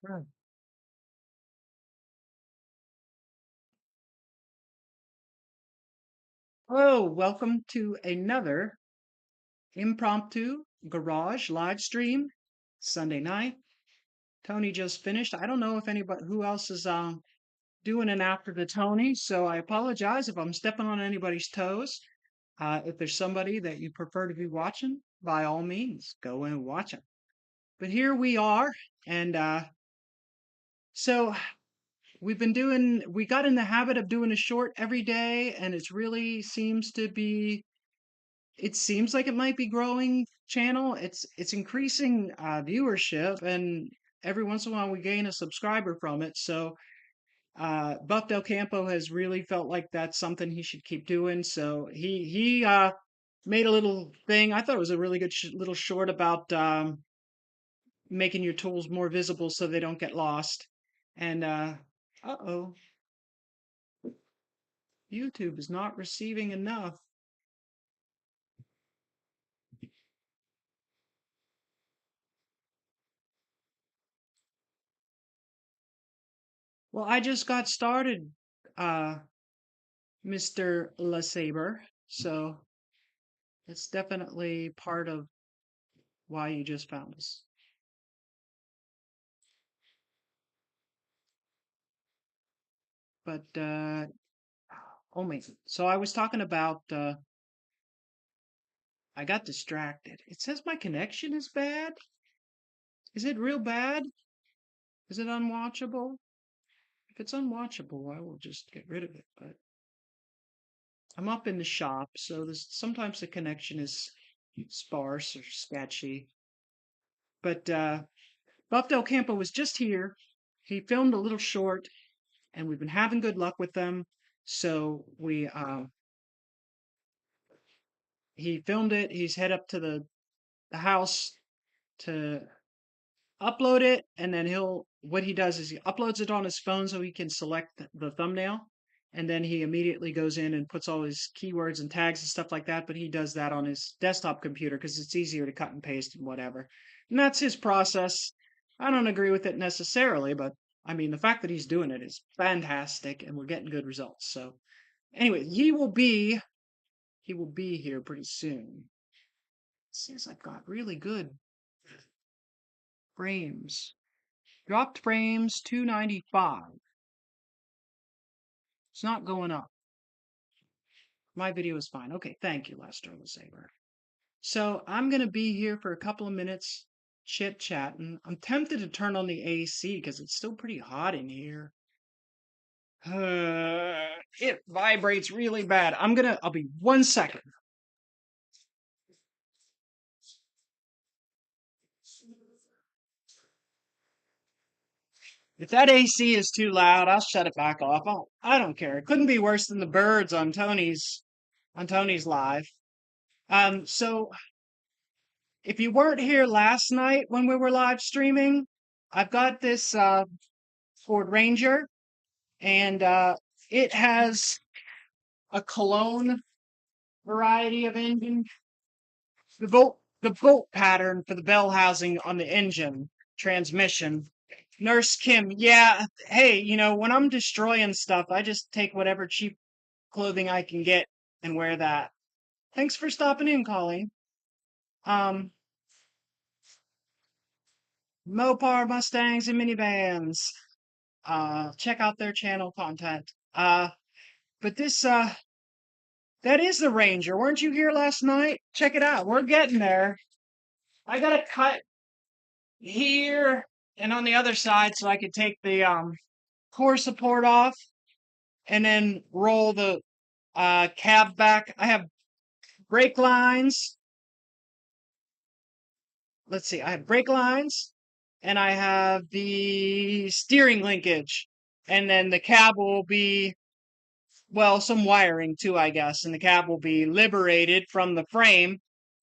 Right. Hello, welcome to another impromptu garage live stream Sunday night. Tony just finished. I don't know if anybody who else is doing an after the Tony, so I apologize if I'm stepping on anybody's toes. If there's somebody that you prefer to be watching, by all means, go and watch them. But here we are, and so we got in the habit of doing a short every day, and it seems like it might be growing channel. It's increasing viewership, and every once in a while we gain a subscriber from it. So Buff Del Campo has really felt like that's something he should keep doing. So he made a little thing. I thought it was a really good little short about making your tools more visible so they don't get lost. And uh-oh, YouTube is not receiving enough. Well, I just got started, uh, Mr. LeSabre. So it's definitely part of why you just found us. But oh my, so I was talking about I got distracted. It says my connection is bad. Is it real bad? Is it unwatchable? If it's unwatchable, I will just get rid of it. But I'm up in the shop, so sometimes the connection is sparse or sketchy. But Buff Del Campo was just here. He filmed a little short, and we've been having good luck with them. So he filmed it. He's head up to the house to upload it, and then what he does is he uploads it on his phone so he can select the thumbnail, and then he immediately goes in and puts all his keywords and tags and stuff like that. But he does that on his desktop computer because it's easier to cut and paste and whatever. And that's his process. I don't agree with it necessarily, but I mean the fact that he's doing it is fantastic, and we're getting good results. So anyway, he will be here pretty soon. It seems I've got really good frames. Dropped frames 295. It's not going up. My video is fine. Okay, thank you, Lester Saber. So I'm gonna be here for a couple of minutes chit chatting. I'm tempted to turn on the AC because it's still pretty hot in here. It vibrates really bad. I'll be 1 second. If that AC is too loud, I'll shut it back off. I don't care. It couldn't be worse than the birds on Tony's live. So if you weren't here last night when we were live streaming, I've got this Ford Ranger, and it has a Cologne variety of engine. The bolt pattern for the bell housing on the engine transmission. Nurse Kim, yeah, hey, when I'm destroying stuff, I just take whatever cheap clothing I can get and wear that. Thanks for stopping in, Colleen. Um, Mopar Mustangs and minivans. Check out their channel content. But that is the Ranger. Weren't you here last night? Check it out. We're getting there. I got to cut here and on the other side so I could take the core support off and then roll the cab back. I have brake lines. Let's see. I have brake lines and I have the steering linkage. And then the cab will be, well, some wiring too, I guess. And the cab will be liberated from the frame.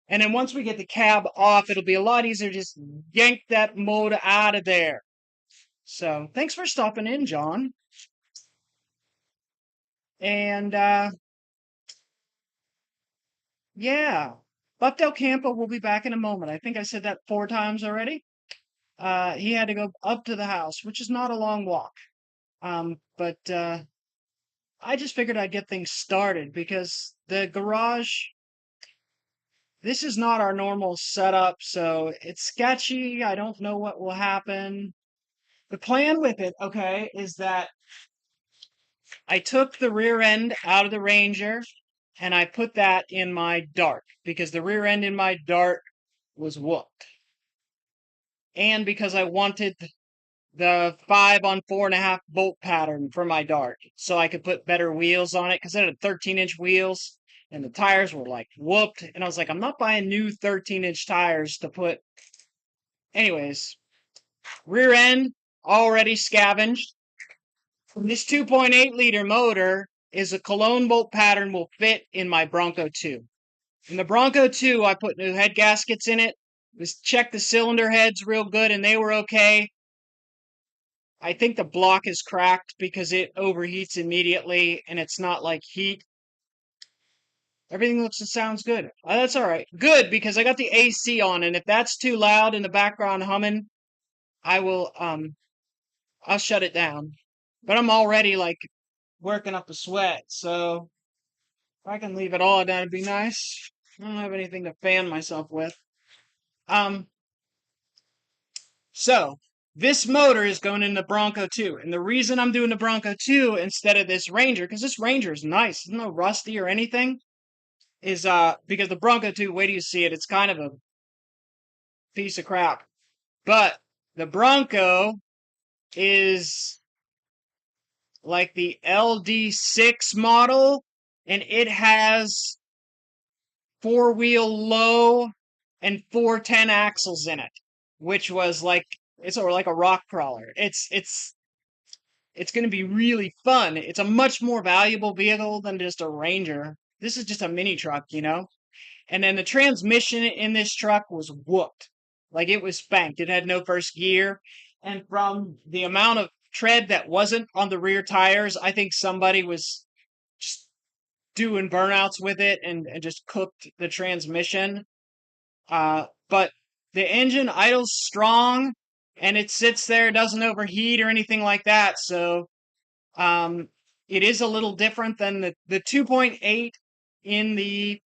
And then once we get the cab off, it'll be a lot easier to just yank that motor out of there. So thanks for stopping in, John. And yeah, Buck Del Campo will be back in a moment. I think I said that 4 times already. he had to go up to the house, which is not a long walk. But I just figured I'd get things started because the garage, this is not our normal setup, so it's sketchy. I don't know what will happen. The plan with it, okay, is that I took the rear end out of the Ranger and I put that in my Dart because the rear end in my Dart was whooped. And because I wanted the 5 on 4.5 bolt pattern for my Dart so I could put better wheels on it because it had 13-inch wheels and the tires were like whooped. And I was like, I'm not buying new 13-inch tires to put. Anyways, rear end already scavenged. This 2.8 liter motor is a Cologne bolt pattern will fit in my Bronco 2. In the Bronco 2, I put new head gaskets in it. Checked the cylinder heads real good and they were okay. I think the block is cracked because it overheats immediately and it's not like heat. Everything looks and sounds good. That's all right. Good because I got the AC on and if that's too loud in the background humming, I will I'll shut it down. But I'm already like working up a sweat, so if I can leave it all, that'd be nice. I don't have anything to fan myself with. Um So, this motor is going in the Bronco 2. And the reason I'm doing the Bronco 2 instead of this Ranger, because this Ranger is nice, it's no rusty or anything, is because the Bronco 2, wait till you see it, it's kind of a piece of crap. But the Bronco is like the LD6 model, and it has four-wheel low and 410 axles in it, which was like it's sort of like a rock crawler. It's going to be really fun. It's a much more valuable vehicle than just a Ranger. This is just a mini truck, you know? And then the transmission in this truck was whooped. Like it was spanked. It had no first gear. And from the amount of tread that wasn't on the rear tires, I think somebody was just doing burnouts with it and just cooked the transmission. But the engine idles strong and it sits there, doesn't overheat or anything like that. So um, it is a little different than the 2.8 in the.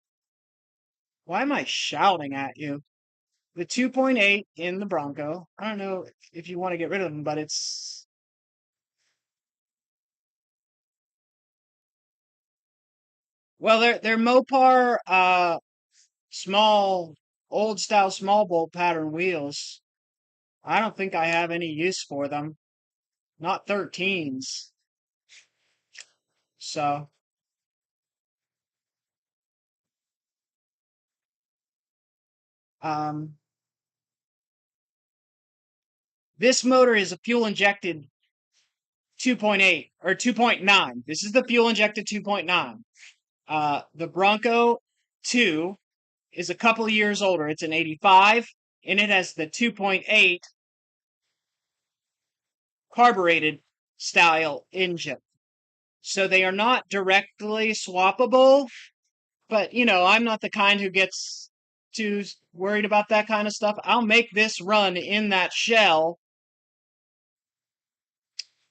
Why am I shouting at you? The 2.8 in the Bronco. I don't know if you want to get rid of them, but it's. Well, they're Mopar small, old style small bolt pattern wheels. I don't think I have any use for them. Not 13s. So, um, this motor is a fuel injected 2.8 or 2.9. This is the fuel injected 2.9. The Bronco 2 is a couple of years older. It's an 85 and it has the 2.8 carbureted style engine. So they are not directly swappable, but you know, I'm not the kind who gets too worried about that kind of stuff. I'll make this run in that shell.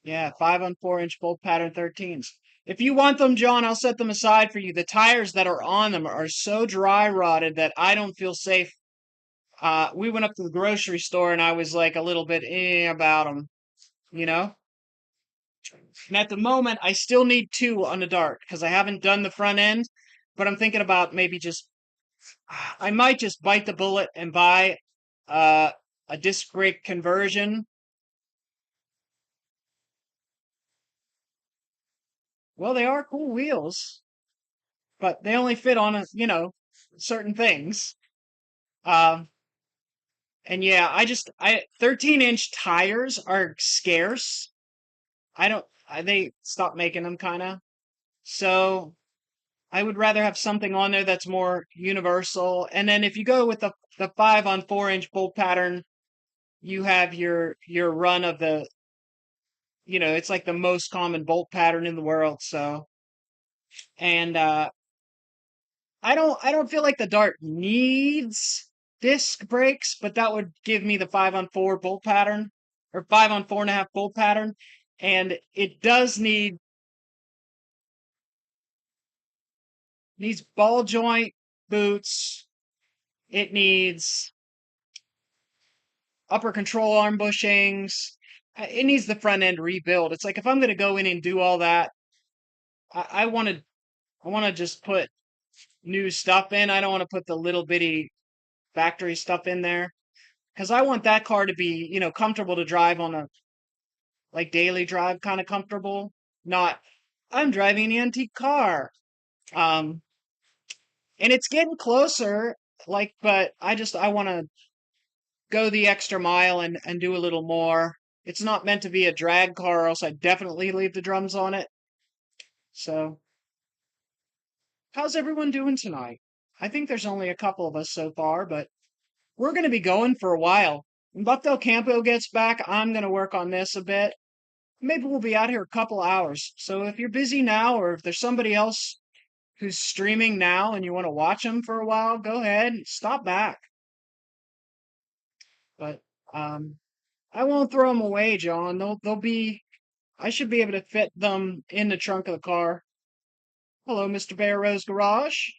Yeah, 5 on 4 inch bolt pattern 13s. If you want them, John, I'll set them aside for you. The tires that are on them are so dry rotted that I don't feel safe. We went up to the grocery store and I was like a little bit about them, you know? And at the moment, I still need two on the Dart because I haven't done the front end, but I'm thinking about maybe just, I might just bite the bullet and buy uh, a disc brake conversion. Well, they are cool wheels, but they only fit on certain things. Um, and yeah, I 13-inch tires are scarce. I don't, they stopped making them kind of. So I would rather have something on there that's more universal. And then if you go with the 5 on 4 inch bolt pattern, you have your run of the, it's like the most common bolt pattern in the world. So, and I don't feel like the Dart needs disc brakes, but that would give me the 5-on-4 bolt pattern or 5-on-4.5 bolt pattern. And it does needs ball joint boots. It needs upper control arm bushings. It needs the front end rebuild. It's like if I'm going to go in and do all that, I want to just put new stuff in. I don't want to put the little bitty factory stuff in there because I want that car to be, comfortable to drive on a like daily drive kind of comfortable. Not I'm driving an antique car. Um, and it's getting closer. But I want to go the extra mile and do a little more. It's not meant to be a drag car, or else I definitely leave the drums on it. So, how's everyone doing tonight? I think there's only a couple of us so far, but we're going to be going for a while. When Buck Del Campo gets back, I'm going to work on this a bit. Maybe we'll be out here a couple hours. So if you're busy now, or if there's somebody else who's streaming now and you want to watch them for a while, go ahead and stop back. But I won't throw them away, John. They'll be. I should be able to fit them in the trunk of the car. Hello, Mr. Bear Rose Garage.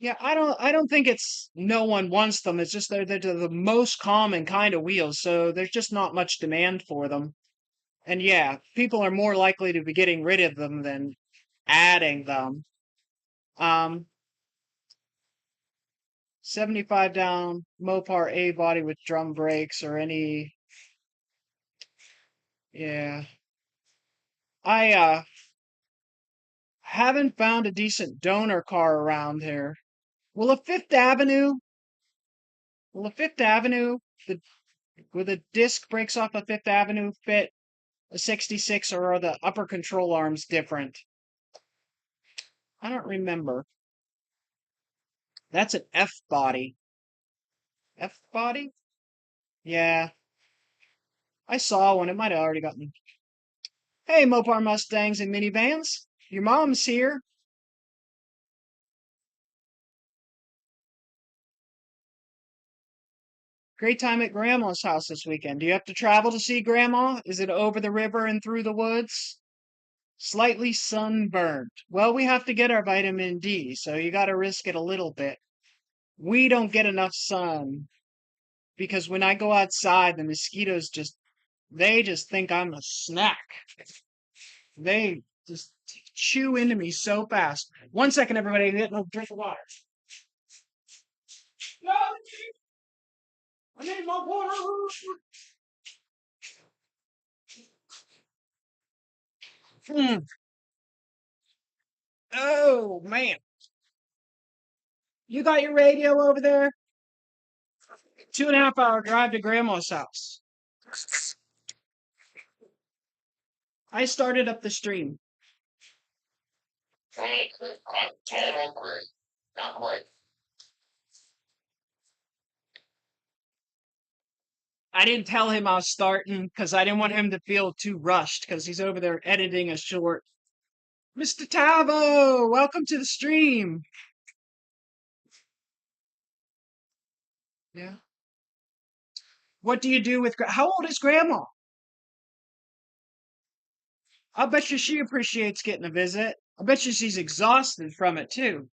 Yeah, I don't think it's no one wants them. It's just they're the most common kind of wheels, so there's just not much demand for them. And yeah, people are more likely to be getting rid of them than adding them. Um, 75 down Mopar A body with drum brakes or any, yeah. I haven't found a decent donor car around here. Will a Fifth Avenue, will a Fifth Avenue, the will the disc brakes off of Fifth Avenue fit a 66, or are the upper control arms different? I don't remember. That's an F body. F body? Yeah, I saw one. It might have already gotten. Hey, Mopar Mustangs and minivans. Your mom's here. Great time at Grandma's house this weekend. Do you have to travel to see Grandma? Is it over the river and through the woods? Slightly sunburned. Well, we have to get our vitamin D, so you got to risk it a little bit. We don't get enough sun because when I go outside, the mosquitoes they just think I'm a snack. They just chew into me so fast. 1 second, everybody, I'm getting a drink of water. No, I need my water. Mm. Oh man, you got your radio over there? 2.5 hour drive to Grandma's house. I started up the stream. I didn't tell him I was starting because I didn't want him to feel too rushed because he's over there editing a short. Mr. Tavo, welcome to the stream. Yeah. What do you do with how old is Grandma? I bet you she appreciates getting a visit. I bet you she's exhausted from it too.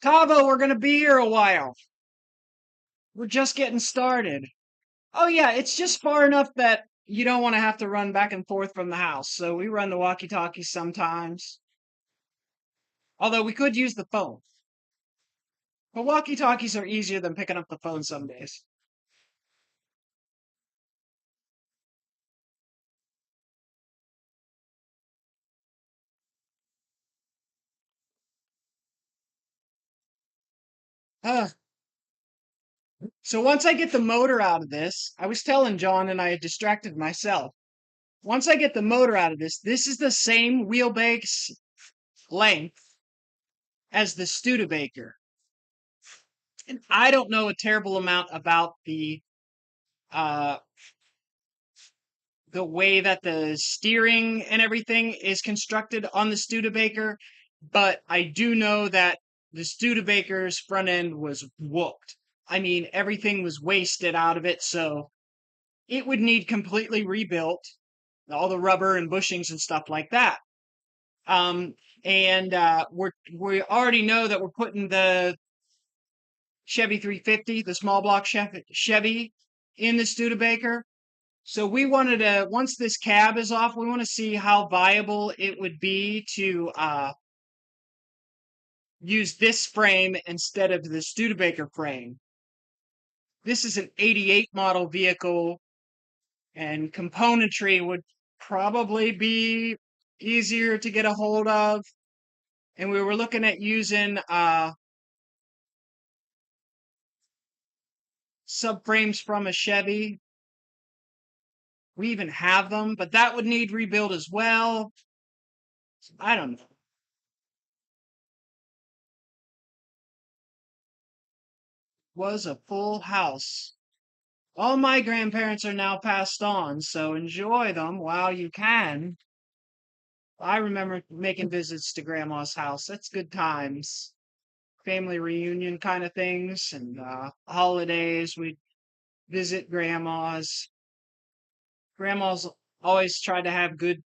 Tavo, we're gonna be here a while. We're just getting started. Oh yeah, it's just far enough that you don't want to have to run back and forth from the house. So we run the walkie-talkies sometimes. Although we could use the phone. But walkie-talkies are easier than picking up the phone some days. Uh, so once I get the motor out of this, I was telling John and I had distracted myself. Once I get the motor out of this is the same wheelbase length as the Studebaker. And I don't know a terrible amount about uh, the way that the steering and everything is constructed on the Studebaker, but I do know that the Studebaker's front end was whooped. I mean, everything was wasted out of it, so it would need completely rebuilt, all the rubber and bushings and stuff like that. Um, and we already know that we're putting the Chevy 350, the small block Chevy, in the Studebaker. So we wanted to, once this cab is off, we want to see how viable it would be to use this frame instead of the Studebaker frame. This is an 88 model vehicle, and componentry would probably be easier to get a hold of. And we were looking at using subframes from a Chevy. We even have them, but that would need rebuild as well. I don't know. Was a full house. All my grandparents are now passed on, so enjoy them while you can. I remember making visits to grandma's house. That's good times. Family reunion kind of things, and holidays. We'd visit grandma's. Grandma's always tried to have good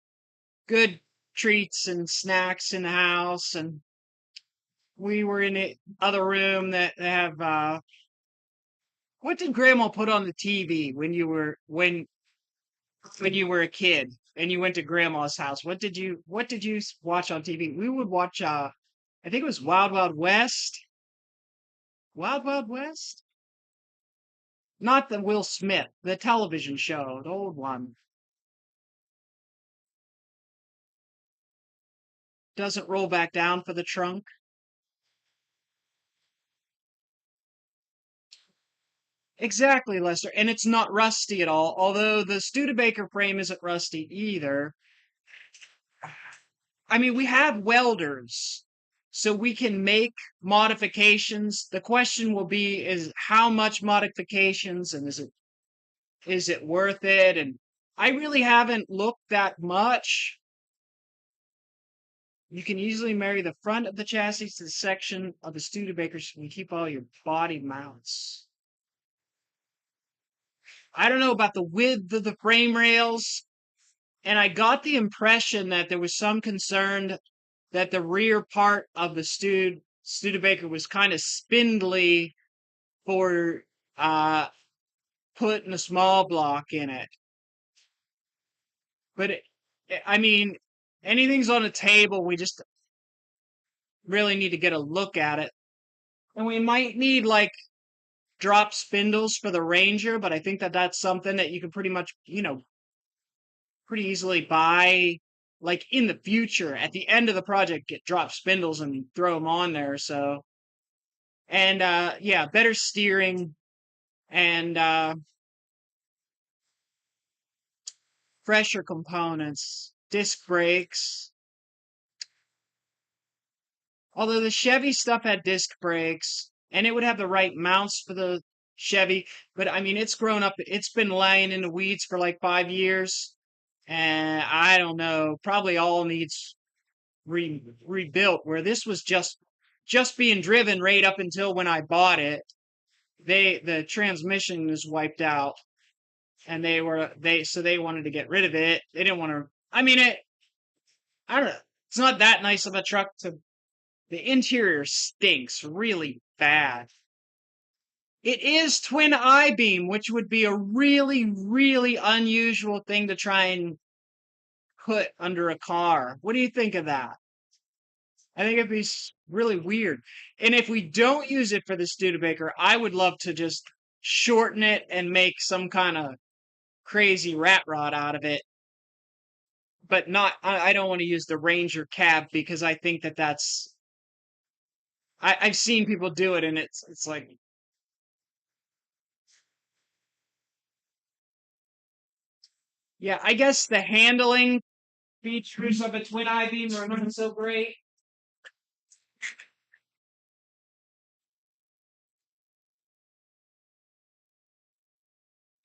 treats and snacks in the house, and we were in the other room that have what did grandma put on the TV when you were a kid and you went to grandma's house? What did you watch on TV? We would watch I think it was Wild Wild West. Wild Wild West? Not the Will Smith, the television show, the old one. Doesn't roll back down for the trunk. Exactly, Lester. And it's not rusty at all, although the Studebaker frame isn't rusty either. I mean, we have welders, so we can make modifications. The question will be is how much modifications and is it worth it? And I really haven't looked that much. You can easily marry the front of the chassis to the section of the Studebaker so you can keep all your body mounts. I don't know about the width of the frame rails, and I got the impression that there was some concern that the rear part of the Studebaker was kind of spindly for uh, putting a small block in it. But I mean, anything's on a table. We just really need to get a look at it, and we might need like drop spindles for the Ranger. But I think that that's something that you can pretty much, pretty easily buy like in the future at the end of the project, get drop spindles and throw them on there. So, and yeah, better steering and fresher components, disc brakes. Although the Chevy stuff had disc brakes and it would have the right mounts for the Chevy, but I mean, it's grown up, it's been laying in the weeds for like 5 years. And I don't know, probably all needs rebuilt, where this was just being driven right up until when I bought it. The transmission was wiped out, and they wanted to get rid of it. They didn't want to. I mean, I don't know. It's not that nice of a truck to. The interior stinks really bad. It is twin I-beam, which would be a really, really unusual thing to try and put under a car. What do you think of that? I think it'd be really weird. And if we don't use it for the Studebaker, I would love to just shorten it and make some kind of crazy rat rod out of it. But not, I don't want to use the Ranger cab because I think that I've seen people do it and it's like, Yeah, I guess the handling features of a twin I-beam are not so great.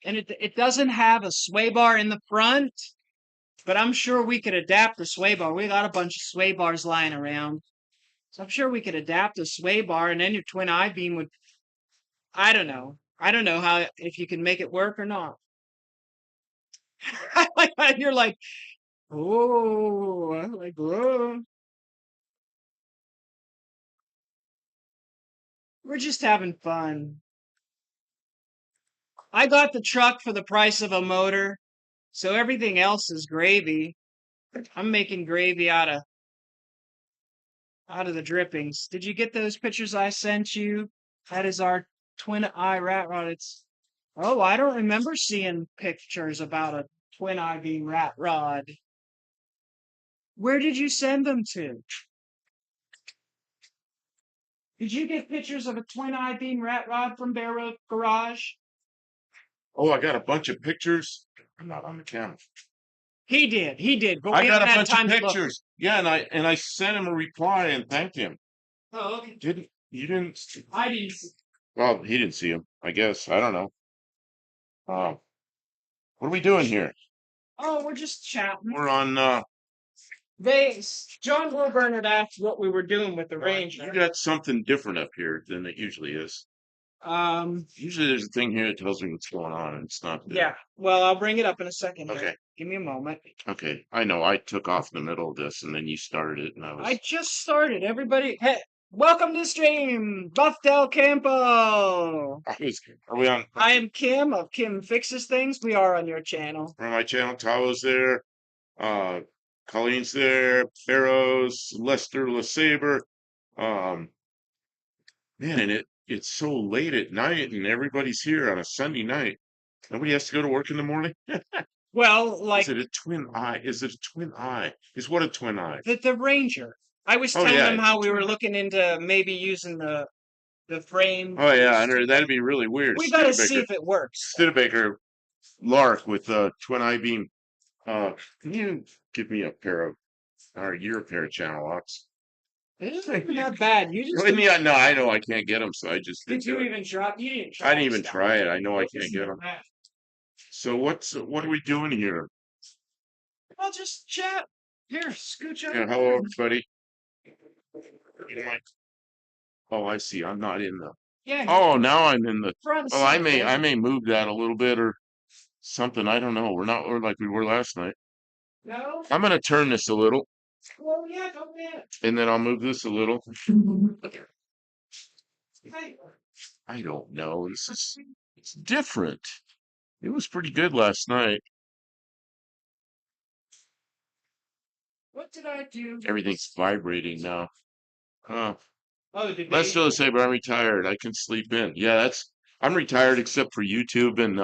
And it doesn't have a sway bar in the front, but I'm sure we could adapt the sway bar. We got a bunch of sway bars lying around. So I'm sure we could adapt a sway bar and then your twin I-beam would, I don't know. I don't know how, if you can make it work or not. You're like, oh, I'm like, whoa. We're just having fun. I got the truck for the price of a motor, so everything else is gravy. I'm making gravy out of the drippings. Did you get those pictures I sent you? That is our twin eye rat rod. It's oh, I don't remember seeing pictures about a twin eye beam rat rod. Where did you send them to? Did you get pictures of a twin eye beam rat rod from Bear Road Garage? Oh, I got a bunch of pictures. I'm not on the camera. He did, but I we got a haven't had bunch of time to look. pictures. Yeah, and I sent him a reply and thanked him. Oh, okay. Didn't you didn't? I didn't. Well, he didn't see him. I guess I don't know. What are we doing here? Oh, we're just chatting. We're on. John Wilburn had asked what we were doing with the You Ranger. got something different up here than it usually is. Usually there's a thing here that tells me what's going on, and it's not there. Yeah. Well, I'll bring it up in a second. Okay. Give me a moment. Okay. I know. I took off in the middle of this, and then you started it, and I was. I just started. Everybody, hey, welcome to stream, Buff Del Campo. Are we on? I am Kim of Kim Fixes Things. We are on your channel. On my channel, Tahoe's there. Colleen's there. Barrows, Lester LeSabre. Um, Man, and it's so late at night, and everybody's here on a Sunday night. Nobody has to go to work in the morning. Well, like Is it a twin eye? Is it a twin eye? Is what a twin eye? the Ranger. I was Oh, telling yeah, him it's how a we were twin. looking into maybe using the frame. Oh yeah, that'd be really weird. We got to see if it works. Studebaker Lark with a twin eye beam. Can you give me a pair of, or your pair of channel locks? It isn't that bad. You just No, I know I can't get them, so I just did didn't you do it. even try? You didn't try. I didn't even this try stuff. it. I know I This can't isn't get them. bad. So what are we doing here? I'll just chat. Here, scooch up. Yeah, hello everybody. Oh, I see. I'm not in the. Yeah. Oh, now I'm in the. Front Oh, I seat, may move that a little bit or something. I don't know. We're like we were last night. No. I'm gonna turn this a little, Well, yeah, go ahead. and then I'll move this a little. Hey, I don't know. It's different. It was pretty good last night. what did I do? Everything's vibrating now. Oh, Oh, did let's they? still say, but I'm retired. I can sleep in. Yeah, I'm retired except for YouTube and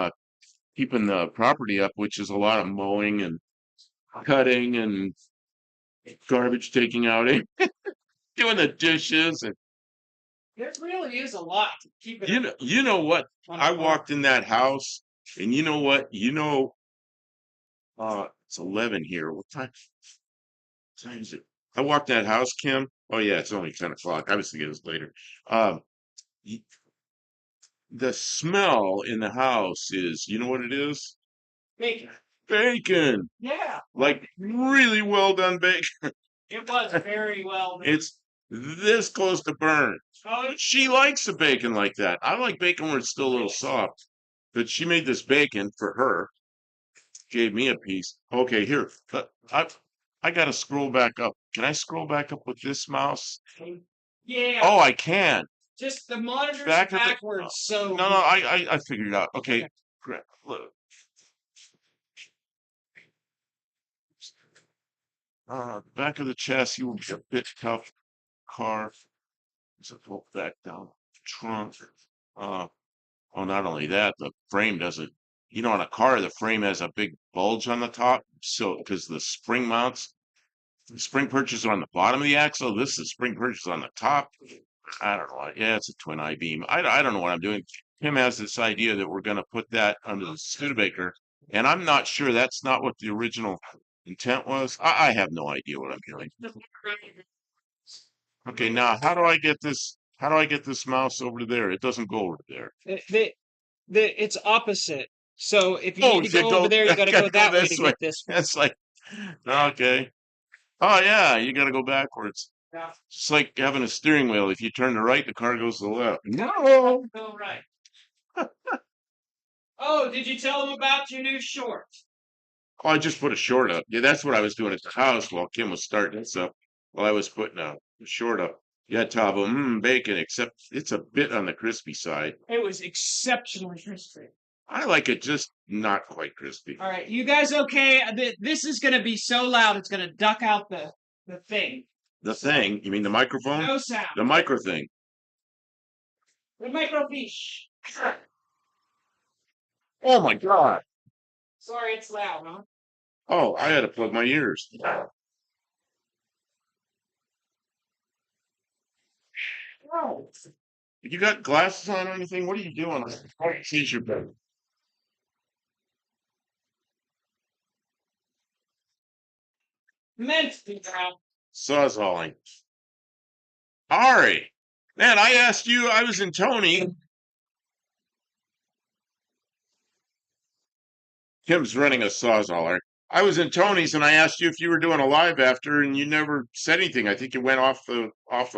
keeping the property up, which is a lot of mowing and cutting and garbage taking out, doing the dishes, and There really is a lot to keep it. you know what? on I the farm. walked in that house, and you know what? It's 11 here. What time is it? I walked that house, Kim. Oh yeah, it's only 10 o'clock. I was thinking it was later. Um, y- the smell in the house is, you know what it is? Bacon. Bacon. Yeah, Like really well done bacon. it was very well done. It's this close to burn. Oh, She likes the bacon like that. I like bacon where it's still a little soft. But she made this bacon for her. Gave me a piece. Okay, here. I gotta scroll back up. Can I scroll back up with this mouse? yeah. Oh, I can. Just the monitor's Back at the- backwards, so No, I figured it out. Okay, look. Back of the chassis will be a bit tough. Car. So pull that down. Trunk. Oh, not only that, the frame doesn't. On a car, the frame has a big bulge on the top. So, because the spring mounts, the spring perches are on the bottom of the axle. This is spring perches on the top. I don't know. Yeah, it's a twin I beam. I don't know what I'm doing. Tim has this idea that we're going to put that under the Studebaker And I'm not sure that's not what the original intent was. I have no idea what I'm doing. Okay, now how do I get this? How do I get this mouse over to there? It doesn't go over there. It's opposite. So if you Oh, need to you go over go, there, you I got to gotta go go that way to this way. get this one. That's like, okay. Oh yeah, you gotta go backwards. Yeah. It's like having a steering wheel. If you turn to the right, the car goes to the left. No. Go right. Oh, did you tell them about your new short? Oh, I just put a short up. Yeah, that's what I was doing at the house while Kim was starting this up. While I was putting a short up. Yeah, Tavo, bacon, except it's a bit on the crispy side. It was exceptionally crispy. I like it just not quite crispy. All right, you guys okay? This is going to be so loud, it's going to duck out the thing. The thing, you mean the microphone? No sound. The micro thing. The microfiche. Oh my God. Sorry, it's loud, huh? Oh, I had to plug my ears. No. You got glasses on or anything? What are you doing? I can't see your bed. Meant to be loud. Sawzalling. Ari, man, I asked you. I was in Tony. Kim's running a Sawzaller. I was in Tony's and I asked you if you were doing a live after, and you never said anything. I think you went off the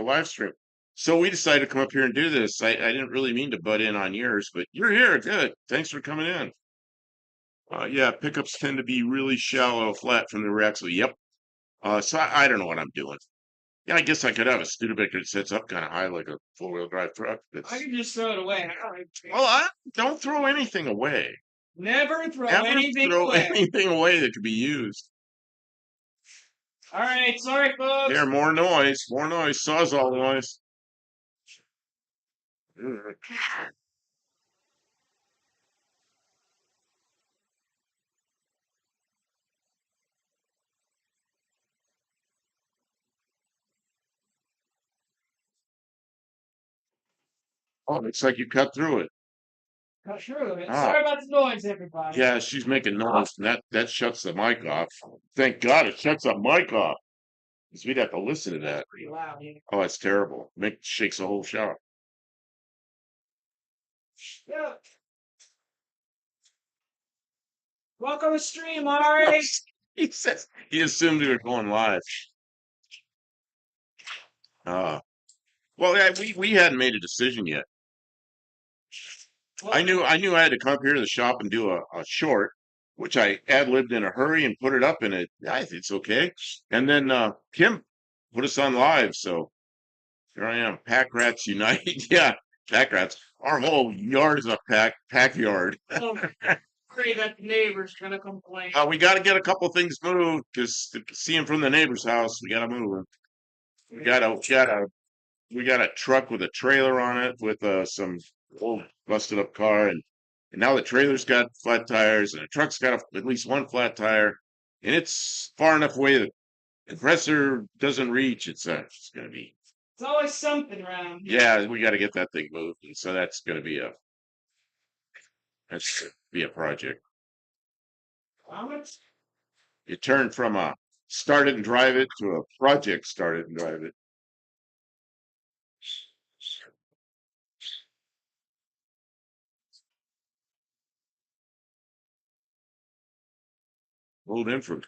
live stream. So we decided to come up here and do this. I didn't really mean to butt in on yours, but you're here. Good. Thanks for coming in. Yeah, pickups tend to be really shallow, flat from the rear axle. Yep. So I don't know what I'm doing. Yeah, I guess I could have a Studebaker that sets up kind of high like a four-wheel drive truck. I can just throw it away. Well, I don't throw anything away. Never throw Never anything throw away. anything away that could be used. All right, sorry, folks. Here, more noise, Sawzall noise. Oh, looks like you cut through it. Cut through it. Ah. Sorry about the noise, everybody. Yeah, she's making noise, and that shuts the mic off. Thank God it shuts the mic off, because we'd have to listen to that. Pretty loud, yeah. Oh, it's terrible. Shakes the whole shop. Yeah. Welcome to stream, Ari. He says he assumed we were going live. Well, yeah, we hadn't made a decision yet. I knew I had to come up here to the shop and do a short, which I ad-libbed in a hurry and put it up in it. I think it's okay. And then Kim put us on live, so here I am. Pack Rats Unite. Yeah, Pack Rats. Our whole yard is a pack yard. Oh, afraid that the neighbor's gonna complain. We got to get a couple things moved because seeing from the neighbor's house, we got to move them. We got a truck with a trailer on it with some old busted up car, and now the trailer's got flat tires and the truck's got at least one flat tire, and it's far enough away that the compressor doesn't reach. It's gonna be. It's always something around here. Yeah, we got to get that thing moved, and so that's gonna be a project. How much? You turn from a start it and drive it to a project start it and drive it. Rolled in from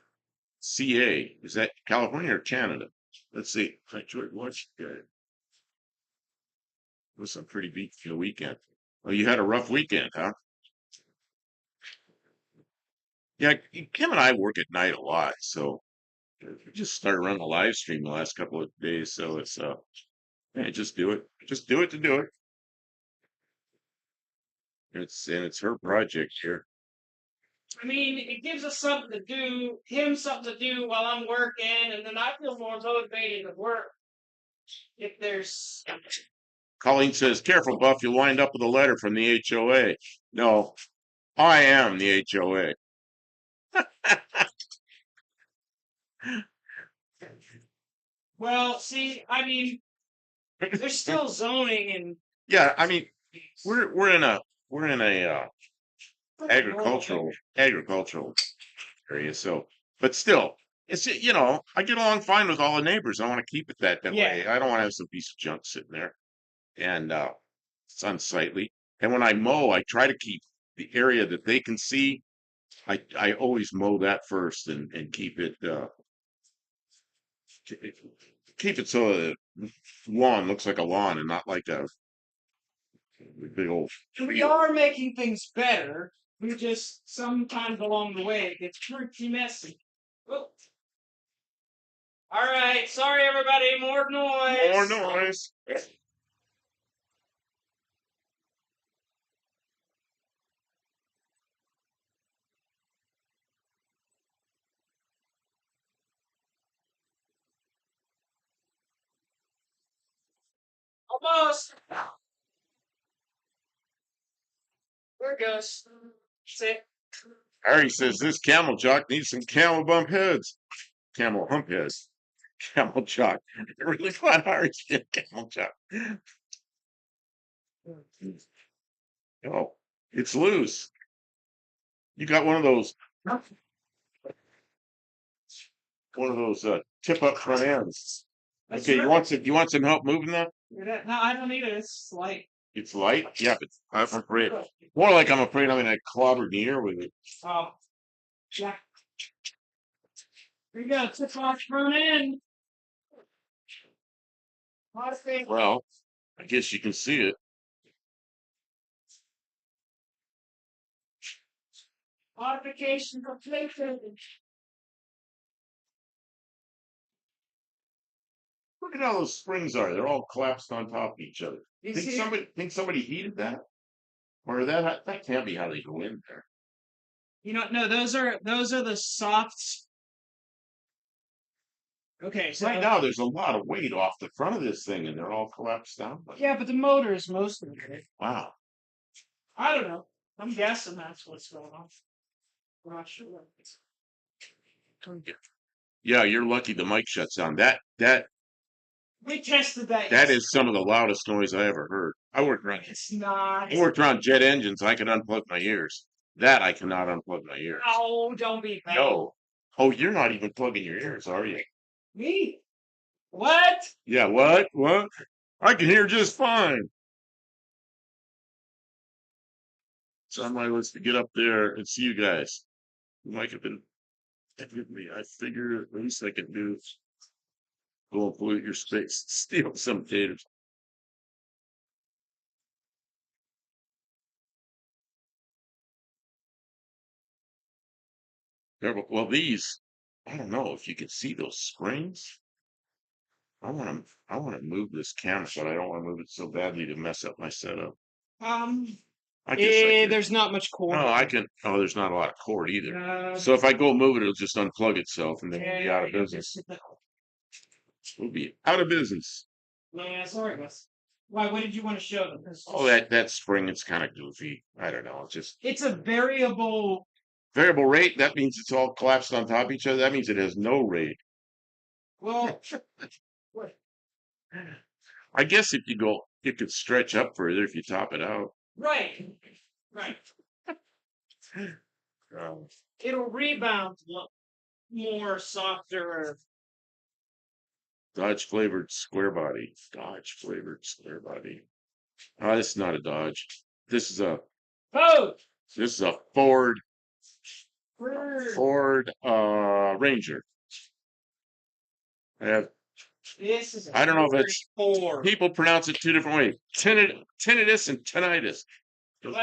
CA. Is that California or Canada? Let's see. George Washington. It was a pretty beat for the weekend. Oh, you had a rough weekend, huh? Yeah, Kim and I work at night a lot, so we just started running a live stream the last couple of days. So it's yeah, just do it. Just do it to do it. It's her project here. I mean, it gives us something to do, him something to do while I'm working, and then I feel more motivated to work. If there's Colleen says, "Careful, Buff, you'll wind up with a letter from the HOA." No, I am the HOA. well, see, I mean, there's still zoning and Yeah, I mean, we're in a agricultural area. So, but still, I get along fine with all the neighbors. I want to keep it that way. Yeah. I don't want to have some piece of junk sitting there, and it's unsightly. And when I mow, I try to keep the area that they can see. I always mow that first and keep it so the lawn looks like a lawn and not like a big old. We are making things better. We just sometimes along the way it gets pretty messy. Whoop. All right, sorry everybody, more noise. More noise. Almost. There it goes. Sit. Harry says this camel jock needs some camel bump heads. Camel hump heads. Camel jock. I really thought Harry said camel jock. Oh, it's loose. You got one of those tip up front ends. Okay, you want some help moving that? No, I don't need it. It's light. It's light? Yeah, but I'm afraid. More like I'm afraid I'm gonna clobber the ear with it. Oh. Yeah. We got a tip off front end. Well, I guess you can see it. Modification completed. Look at how those springs are. They're all collapsed on top of each other. You Think somebody heated that? Or that can't be how they go in there. No, those are the softs. Okay, so Right now there's a lot of weight off the front of this thing and they're all collapsed down. yeah, but the motor is most of it. Wow. I don't know. I'm guessing that's what's going on. I'm not sure. Yeah, you're lucky the mic shuts on. That We tested that. That is some of the loudest noise I ever heard. It's not. I worked around jet engines. I could unplug my ears. That I cannot unplug my ears. Oh, don't be bad. No. Oh, you're not even plugging your ears, are you? Me? What? Yeah, what? What? I can hear just fine. It's on my list to get up there and see you guys. Mike have been me. I figure at least I can do go and pollute your space, steal some taters. Well, these, I don't know if you can see those springs. I want to move this camera, but I don't want to move it so badly to mess up my setup. I guess there's not much cord. No, I can. Oh, there's not a lot of cord either. So if I go move it, it'll just unplug itself, and then we'll be out of business. We'll be out of business. Yeah, sorry, Gus. Why? What did you want to show them? Oh, that spring, it's kind of goofy. I don't know. It's a variable rate. That means it's all collapsed on top of each other. That means it has no rate. Well, what? I guess if you go, it could stretch up further if you top it out. Right. It'll rebound more softer. Dodge flavored square body. Oh, this is not a Dodge. This is a Ford. Ford Ranger. I don't know if it's people pronounce it two different ways. Tinnitus and tinnitus.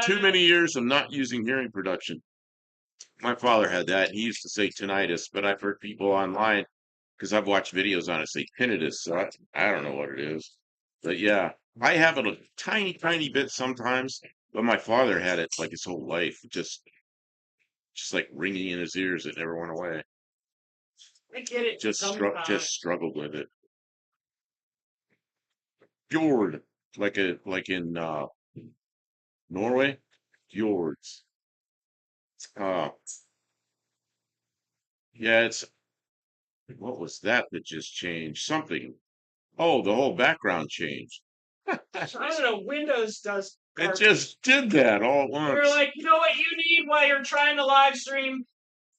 Too many years of not using hearing production. My father had that. He used to say tinnitus, but I've heard people online because I've watched videos on it say tinnitus. So I don't know what it is, but yeah, I have it a tiny bit sometimes. But my father had it like his whole life, just like ringing in his ears. It never went away. I get it. Just struggled with it. Fjord, like in Norway, fjords. Yeah, what was that just changed? Something. Oh, the whole background changed. I don't know. Windows does It just did that all at We once. were like, you know what you need while you're trying to live stream?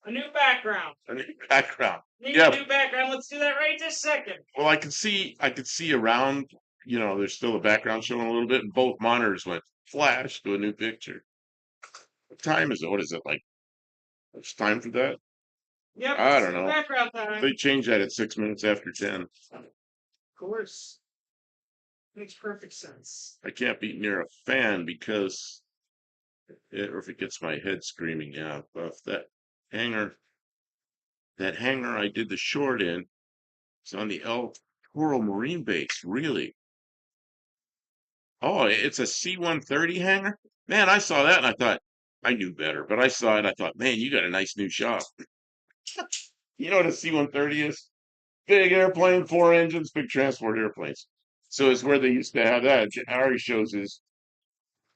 A new background. A new background. Need Yeah. a new background. Let's do that right this second. Well, I could see around, there's still a background showing a little bit, and both monitors went flash to a new picture. What time is it? What is it like? It's time for that? Yep. I it's don't know. Background time. They changed that at 6 minutes after 10. Of course. Makes perfect sense. I can't be near a fan because or if it gets my head screaming, yeah. But if hanger, that hangar I did the short in, is on the El Toro Marine Base. Really? Oh, it's a C-130 hangar? Man, I saw that and I thought, I knew better, but I saw it. I thought, man, you got a nice new shop. You know what a C-130 is? Big airplane, 4 engines, big transport airplanes. So it's where they used to have that. Ari shows his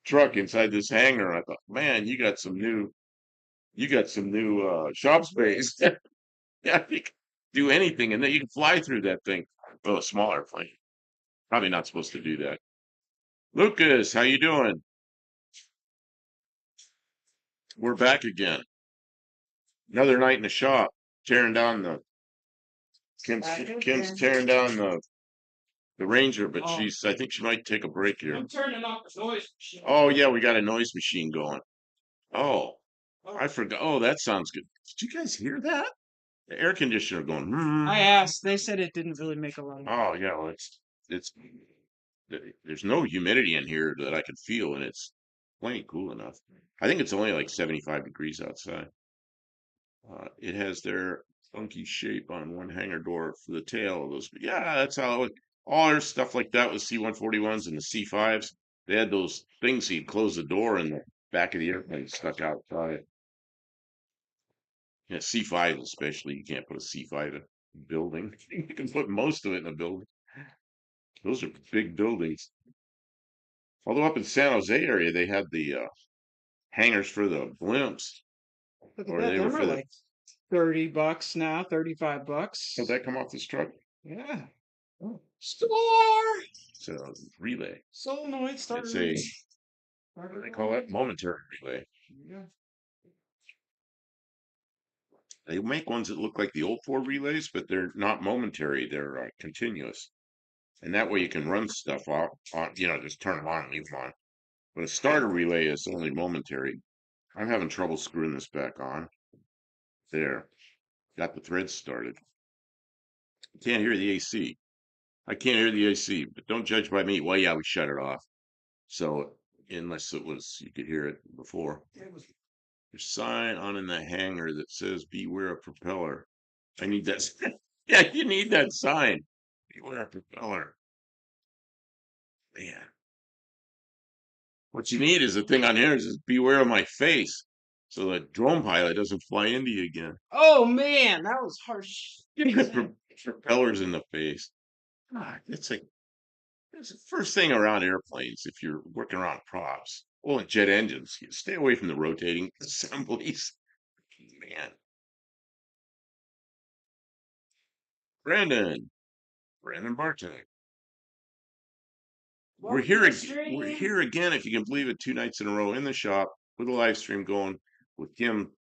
truck inside this hangar. I thought, man, you got some new shop space. Yeah, you can do anything, and then you can fly through that thing. Well, a smaller plane. Probably not supposed to do that. Lucas, how you doing? We're back again. Another night in the shop, tearing down the Kim's tearing down the Ranger, but Oh. I think she might take a break here. I'm turning off the noise machine. Oh yeah, we got a noise machine going. Oh, I forgot. Oh, that sounds good. Did you guys hear that? The air conditioner going. I asked. They said it didn't really make a lot of noise. Oh yeah, well it's there's no humidity in here that I can feel, and it's plenty cool enough. I think it's only like 75 degrees outside. It has their funky shape on one hangar door for the tail of those. Yeah, that's how all their stuff like that was C-141s and the C-5s. They had those things so you'd close the door and the back of the airplane stuck outside. Yeah, C-5 especially. You can't put a C-5 in a building. You can put most of it in a building. Those are big buildings. Although up in San Jose area, they had the hangars for the blimps. Look at Or that. they They were were for the. like $30 now, $35. Did that come off this truck? Yeah. Oh. Store. It's a relay. Solenoid It's starter. a, what do they call that? Momentary relay. Yeah. They make ones that look like the old Ford relays, but they're not momentary. They're continuous. And that way you can run stuff off, just turn them on and leave them on. But a starter relay is only momentary. I'm having trouble screwing this back on. There. Got the threads started. Can't hear the AC. I can't hear the AC, but don't judge by me. Well, yeah, we shut it off. So unless you could hear it before. There's a sign on in the hangar that says beware of propeller. I need that. Yeah, you need that sign. Beware of propeller. Man. What you need is a thing on here that says beware of my face. So the drone pilot doesn't fly into you again. Oh man, that was harsh. Propellers in the face. God, it's the first thing around airplanes if you're working around props. Well, and jet engines, you stay away from the rotating assemblies. Man. Brandon Bartek. We're here again, if you can believe it, 2 nights in a row in the shop with a live stream going with Kim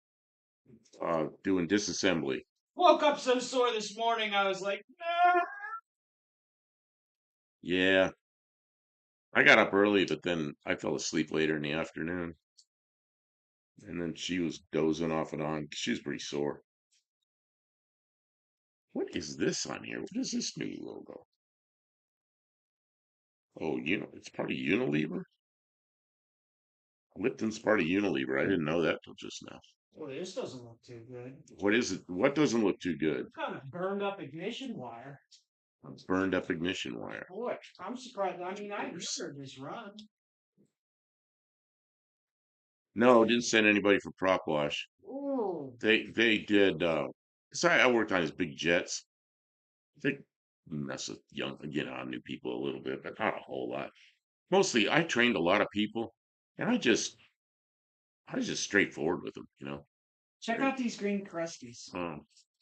doing disassembly. Woke up so sore this morning, I was like, nah. Yeah. I got up early, but then I fell asleep later in the afternoon. And then she was dozing off and on. She was pretty sore. What is this on here? What is this new logo? Oh, it's part of Unilever? Lipton's part of Unilever. I didn't know that till just now. Well, this doesn't look too good. What is it? What doesn't look too good? Kind of burned up ignition wire. Burned up ignition wire. Boy, I'm surprised. I mean, I heard this run. No, didn't send anybody for prop wash. Ooh. They did. So I worked on his big jets. They mess with new people a little bit, but not a whole lot. Mostly, I trained a lot of people, and I was just straightforward with them. Check out these green crusties.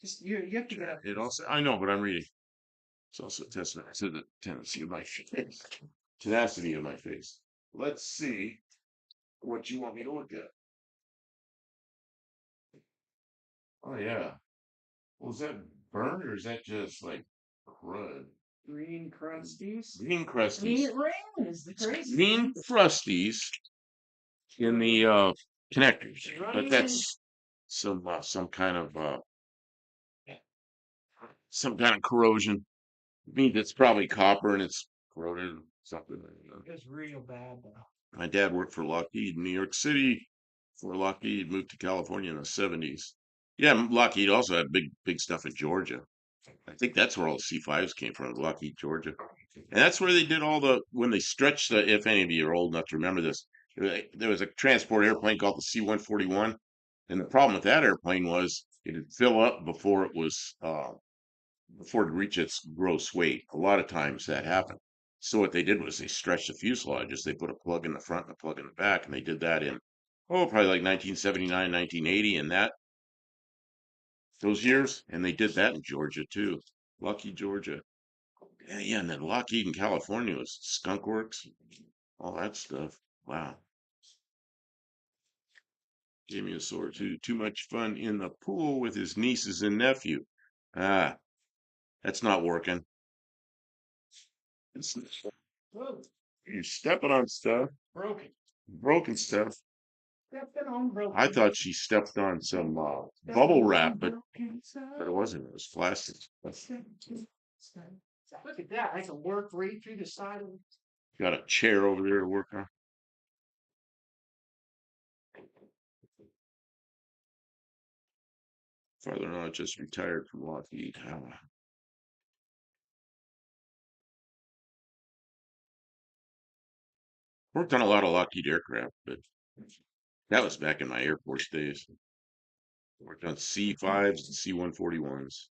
Just you have to get up. It also, I know, but I'm reading. It's also a testament to the tendency of my face, tenacity of my face. let's see what you want me to look at. Oh yeah. Was that burnt or is that just like crud? Green crusties. Green I mean, crusties. it rain is the crazy Green thing. crusties in the connectors, but Running in. that's some kind of corrosion. I mean, it's probably copper and it's corroded or something. It's real bad though. My dad worked for Lockheed in New York City. For Lockheed, moved to California in the 70s. Yeah, Lockheed also had big stuff in Georgia. I think that's where all the C5s came from, Lockheed, Georgia. And that's where they did when they stretched if any of you are old enough to remember this, there was a transport airplane called the C-141. And the problem with that airplane was it'd fill up before it reached its gross weight. A lot of times that happened. So what they did was they stretched the fuselages. They put a plug in the front and a plug in the back, and they did that in probably like 1979, 1980, and those years. And they did that in Georgia too, Lucky, Georgia. Yeah, and then Lockheed in California was Skunk Works, all that stuff. Wow. Gave me a sore too. Too much fun in the pool with his nieces and nephew. Ah, that's not working. It's, Whoa, you're stepping on stuff, broken. broken stuff. Stepping on broken. I thought she stepped on some bubble wrap, but it wasn't. It was plastic. Look at that. I can work right through the side of it. Got a chair over there to work on. Father-in-law just retired from Lockheed. Worked on a lot of Lockheed aircraft, but that was back in my Air Force days. Worked on C5s and C-141s.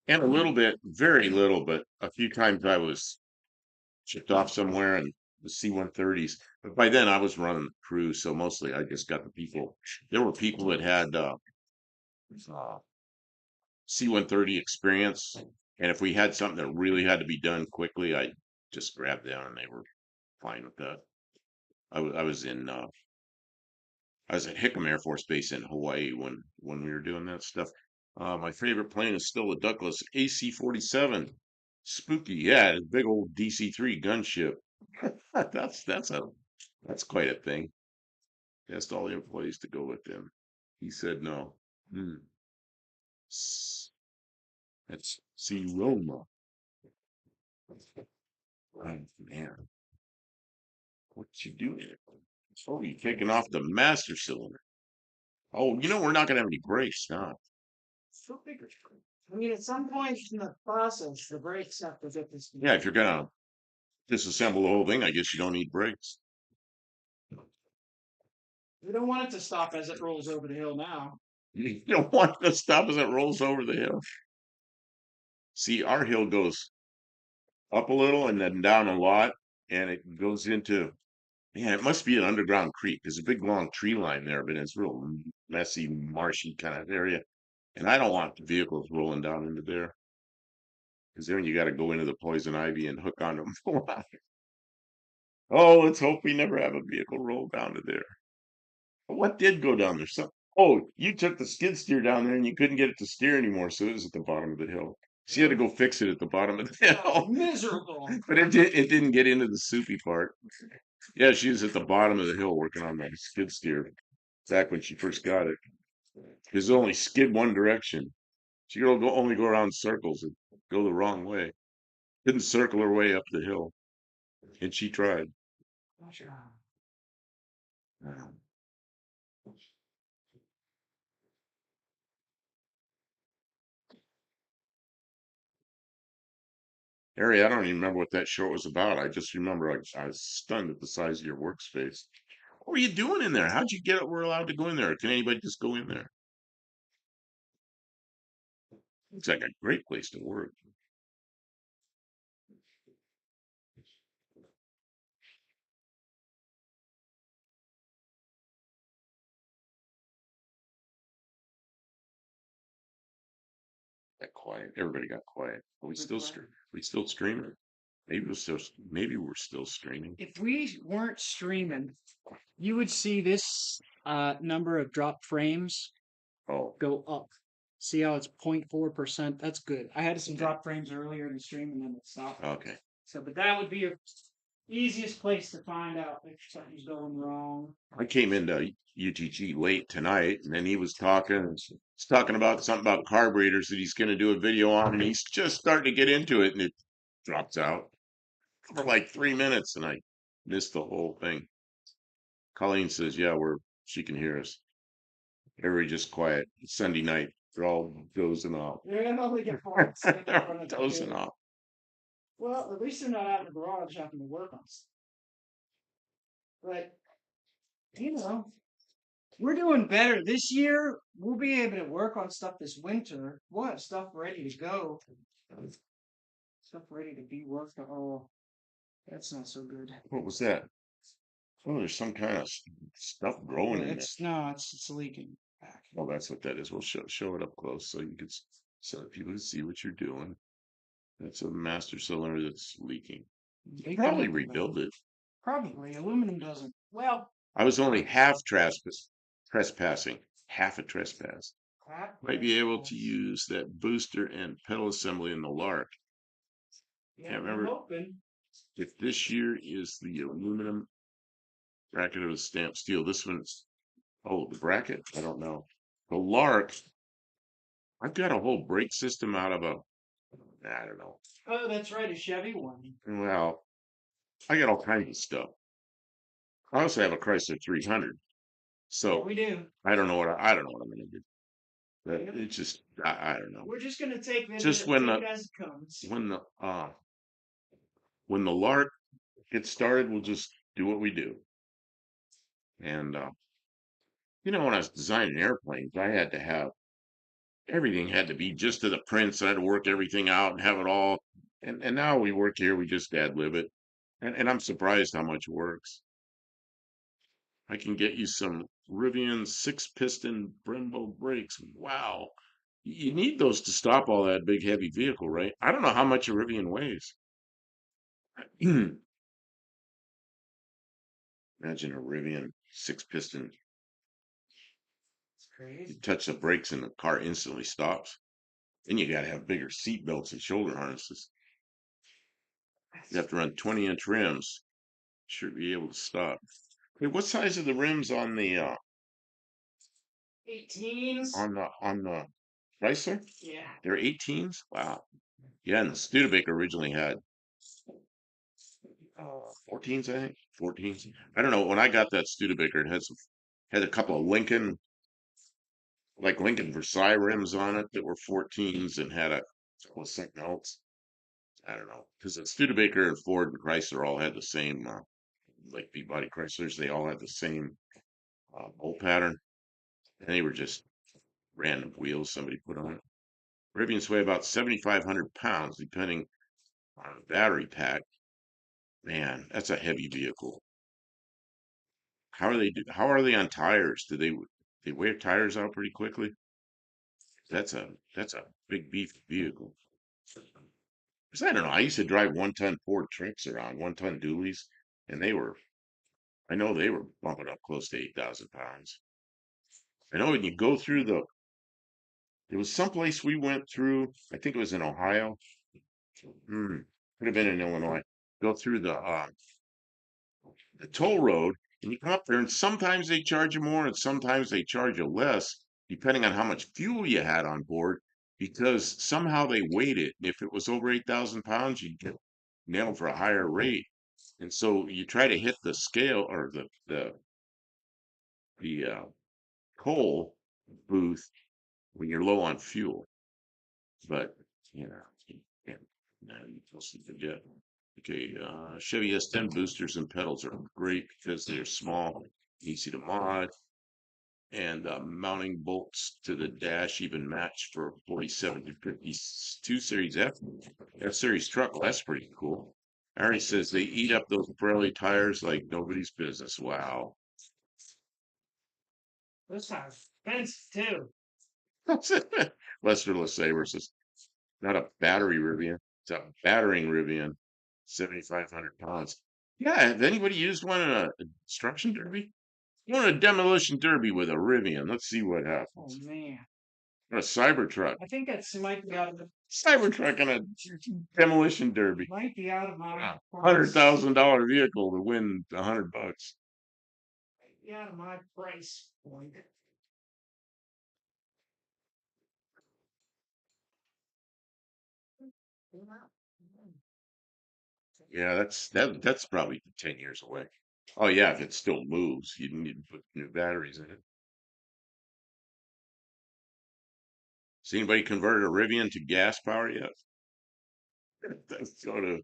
And a little bit, very little, but a few times I was shipped off somewhere and the C-130s. But by then I was running the crew, so mostly I just got the people. There were people that had C-130 experience, and if we had something that really had to be done quickly, I just grabbed them and they were fine with that. I was I was at Hickam Air Force Base in Hawaii when we were doing that stuff. My favorite plane is still a Douglas AC-47. Spooky, yeah, it's a big old DC-3 gunship. That's quite a thing. Asked all the employees to go with him. He said no. Hmm. S- That's see Roma. Oh man, what you doing? Oh, you taking off the master cylinder. Oh, we're not gonna have any brakes now. So bigger. I mean, at some point in the process, the brakes have to get this. Yeah, if you're gonna disassemble the whole thing, I guess you don't need brakes. We don't want it to stop as it rolls over the hill now. You don't want it to stop as it rolls over the hill. See, our hill goes up a little and then down a lot, and it goes into, man, it must be an underground creek. There's a big long tree line there, but it's real messy, marshy kind of area. And I don't want the vehicles rolling down into there because then you got to go into the poison ivy and hook onto them. Oh, let's hope we never have a vehicle roll down to there. What did go down there? You took the skid steer down there and you couldn't get it to steer anymore, so it was at the bottom of the hill. So you had to go fix it at the bottom of the hill. Miserable. But it didn't get into the soupy part. Yeah, she was at the bottom of the hill working on that skid steer back when she first got it. Because it only skid one direction. She could only go around circles and go the wrong way. Couldn't circle her way up the hill. And she tried. Harry, I don't even remember what that show was about. I just remember I was stunned at the size of your workspace. What were you doing in there? How'd you get it? We're allowed to go in there. Can anybody just go in there? It's like a great place to work. Got quiet. Everybody got quiet. We still streaming. maybe we're still streaming. If we weren't streaming, you would see this number of drop frames Oh, go up. See how it's 0.4%? That's good. I had some okay. drop frames earlier in the stream and then it stopped. Okay. So, but that would be your easiest place to find out if something's going wrong. I came into UTG late tonight, and then he was talking about something about carburetors that he's going to do a video on, and he's just starting to get into it, and it drops out for like 3 minutes, and I missed the whole thing. Colleen says, "Yeah, she can hear us. Everybody just quiet. It's Sunday night. They're all dozing off. They're gonna only get points. Dozing off. Well, at least they're not out in the garage having to work on stuff. But you know, we're doing better this year. We'll be able to work on stuff this winter. We'll have stuff ready to go. Stuff ready to be worked on. Oh, that's not so good. What was that? Oh, there's some kind of stuff growing in there. It's leaking back. Oh, that's what that is. We'll show it up close so you can so that people can see what you're doing. That's a master cylinder that's leaking. They Probably don't- rebuild it. Probably aluminum doesn't. Well, I was only half trespassing, half a trespass. Might be able to use that booster and pedal assembly in the Lark. Yeah, Can't we're remember hoping. if this year is the aluminum bracket or the stamped steel. This one's, oh, the bracket? I don't know. The Lark, I've got a whole brake system out of I don't know. Oh, that's right, a Chevy one. Well, I got all kinds of stuff. I also have a Chrysler 300. Yeah, So we do. I don't know what I don't know what I'm gonna do. But it's just I don't know. We're just gonna take this Just when take it as it comes. when the Lark gets started, we'll just do what we do. And when I was designing airplanes, I had to have everything had to be just to the prints. I had to work everything out and have it all. And now we work here, we just ad lib it. And I'm surprised how much it works. I can get you some Rivian 6-piston Brembo brakes. Wow. You need those to stop all that big heavy vehicle, right? I don't know how much a Rivian weighs. Imagine a Rivian 6-piston. It's crazy. You touch the brakes and the car instantly stops. Then you got to have bigger seat belts and shoulder harnesses. You have to run 20-inch rims. Should be able to stop. Hey, what size are the rims on the 18s. on the Chrysler? Yeah. They're 18s. Wow. Yeah, and the Studebaker originally had 14s, I think. 14s. I don't know. When I got that Studebaker, it had a couple of Lincoln Versailles rims on it that were 14s and had a couple of something else. I don't know. Because the Studebaker and Ford and Chrysler all had the same, like Peabody Chryslers, they all had the same bolt pattern. And they were just random wheels somebody put on it. Rivians weigh about 7,500 pounds, depending on the battery pack. Man, that's a heavy vehicle. How are they on tires? Do they wear tires out pretty quickly? That's a big beef vehicle. 'Cause I don't know. I used to drive 1-ton Ford Tricks around, 1-ton dualies, and I know they were bumping up close to 8,000 pounds. I know when you go through there was someplace we went through, I think it was in Ohio. Could have been in Illinois. Go through the toll road, and you come up there, and sometimes they charge you more, and sometimes they charge you less, depending on how much fuel you had on board, because somehow they weighed it. If it was over 8,000 pounds, you'd get nailed for a higher rate. And so you try to hit the scale or the coal booth when you're low on fuel. But yeah, no, you just forget. Okay, Chevy S10 boosters and pedals are great because they're small, easy to mod, and mounting bolts to the dash even match for 47 to 52 Series F Series truck. Well, that's pretty cool. Ari says they eat up those Pirelli tires like nobody's business. Wow. Those sounds expensive too. Lester LeSabre says, not a battery Rivian, it's a battering Rivian. 7,500 pounds. Yeah, have anybody used one in a destruction derby? You want a demolition derby with a Rivian. Let's see what Oh happens. man, Or a Cybertruck. I think that's might be out of Cybertruck and a demolition derby. might be out of my Yeah. price. $100,000 vehicle to win $100. Might be out of my price point. Yeah, that's probably 10 years away. Oh yeah, if it still moves, you need to put new batteries in it. Has anybody converted a Rivian to gas power yet? That's sort of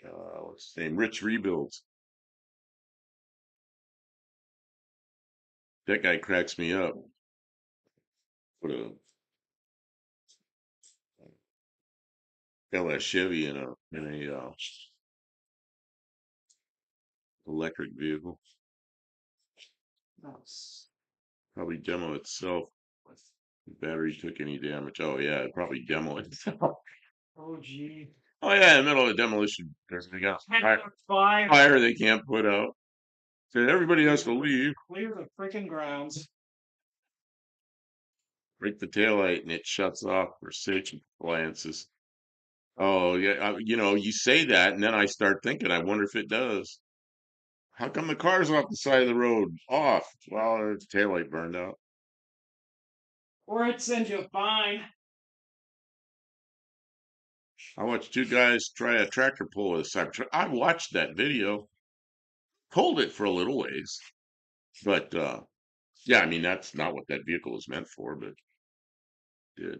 what's his name? Rich Rebuilds. That guy cracks me up. Put a LS Chevy in a electric vehicle. Nice. Probably demo itself. The battery took any damage. Oh yeah, it'd probably demo itself. Oh gee. Oh yeah, in the middle of demolition, they got Five. fire they can't put out. So everybody has to leave. Clear the freaking grounds. Break the taillight and it shuts off for safety appliances. Oh yeah, you say that and then I start thinking, I wonder if it does. How come the car's off the side of the road? Off. Well, its taillight burned out. Or it sends you a fine. I watched two guys try a tractor pull with a Cybertruck. I watched that video, pulled it for a little ways, but yeah, I mean that's not what that vehicle was meant for, but it did.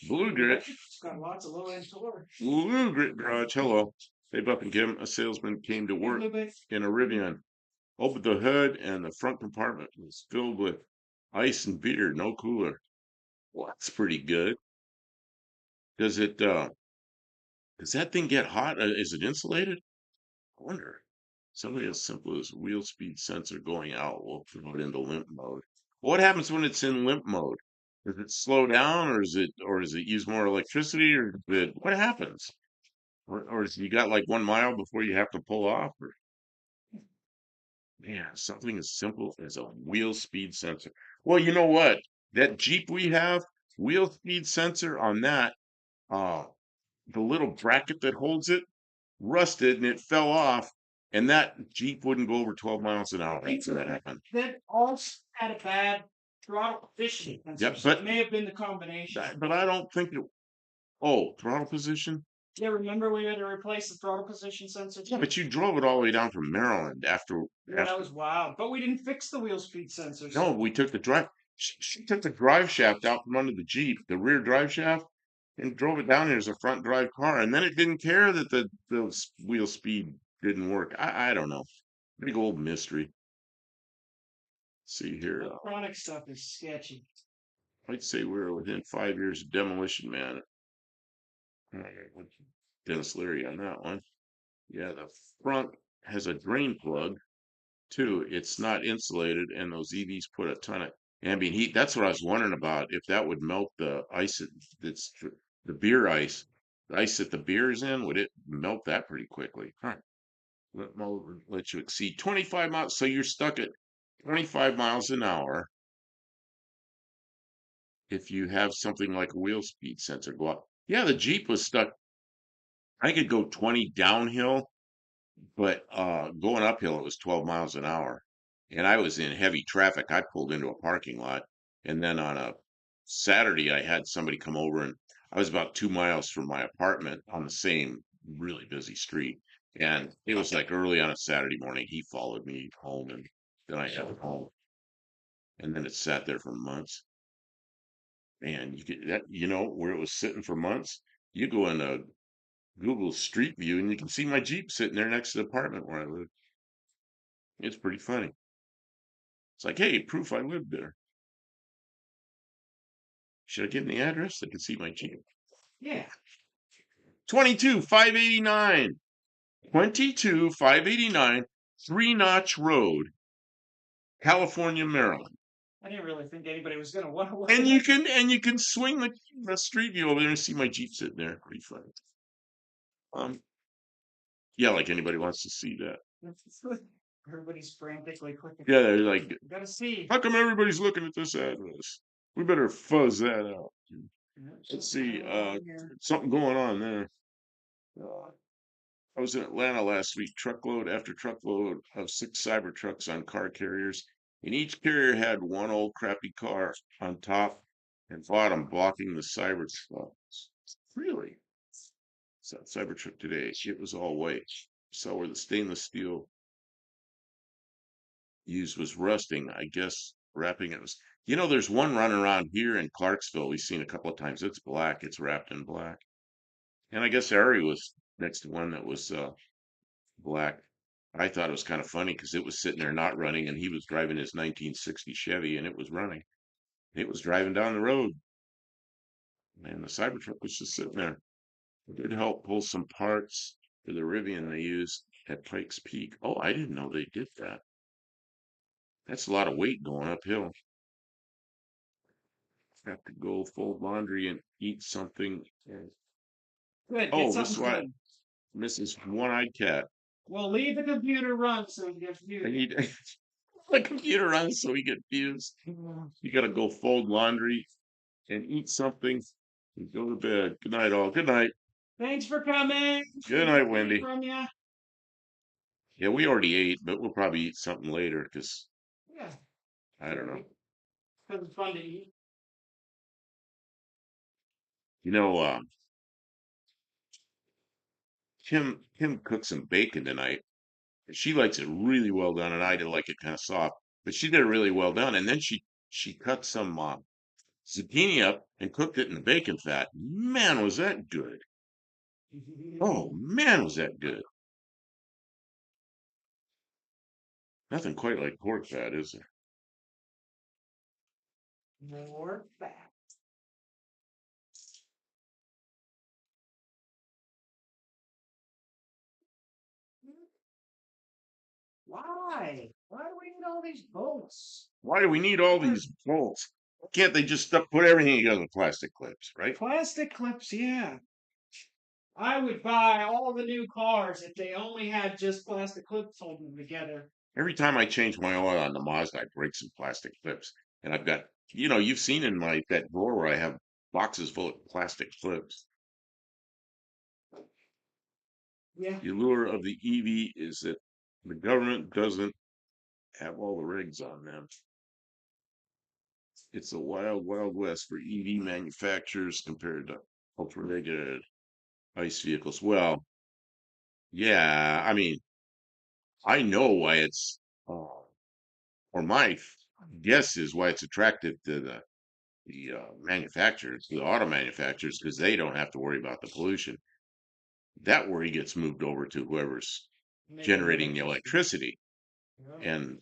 Blue Grit, It's got lots of low end torque. Blue Grit Garage. Hello, hey Buck and Kim. A salesman came to work in a Rivian. Opened the hood and the front compartment was filled with ice and beer, no cooler. Well, that's pretty good. Does it? Does that thing get hot? Is it insulated? I wonder. Something as simple as wheel speed sensor going out will throw it into limp mode. What happens when it's in limp mode? Does it slow down, or does it use more electricity, or what happens? Or is you got like 1 mile before you have to pull off? Or man, something as simple as a wheel speed sensor. Well, you know what? That Jeep we have, wheel speed sensor on that, uh, the little bracket that holds it rusted and it fell off, and that Jeep wouldn't go over 12 miles an hour after that happened. That also had a bad throttle position. Yep, So but it may have been the combination. but I don't think it. Oh, throttle position. Yeah, remember we had to replace the throttle position sensor? Yeah, but you drove it all the way down from Maryland after. Yeah, that was wild. But we didn't fix the wheel speed sensors. No, we took the drive. She took the drive shaft out from under the Jeep, the rear drive shaft, and drove it down there as a front drive car. And then it didn't care that the wheel speed didn't work. I don't know. Big old mystery. See here. Electronic stuff is sketchy. I'd say we're within 5 years of Demolition Man. Dennis Leary on that one. Yeah, the front has a drain plug too. It's not insulated, and those EVs put a ton of ambient heat. That's what I was wondering about. If that would melt the ice that's the beer ice, the ice that the beer is in, would it melt that pretty quickly? Huh. Let you exceed 25 miles. So you're stuck at 25 miles an hour if you have something like a wheel speed sensor go up. Yeah, the Jeep was stuck. I could go 20 downhill, but going uphill it was 12 miles an hour. And I was in heavy traffic. I pulled into a parking lot. And then on a Saturday I had somebody come over, and I was about 2 miles from my apartment on the same really busy street. And it was like early on a Saturday morning. He followed me home, and then I headed home. And then it sat there for months. Man, you could that where it was sitting for months. You go into Google Street View and you can see my Jeep sitting there next to the apartment where I live. It's pretty funny. It's like, hey, proof I lived there. Should I give them the address? They can see my Jeep. Yeah. 22,589. 22,589, Three Notch Road, California, Maryland. I didn't really think anybody was gonna want to. And you can swing the street view over there and see my Jeep sitting there. Pretty funny. Um, yeah, like anybody wants to see that. Everybody's frantically clicking. Yeah, they're like, Gotta see. how come everybody's looking at this address? We better fuzz that out. Let's see, something going on there. Uh, I was in Atlanta last week, truckload after truckload of 6 Cybertrucks on car carriers, and each carrier had one old crappy car on top and bottom blocking the Cybertrucks. Really? So Cybertruck today, it was all white. So where the stainless steel used was rusting, I guess wrapping it was. There's one running around here in Clarksville. We've seen a couple of times. It's black. It's wrapped in black. And I guess Ari was next to one that was black. I thought it was kind of funny because it was sitting there not running, and he was driving his 1960 Chevy, and it was running. It was driving down the road, and the Cybertruck was just sitting there. It did help pull some parts for the Rivian they used at Pikes Peak. Oh, I didn't know they did that. That's a lot of weight going uphill. Have to go fold laundry and eat something. Good. Get Oh, this something is why good. Mrs. One-Eyed Cat. Well, leave the computer run so you get I viewed. need the computer on so we get views. You gotta go fold laundry and eat something and go to bed. Good night, all. Good night. Thanks for coming. Good night, Wendy. From you. Yeah, we already ate, but we'll probably eat something later because Yeah. I don't know. Because it's fun to eat. You know, Kim cooked some bacon tonight. She likes it really well done, and I did like it kind of soft. But she did it really well done, and then she cut some zucchini up and cooked it in the bacon fat. Man, was that good! Oh man, was that good! Nothing quite like pork fat, is there? More fat. Why? Why do we need all these bolts? Why do we need all these bolts? Can't they just put everything together with plastic clips, right? Plastic clips, yeah. I would buy all the new cars if they only had just plastic clips holding them together. Every time I change my oil on the Mazda, I break some plastic clips, and I've got, you've seen in my that drawer where I have boxes full of plastic clips. Yeah. The allure of the EV is that the government doesn't have all the rigs on them. It's a wild, wild west for EV manufacturers compared to ultra-regulated ICE vehicles. Well, yeah, I mean, I know why it's, or my guess is why it's attractive to the manufacturers, the auto manufacturers, because they don't have to worry about the pollution. That worry gets moved over to whoever's generating the electricity. And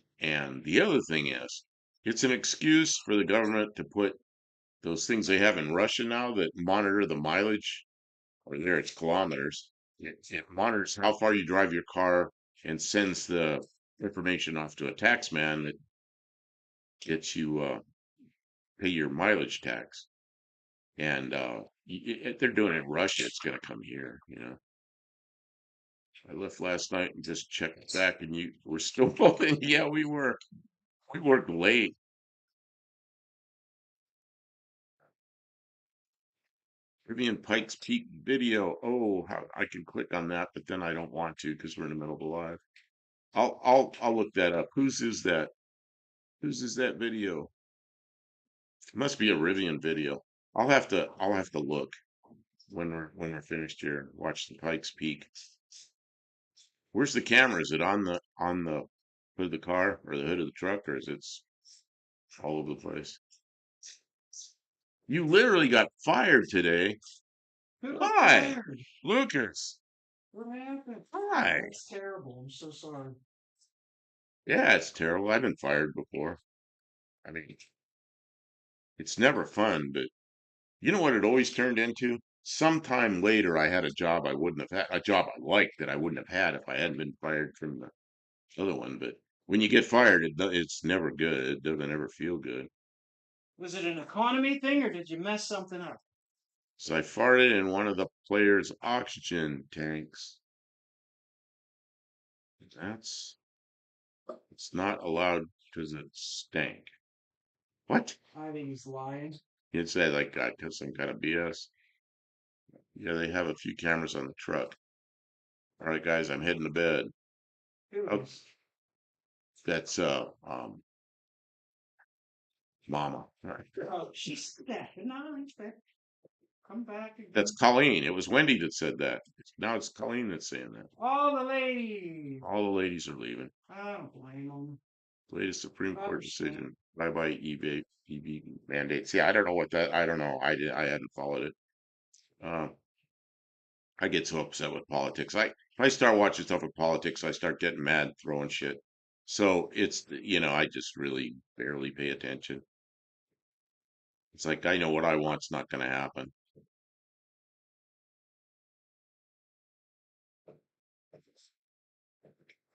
the other thing is, it's an excuse for the government to put those things they have in Russia now that monitor the mileage, or there it's kilometers. It monitors how far you drive your car and sends the information off to a tax man that gets you pay your mileage tax. And if they're doing it in Russia, it's going to come here. I left last night and just checked back, and you were still open. Yeah, we were. We worked late. Rivian Pikes Peak video. Oh, how I can click on that, but then I don't want to because we're in the middle of a live. I'll look that up. Whose is that? Whose is that video? It must be a Rivian video. I'll have to look when we're finished here. Watch the Pikes Peak. Where's the camera? Is it on the hood of the car or the hood of the truck, or is it all over the place? You literally got fired today. Who got Hi, fired? Lucas. What happened? Hi. That's terrible. I'm so sorry. Yeah, it's terrible. I've been fired before. I mean, it's never fun, but you know what it always turned into? Sometime later, I had a job I wouldn't have had, a job I liked that I wouldn't have had if I hadn't been fired from the other one. But when you get fired, it's never good. It doesn't ever feel good. Was it an economy thing or did you mess something up? So I farted in one of the players' oxygen tanks. That's it's not allowed because it stank. What? I think he's lying. You'd say like got some kind of BS. Yeah, they have a few cameras on the truck. All right, guys, I'm heading to bed. Oh, that's Mama. All right. Oh, she's back. No, he's back. Come back That's again. Colleen. It was Wendy that said that. Now it's Colleen that's saying that. All the ladies. All the ladies are leaving. I don't blame them. Latest Supreme Court Understand. decision. Bye bye EV mandates. Yeah, I don't know what that. I don't know. I hadn't followed it. Um, I get so upset with politics. If I start watching stuff with politics, I start getting mad, throwing shit. So I just really barely pay attention. It's like I know what I want's not going to happen.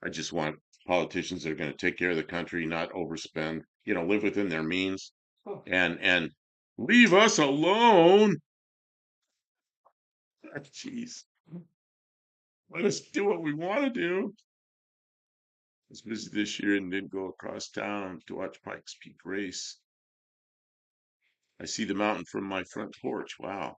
I just want politicians that are going to take care of the country, not overspend, live within their means Oh, and leave us alone. Jeez. Let us do what we want to do. I was busy this year and did go across town to watch Pikes Peak race. I see the mountain from my front porch. Wow.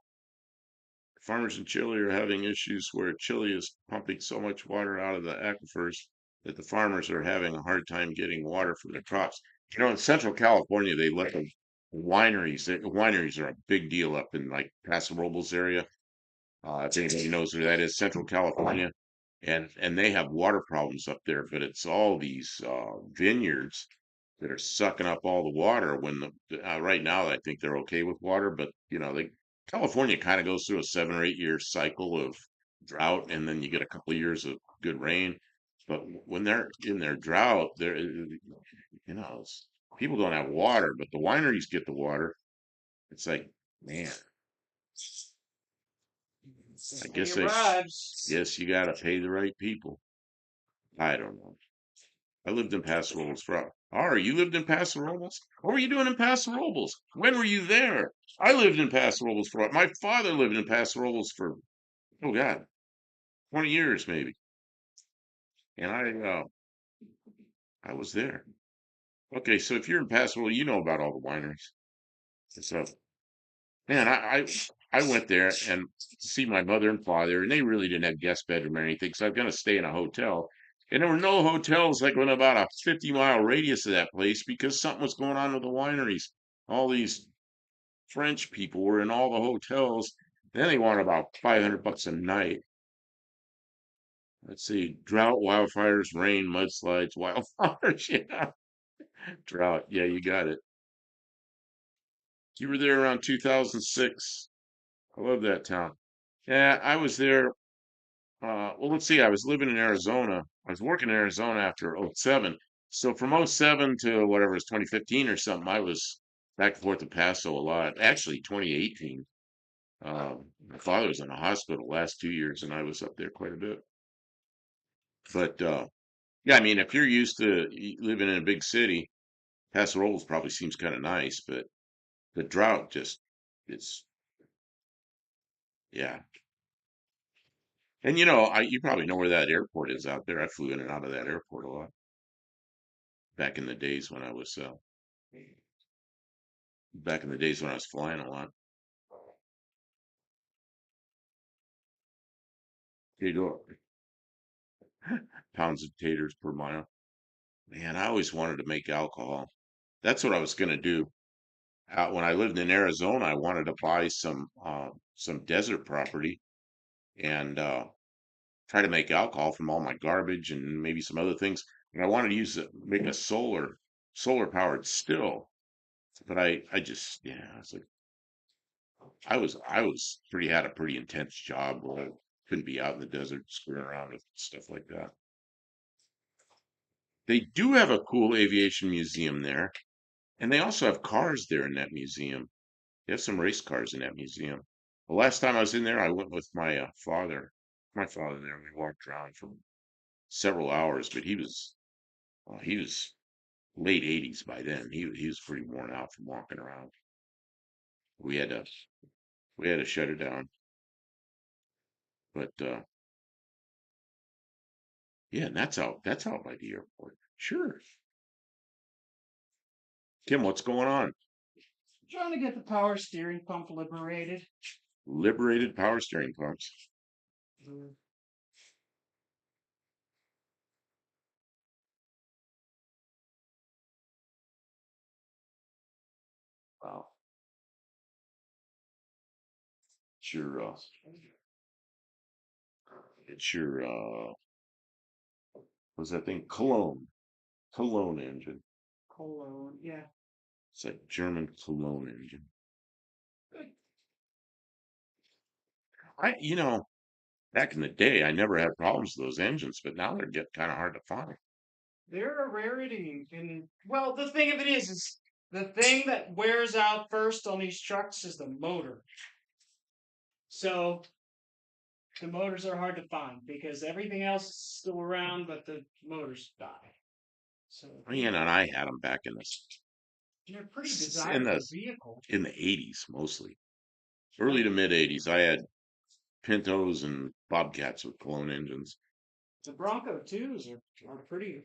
Farmers in Chile are having issues where Chile is pumping so much water out of the aquifers that the farmers are having a hard time getting water for their crops. In Central California, they let the wineries are a big deal up in like Paso Robles area. If anybody knows where that is, Central California, and they have water problems up there. But it's all these vineyards that are sucking up all the water. When right now, I think they're okay with water, but California kind of goes through a 7 or 8 year cycle of drought, and then you get a couple of years of good rain. But when they're in their drought, people don't have water, but the wineries get the water. It's like, man, I pay guess your I bribes. yes, you gotta pay the right people. I don't know. I lived in Paso Robles for. Ari, you lived in Paso Robles? What were you doing in Paso Robles? When were you there? I lived in Paso Robles for. My father lived in Paso Robles for. Oh God, 20 years maybe, and I was there. Okay, so if you're in Paso Robles, you know about all the wineries. So, man, I went there and to see my mother and father, and they really didn't have guest bedroom or anything, so I was gonna stay in a hotel. And there were no hotels like within about a 50-mile radius of that place because something was going on with the wineries. All these French people were in all the hotels. Then they wanted about $500 a night. Let's see, drought, wildfires, rain, mudslides, wildfires. Yeah, drought. Yeah, you got it. You were there around 2006. I love that town. Yeah, I was there. Well, let's see. I was living in Arizona. I was working in Arizona after '07. So from '07 to whatever it was 2015 or something, I was back and forth to Paso a lot. Actually, 2018. My father was in the hospital last 2 years, and I was up there quite a bit. But yeah, I mean, if you're used to living in a big city, Paso Robles probably seems kind of nice, but the drought just it's yeah. And you probably know where that airport is out there. I flew in and out of that airport a lot back in the days when I was flying a lot. You go pounds of taters per mile. Man, I always wanted to make alcohol. That's what I was gonna do. When I lived in Arizona, I wanted to buy some desert property and try to make alcohol from all my garbage and maybe some other things. And I wanted to make a solar powered still. But I just it's like I was had a pretty intense job where I couldn't be out in the desert screwing around with stuff like that. They do have a cool aviation museum there, and they also have cars there in that museum. They have some race cars in that museum. The last time I was in there, I went with my father. My father there. We walked around for several hours, but he was late 80s by then. He was pretty worn out from walking around. We had to We had to shut it down. But yeah, and that's out by the airport. Sure. Kim, what's going on? Trying to get the power steering pump liberated. Liberated power steering pumps. Mm. Wow. It's your what's that thing? Cologne engine. Cologne, yeah. It's a German Cologne engine. Good. Back in the day, I never had problems with those engines, but now they're getting kind of hard to find. They're a rarity. And well, the thing of it is the thing that wears out first on these trucks is the motor. So the motors are hard to find because everything else is still around, but the motors die. So Ian and I had them back in they're a pretty in desirable the vehicle. in the 80s mostly. Early to mid 80s, I had Pintos and Bobcats with Cologne engines. The Bronco twos are pretty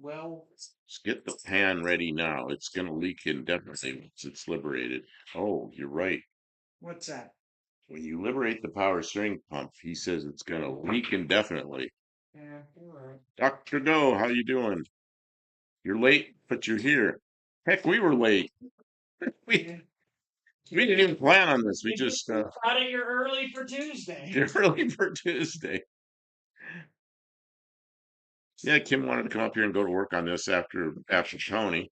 well. Just get the pan ready now. It's going to leak indefinitely once it's liberated. Oh, you're right. What's that? When you liberate the power steering pump, he says it's going to leak indefinitely. Yeah, you're right. Dr. Go, how you doing? You're late, but you're here. Heck, we were late. We Yeah. we didn't even plan on this. We You just thought you're early for Tuesday. did early for Tuesday. Yeah, Kim wanted to come up here and go to work on this after Tony,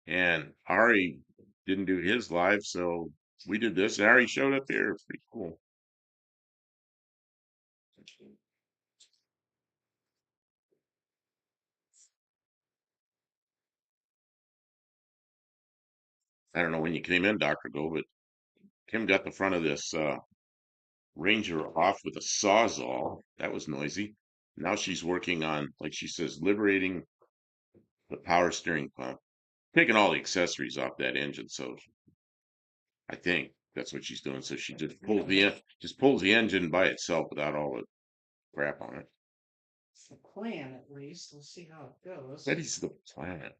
and Ari didn't do his live, so we did this. And Ari showed up here. Pretty cool. I don't know when you came in, Dr. Go, but Kim got the front of this Ranger off with a sawzall. That was noisy. Now she's working on, like she says, liberating the power steering pump, taking all the accessories off that engine. So I think that's what she's doing. So she just pulls the engine by itself without all the crap on it. It's the plan, at least. We'll see how it goes. That is the planet.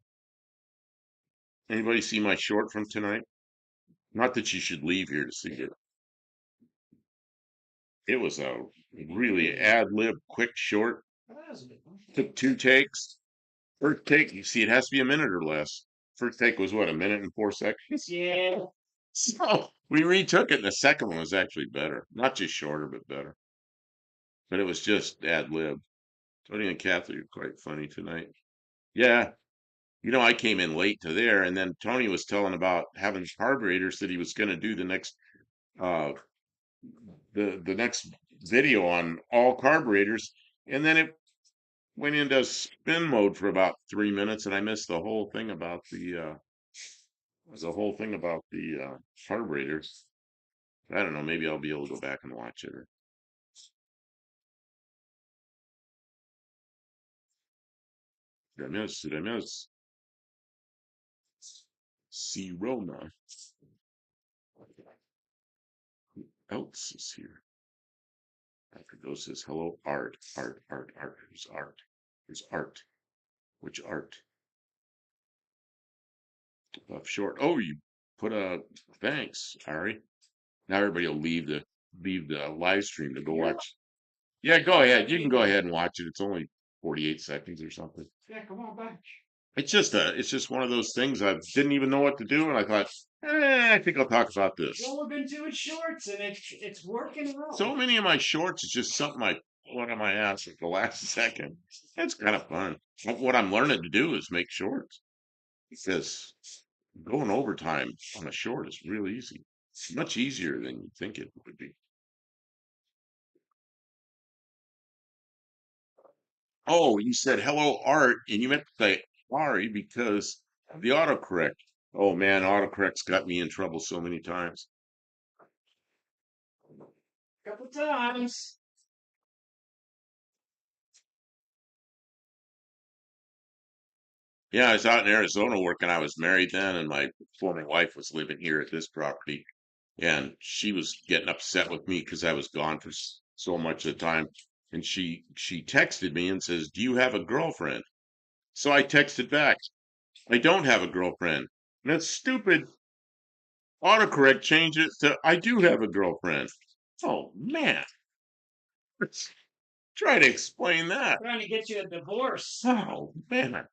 Anybody see my short from tonight? Not that you should leave here to see it. It was a really ad lib quick short. That was a good one. Took 2 takes. First take, you see, it has to be a minute or less. First take was what, a minute and 4 seconds? Yeah. So we retook it, and the second one was actually better. Not just shorter, but better. But it was just ad lib. Tony and Kathy are quite funny tonight. Yeah. I came in late to there, and then Tony was telling about having carburetors that he was going to do uh the next video on all carburetors, and then it went into spin mode for about 3 minutes, and I missed the whole thing about the carburetors. I don't know. Maybe I'll be able to go back and watch it. Did I miss? Did I miss? See Roma. Who else is here? After Go says hello, Art. Art, Art, Art. Who's Art? Who's Art? Which Art? Up short. Oh, you put a thanks, Ari. Now everybody will leave the live stream to go watch. Yeah, go ahead. You can go ahead and watch it. It's only 48 seconds or something. Yeah, come on back. It's just one of those things. I didn't even know what to do, and I thought, I think I'll talk about this. Well, we've been doing shorts, and it's working well. So many of my shorts is just something I put on my ass at the last second. It's kind of fun. What I'm learning to do is make shorts because going overtime on a short is real easy. It's much easier than you think it would be. Oh, you said hello, Art, and you meant to say Ari because of the autocorrect. Oh man, autocorrect's got me in trouble so many times. Couple times. Yeah, I was out in Arizona working. I was married then, and my former wife was living here at this property. and she was getting upset with me because I was gone for so much of the time. And she texted me and says, "Do you have a girlfriend?" So I texted back, "I don't have a girlfriend." And that stupid autocorrect changed it to, "I do have a girlfriend." Oh man, let's try to explain that. Trying to get you a divorce. Oh man,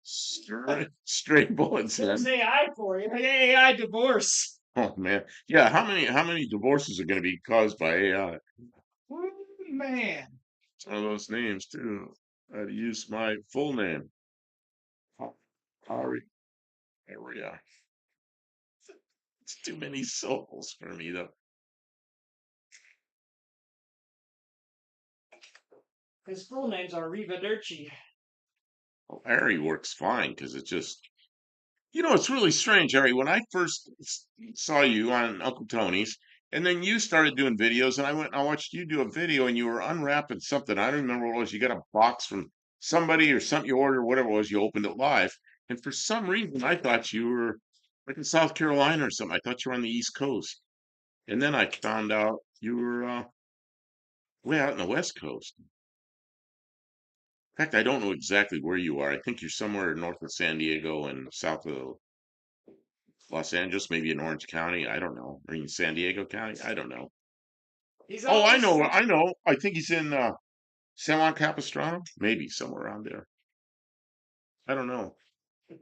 straight bullets There's in. AI for you. AI divorce. Oh man, yeah. How many divorces are going to be caused by AI? Ooh, man. Some of those names too. I'd use my full name. Ari. Area. It's too many syllables for me though. His full name's Arrivederci. Well, Ari works fine because it's just, it's really strange, Ari. When I first saw you on Uncle Tony's, and then you started doing videos, and I went and I watched you do a video, and you were unwrapping something. I don't remember what it was. You got a box from somebody or something you ordered, whatever it was. You opened it live, and for some reason, I thought you were like in South Carolina or something. I thought you were on the East Coast, and then I found out you were way out in the West Coast. In fact, I don't know exactly where you are. I think you're somewhere north of San Diego and south of Los Angeles, maybe in Orange County. I don't know. Or in San Diego County. I don't know. He's Oh, I always know. I know. I think he's in San Juan Capistrano, maybe somewhere around there. I don't know.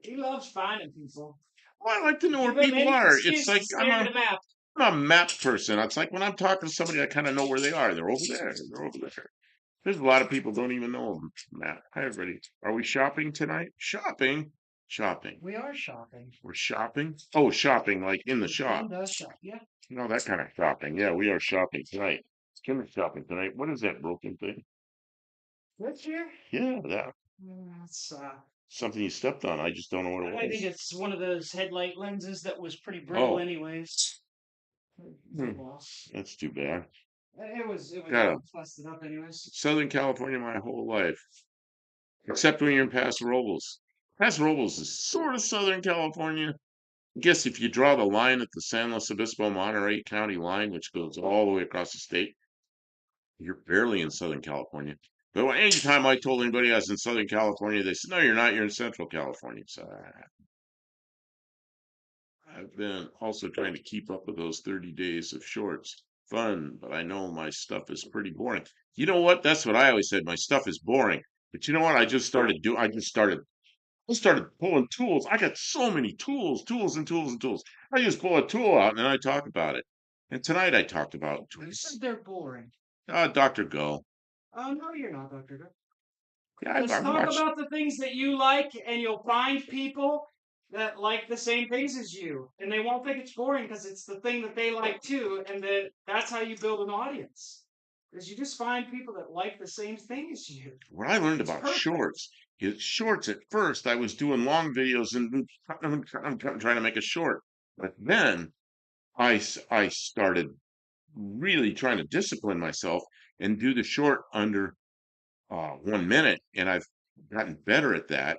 he loves finding people. Well, I like to know where Give him people any are. It's excuse like to stare at a map. I'm a map person. It's like when I'm talking to somebody, I kind of know where they are. They're over there. They're over there. There's a lot of people don't even know them. Matt, hi everybody. Are we shopping tonight? Shopping? Shopping. We are shopping. We're shopping? Oh, shopping like in the shop. Kim does shop. Yeah. No, that kind of shopping. Yeah, we are shopping tonight. Kim is shopping tonight. What is that broken thing? This year? Yeah, that It's something you stepped on. I just don't know what it I think was. it's one of those headlight lenses that was pretty brittle Oh, anyways. It's a hmm, loss. that's too bad. It was Got a busted up anyways. Southern California my whole life, except when you're in Paso Robles. Paso Robles is sort of Southern California. I guess if you draw the line at the San Luis Obispo Monterey County line, which goes all the way across the state, you're barely in Southern California. But anytime I told anybody I was in Southern California, they said, "No, you're not. You're in Central California." So I've been also trying to keep up with those 30 days of shorts. Fun, but I know my stuff is pretty boring. You know what? That's what I always said. My stuff is boring. But you know what? I started pulling tools. I got so many tools, tools and tools and tools. I just pull a tool out and then I talk about it. And tonight I talked about You tools. said they're boring. Dr. Go. Oh no, you're not, Doctor. Yeah, Just I've talk watched. about the things that you like, and you'll find people that like the same things as you, and they won't think it's boring because it's the thing that they like too, and that's how you build an audience. Is you just find people that like the same thing as you. What I learned It's about perfect. shorts is shorts at first, I was doing long videos and I'm trying to make a short. But then I started really trying to discipline myself and do the short under 1 minute. And I've gotten better at that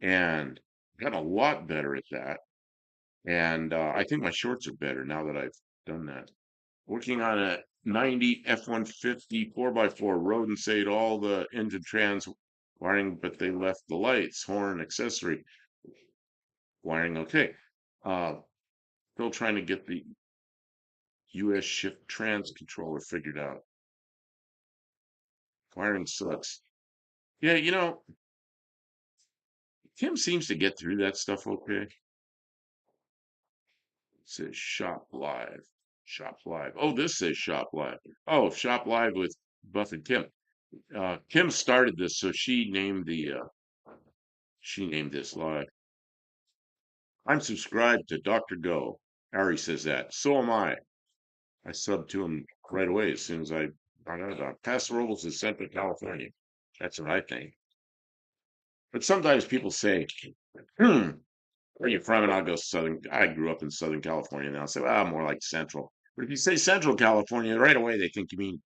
and gotten a lot better at that. And I think my shorts are better now that I've done that. Working on a 90 F-150 4x4 rode and saved all the engine trans wiring, but they left the lights, horn, accessory wiring okay. Uh, Still trying to get the US shift trans controller figured out. Wiring sucks. Yeah, Tim seems to get through that stuff okay. It says shop live. Shop live. Oh, this says shop live. Oh, shop live with Buff and Kim. Kim started this, so she named this live. I'm subscribed to Dr. Go. Ari says that. So am I. I subbed to him right away as soon as I found out about it. Paso Robles is Central California. That's what I think. But sometimes people say, where are you from? And I'll go Southern. I grew up in Southern California. And I'll say, well, more like Central. But if you say Central California, right away they think you mean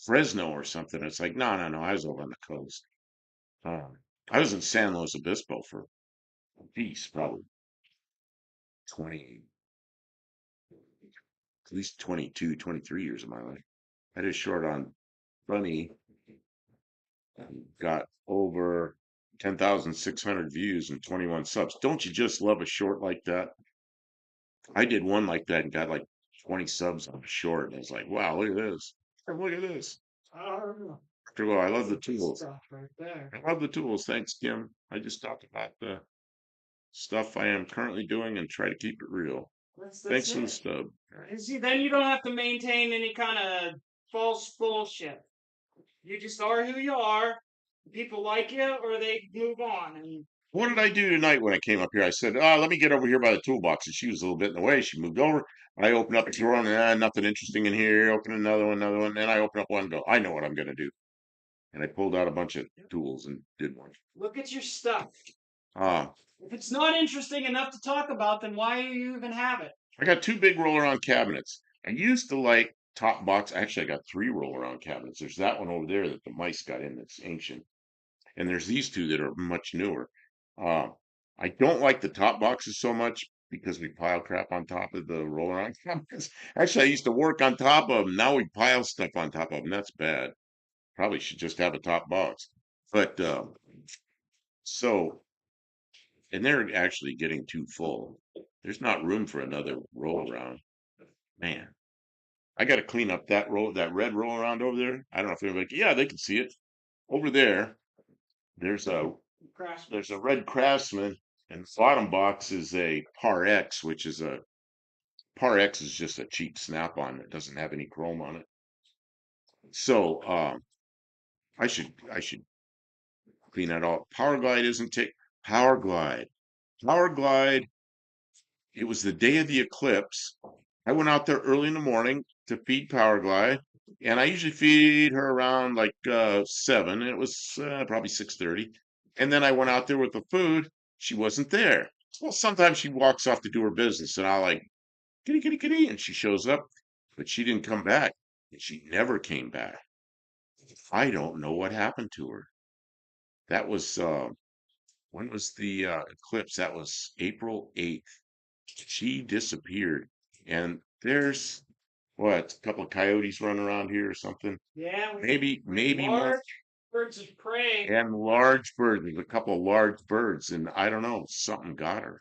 Fresno or something. It's like, no, no, no. I was over on the coast. I was in San Luis Obispo for, geez, probably 20, at least 22, 23 years of my life. I did a short on Funny, got over 10,600 views and 21 subs. Don't you just love a short like that? I did one like that and got like 20 subs on a short. And I was like, wow, look at this. Look at this. Oh, After all, I love the good tools. stuff right there. I love the tools. Thanks, Kim. I just talked about the stuff I am currently doing and try to keep it real. That's Thanks for the it. stub. You see, then you don't have to maintain any kind of false bullshit. You just are who you are. People like you, or they move on. And What did I do tonight when I came up here? I said, oh, let me get over here by the toolbox. And she was a little bit in the way. She moved over. I opened up a drawer and nothing interesting in here. Open another one. Then I open up one and go, I know what I'm going to do. And I pulled out a bunch of tools and did one. look at your stuff. Ah, If it's not interesting enough to talk about, then why do you even have it? I got two big roll-around cabinets. I used to like top box. Actually, I got three roll-around cabinets. There's that one over there that the mice got in that's ancient. And there's these two that are much newer. Uh, I don't like the top boxes so much because we pile crap on top of the roll-around cabinets. Actually, I used to work on top of them. Now we pile stuff on top of them. That's bad. Probably should just have a top box. But so, and they're actually getting too full. There's not room for another roll around. Man, I got to clean up that red roll around over there. I don't know if they're like, yeah, they can see it over there. There's a Craftsman. there's a red Craftsman, and the bottom box is a Par X, Par X is just a cheap snap-on that doesn't have any chrome on it. So I should clean that all. Power Glide isn't take Power Glide. Power Glide. It was the day of the eclipse. I went out there early in the morning to feed Power Glide, and I usually feed her around like 7. It was probably 6:30, and then I went out there with the food. She wasn't there. Well, sometimes she walks off to do her business, and I like kitty kitty kitty, and she shows up, but she didn't come back, and she never came back. I don't know what happened to her. That was when was the eclipse? That was April 8th. She disappeared. And there's what, a couple of coyotes running around here or something. Yeah, Maybe more. large birds of prey. And large birds. There's a couple of large birds, and I don't know, something got her.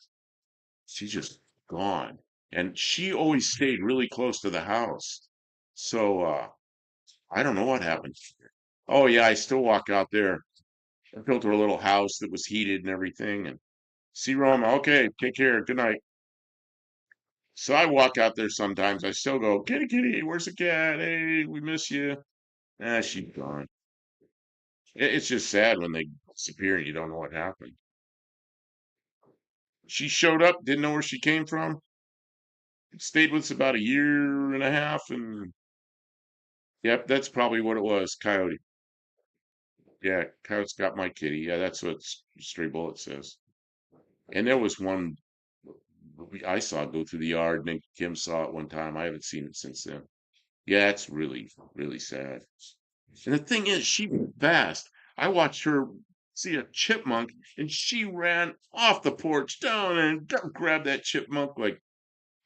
She's just gone. And she always stayed really close to the house. So I don't know what happened. Oh yeah, I still walk out there. I built her a little house that was heated and everything. And see Roma, okay, take care. Good night. So I walk out there sometimes. I still go, kitty, kitty, where's the cat? Hey, we miss you. Ah, she's gone. It's just sad when they disappear and you don't know what happened. She showed up, didn't know where she came from, stayed with us about a year and a half, and yep, that's probably what it was. Coyote. Yeah, coyote's got my kitty. Yeah, that's what Stray Bullet says. And there was one I saw go through the yard, and then Kim saw it one time. I haven't seen it since then. Yeah, it's really, really sad. And the thing is, she was fast. I watched her see a chipmunk, and she ran off the porch down and grabbed that chipmunk. Like,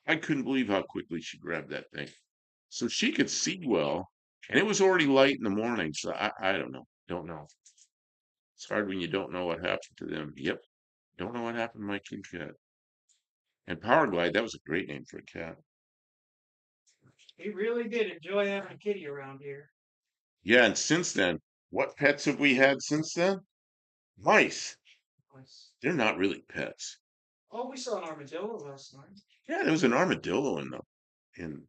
I couldn't believe how quickly she grabbed that thing. So she could see well, and it was already light in the morning. So I don't know. Don't know. It's hard when you don't know what happened to them. Yep. Don't know what happened to my kitty cat. And Power Glide, that was a great name for a cat. He really did enjoy having a kitty around here. Yeah, and since then, what pets have we had since then? Mice. They're not really pets. Oh, we saw an armadillo last night. Yeah, there was an armadillo in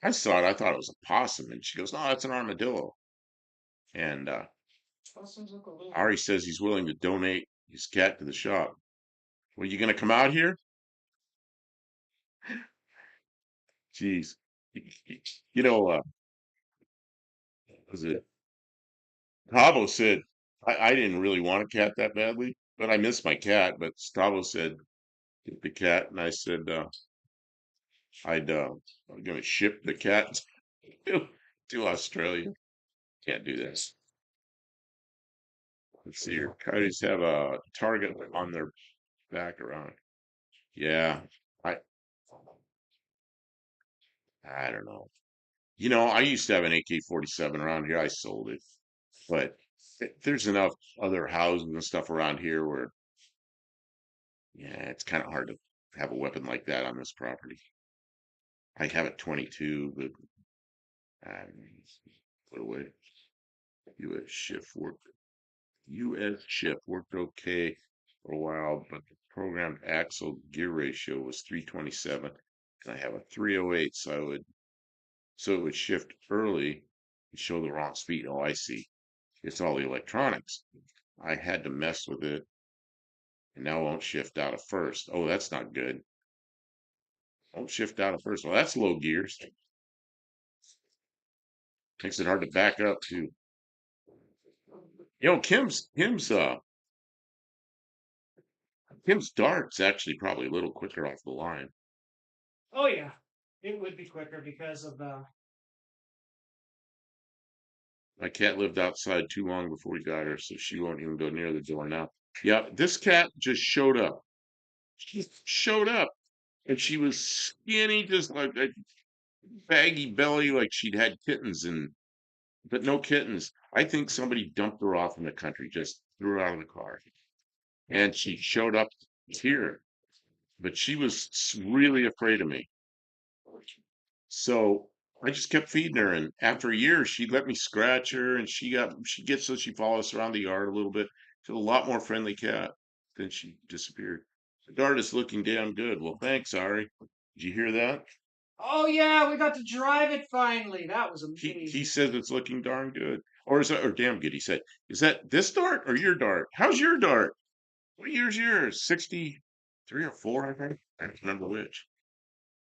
I saw it, I thought it was a possum, and she goes, no, it's an armadillo. And Possums look a little. Ari says he's willing to donate his cat to the shop. Well, you gonna come out here? Jeez. You know, was it Tavo said I didn't really want a cat that badly, but I miss my cat. But Tavo said get the cat, and I said I'm gonna ship the cat to Australia. Can't do this. Let's see here. Coyotes have a target on their back around. Yeah, I I don't know. You know, I used to have an AK-47 around here. I sold it, but there's enough other houses and stuff around here where, yeah, it's kind of hard to have a weapon like that on this property. I have a 22, but I put away. U.S. shift worked. U.S. shift worked okay for a while, but the programmed axle gear ratio was 327, and I have a 308, so it would shift early and show the wrong speed. Oh, I see. It's all the electronics. I had to mess with it, and now it won't shift out of first. Oh, that's not good. Won't shift out of first. Well, that's low gears. Makes it hard to back up too. You know, Kim's dart's actually probably a little quicker off the line. Oh yeah, it would be quicker because of the. My cat lived outside too long before we got her, so she won't even go near the door now. Yeah, this cat just showed up. She showed up, and she was skinny, just like a baggy belly, like she'd had kittens, but no kittens. I think somebody dumped her off in the country, just threw her out of the car, and she showed up here. But she was really afraid of me. So I just kept feeding her, and after a year, she let me scratch her, and she gets so she follows around the yard a little bit. She's a lot more friendly cat. Then she disappeared. The dart is looking damn good. Well, thanks, Ari. Did you hear that? Oh yeah, we got to drive it finally. That was He amazing. says it's looking darn good, or is that or damn good? He said, "Is that this dart or your dart? How's your dart? What year's yours? 63 or 4, I think. I don't remember which."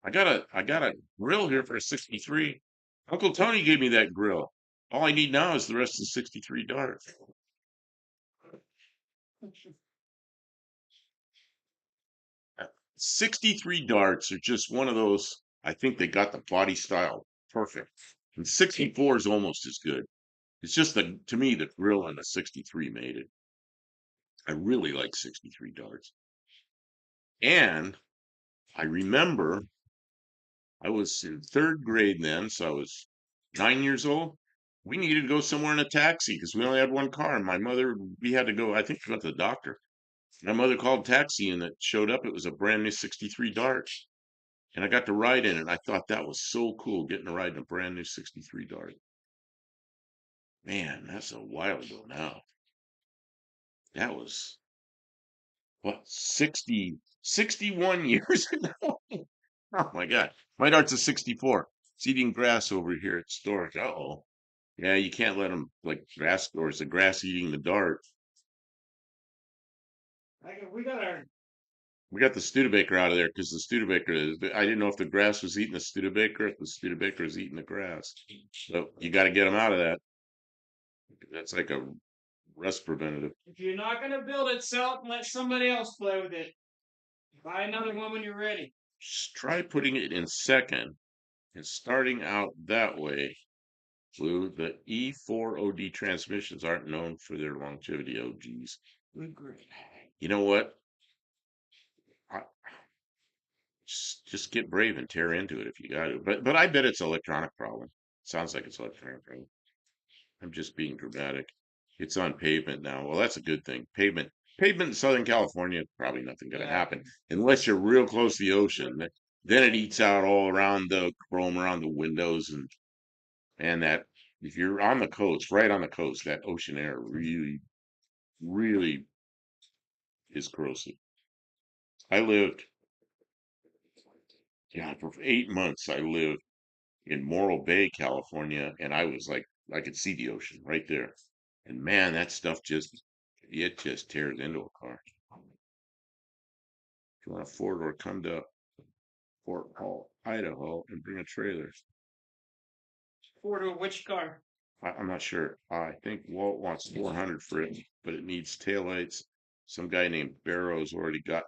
I got a grill here for a 63. Uncle Tony gave me that grill. All I need now is the rest of the 63 dart. 63 darts are just one of those. I think they got the body style perfect. And 64 is almost as good. It's just to me, the grill on the 63 made it. I really like 63 darts. And I remember I was in third grade then, so I was 9 years old. We needed to go somewhere in a taxi because we only had one car. And my mother, we had to go, I think, we went to the doctor. My mother called taxi and it showed up. It was a brand new 63 Dart. And I got to ride in it. I thought that was so cool getting to ride in a brand new 63 Dart. Man, that's a while ago now. That was, what, 61 years ago? Oh my God. My Dart's a 64. It's eating grass over here at storage. Uh-oh. Yeah, you can't let them like grass or is the grass eating the dart? We got our. We got the Studebaker out of there because the Studebaker is. I didn't know if the grass was eating the Studebaker, if the Studebaker was eating the grass. So you got to get them out of that. That's like a rust preventative. If you're not gonna build it, sell it and let somebody else play with it. Buy another one when you're ready. Just try putting it in second and starting out that way. Blue, the E4OD transmissions aren't known for their longevity. Oh, geez. Great. You know what? I, just get brave and tear into it if you got to. But I bet it's an electronic problem. Sounds like it's electronic problem. I'm just being dramatic. It's on pavement now. Well, that's a good thing. Pavement in Southern California, probably nothing going to happen unless you're real close to the ocean. Then it eats out all around the chrome, around the windows, and that if you're on the coast, right on the coast, that ocean air really, really is corrosive. I lived, yeah, for 8 months. I lived in Morro Bay, California, and I was like, I could see the ocean right there. And man, that stuff it just tears into a car. If you want a four-door, come to Fort Hall, Idaho, and bring a trailer. Four-door which car? I'm not sure. I think Walt wants 400 for it, but it needs taillights. Some guy named Barrow's already got.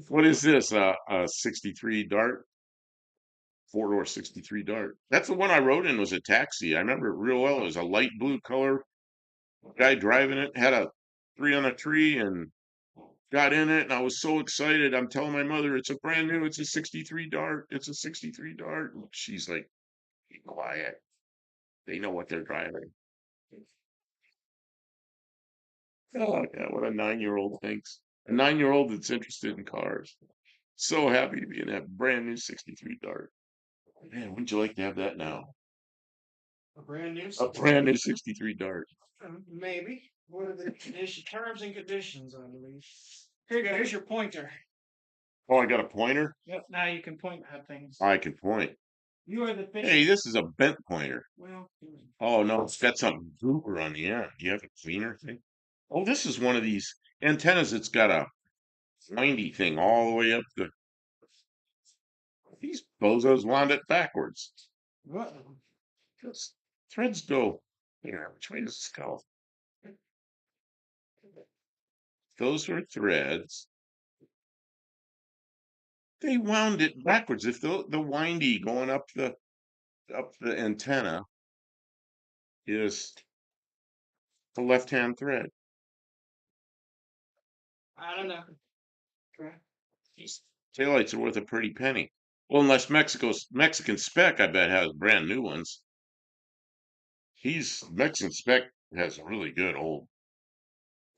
What is this? A 63 Dart? Four-door 63 Dart. That's the one I rode in was a taxi. I remember it real well. It was a light blue color. Guy driving it had a 3 on a tree and got in it and I was so excited. I'm telling my mother it's a brand new, it's a 63 Dart, it's a 63 Dart. And she's like, be quiet. They know what they're driving. Oh yeah, what a 9-year-old thinks. A 9-year-old that's interested in cars. So happy to be in that brand new 63 Dart. Man, wouldn't you like to have that now? A brand new. A brand new 63 Dart. Maybe. What are the terms and conditions, I believe. Here you go. Here's your pointer. Oh, I got a pointer? Yep. Now you can point at things. I can point. You are the fish. Hey, this is a bent pointer. Well, Oh no, it's got some goober on the end. Do you have a cleaner thing? Oh, this is one of these antennas that's got a windy thing all the way up the. These bozos wound it backwards. what? Those threads go. Here, which way does this go? Those are threads. They wound it backwards. If the windy going up the antenna is the left-hand thread. I don't know. These taillights are worth a pretty penny. Well, unless Mexican Spec, I bet, has brand new ones. Mexican Spec has really good old.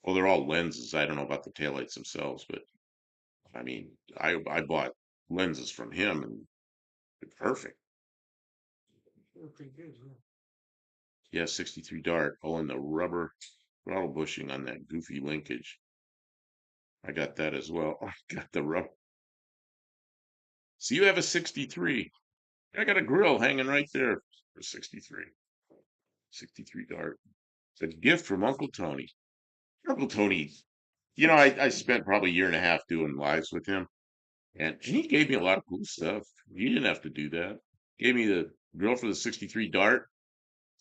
Well, they're all lenses. I don't know about the taillights themselves, but I mean, I bought lenses from him and they're perfect. They're pretty good. Yeah, 63 Dart. Oh, and the rubber throttle bushing on that goofy linkage. I got that as well. I got the rubber. So you have a 63. I got a grill hanging right there for 63. 63 Dart. It's a gift from Uncle Tony. Uncle Tony, I spent probably a year and a half doing lives with him, and he gave me a lot of cool stuff. You didn't have to do that. Gave me the grill for the 63 Dart.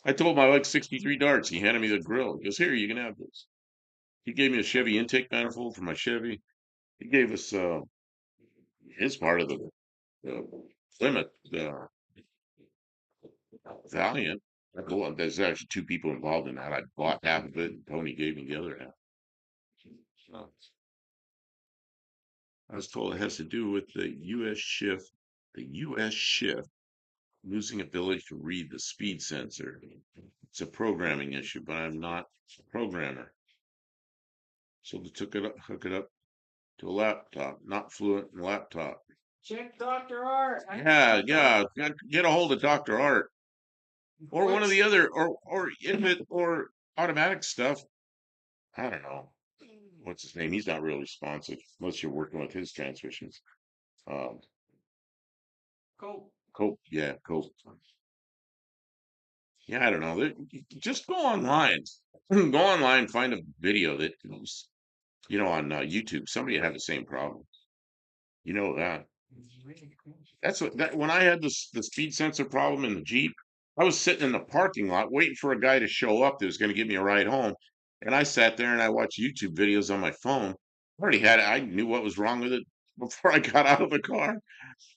I told him I like 63 Darts. He handed me the grill. He goes, here, you can have this. He gave me a Chevy intake manifold for my Chevy. He gave us his part of the Plymouth Valiant. There's actually two people involved in that. I bought half of it, and Tony gave me the other half. So, I was told it has to do with the U.S. shift losing ability to read the speed sensor. It's a programming issue, but I'm not a programmer. So they hook it up to a laptop, not fluent in laptop. Check Dr. Art. Yeah, yeah. Get a hold of Dr. Art or one of the other or automatic stuff. I don't know. What's his name? He's not real responsive unless you're working with his transmissions. Um, Cope, yeah, Cope. Yeah, I don't know. Just go online. Go online, find a video that was, on YouTube. Somebody had the same problem. You know that. That's what that when I had the speed sensor problem in the Jeep, I was sitting in the parking lot waiting for a guy to show up that was going to give me a ride home. And I sat there and I watched YouTube videos on my phone. I knew what was wrong with it before I got out of the car.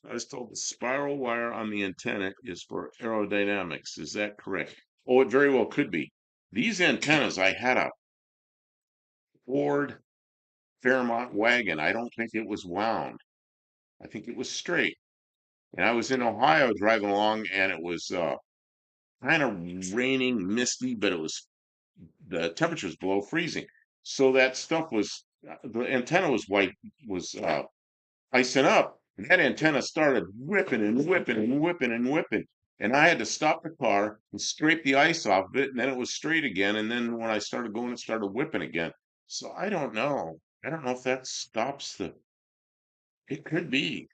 I was told the spiral wire on the antenna is for aerodynamics. Is that correct? Oh, it very well could be. These antennas, I had a Ford Fairmont wagon. I don't think it was wound. I think it was straight. And I was in Ohio driving along and it was kind of raining, misty, but the temperature was below freezing. So that stuff the antenna was icing up. And that antenna started whipping and whipping and whipping and whipping. And I had to stop the car and scrape the ice off of it. And then it was straight again. And then when I started going, it started whipping again. So I don't know. I don't know if that stops it could be.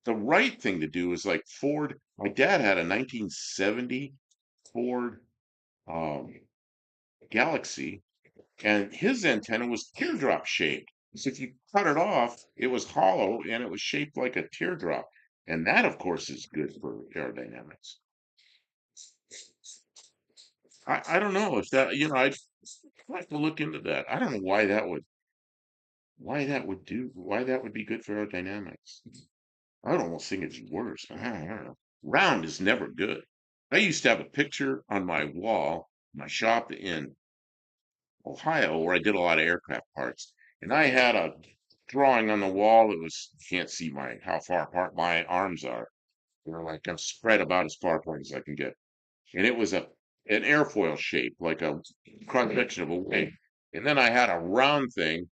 The right thing to do is like Ford. My dad had a 1970 Ford um, Galaxy, and his antenna was teardrop shaped. So if you cut it off, it was hollow and it was shaped like a teardrop. And that, of course, is good for aerodynamics. I don't know if I'd have to look into that. I don't know why that would be good for aerodynamics. I would almost think it's worse. I don't know. Round is never good. I used to have a picture on my wall, my shop in Ohio, where I did a lot of aircraft parts. and I had a drawing on the wall that was, you can't see my how far apart my arms are. They're like I'm spread about as far apart as I can get. And it was an airfoil shape, like a cross section of a wing. And then I had a round thing,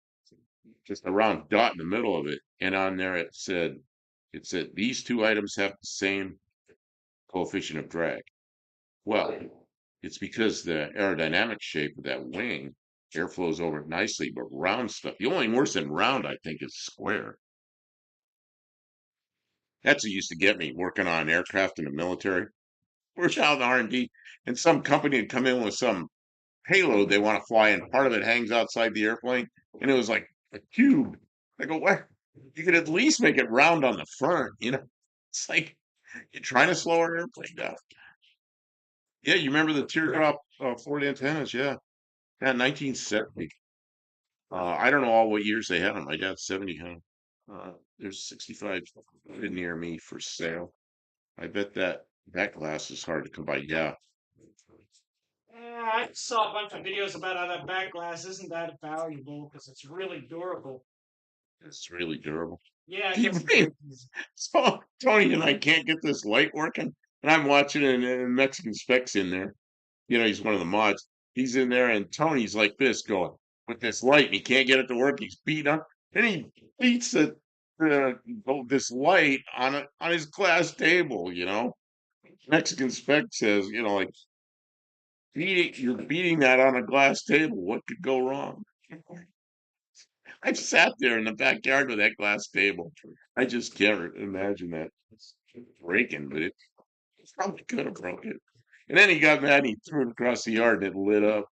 just a round dot in the middle of it, and on there it said these two items have the same coefficient of drag. Well, it's because the aerodynamic shape of that wing, air flows over it nicely, but round stuff, the only worse than round, I think, is square. That's what used to get me working on aircraft in the military. We're out in R&D, and some company would come in with some payload they want to fly, and part of it hangs outside the airplane, and it was like a cube. I go, what? You could at least make it round on the front, you know? It's like you're trying to slow our airplane down. Yeah, you remember the teardrop forward antennas? Yeah, yeah, 1970. I don't know all what years they had them. My dad's 70 had 'em. There's 65 near me for sale. I bet that glass is hard to come by. Yeah, Yeah, I saw a bunch of videos about how that back glass isn't that valuable because it's really durable. it's really durable. Yeah, it Keep doesn't me. break easy. So Tony and I can't get this light working, and I'm watching it, and Mexican Specs in there. He's one of the mods. He's in there, and Tony's like this, going with this light, and he can't get it to work. He's beating up, and he beats this light on his glass table. Mexican Spec says, like you're beating that on a glass table. What could go wrong? I sat there in the backyard with that glass table. I just can't imagine that breaking, but it probably could have broke it. And then he got mad and he threw it across the yard and it lit up.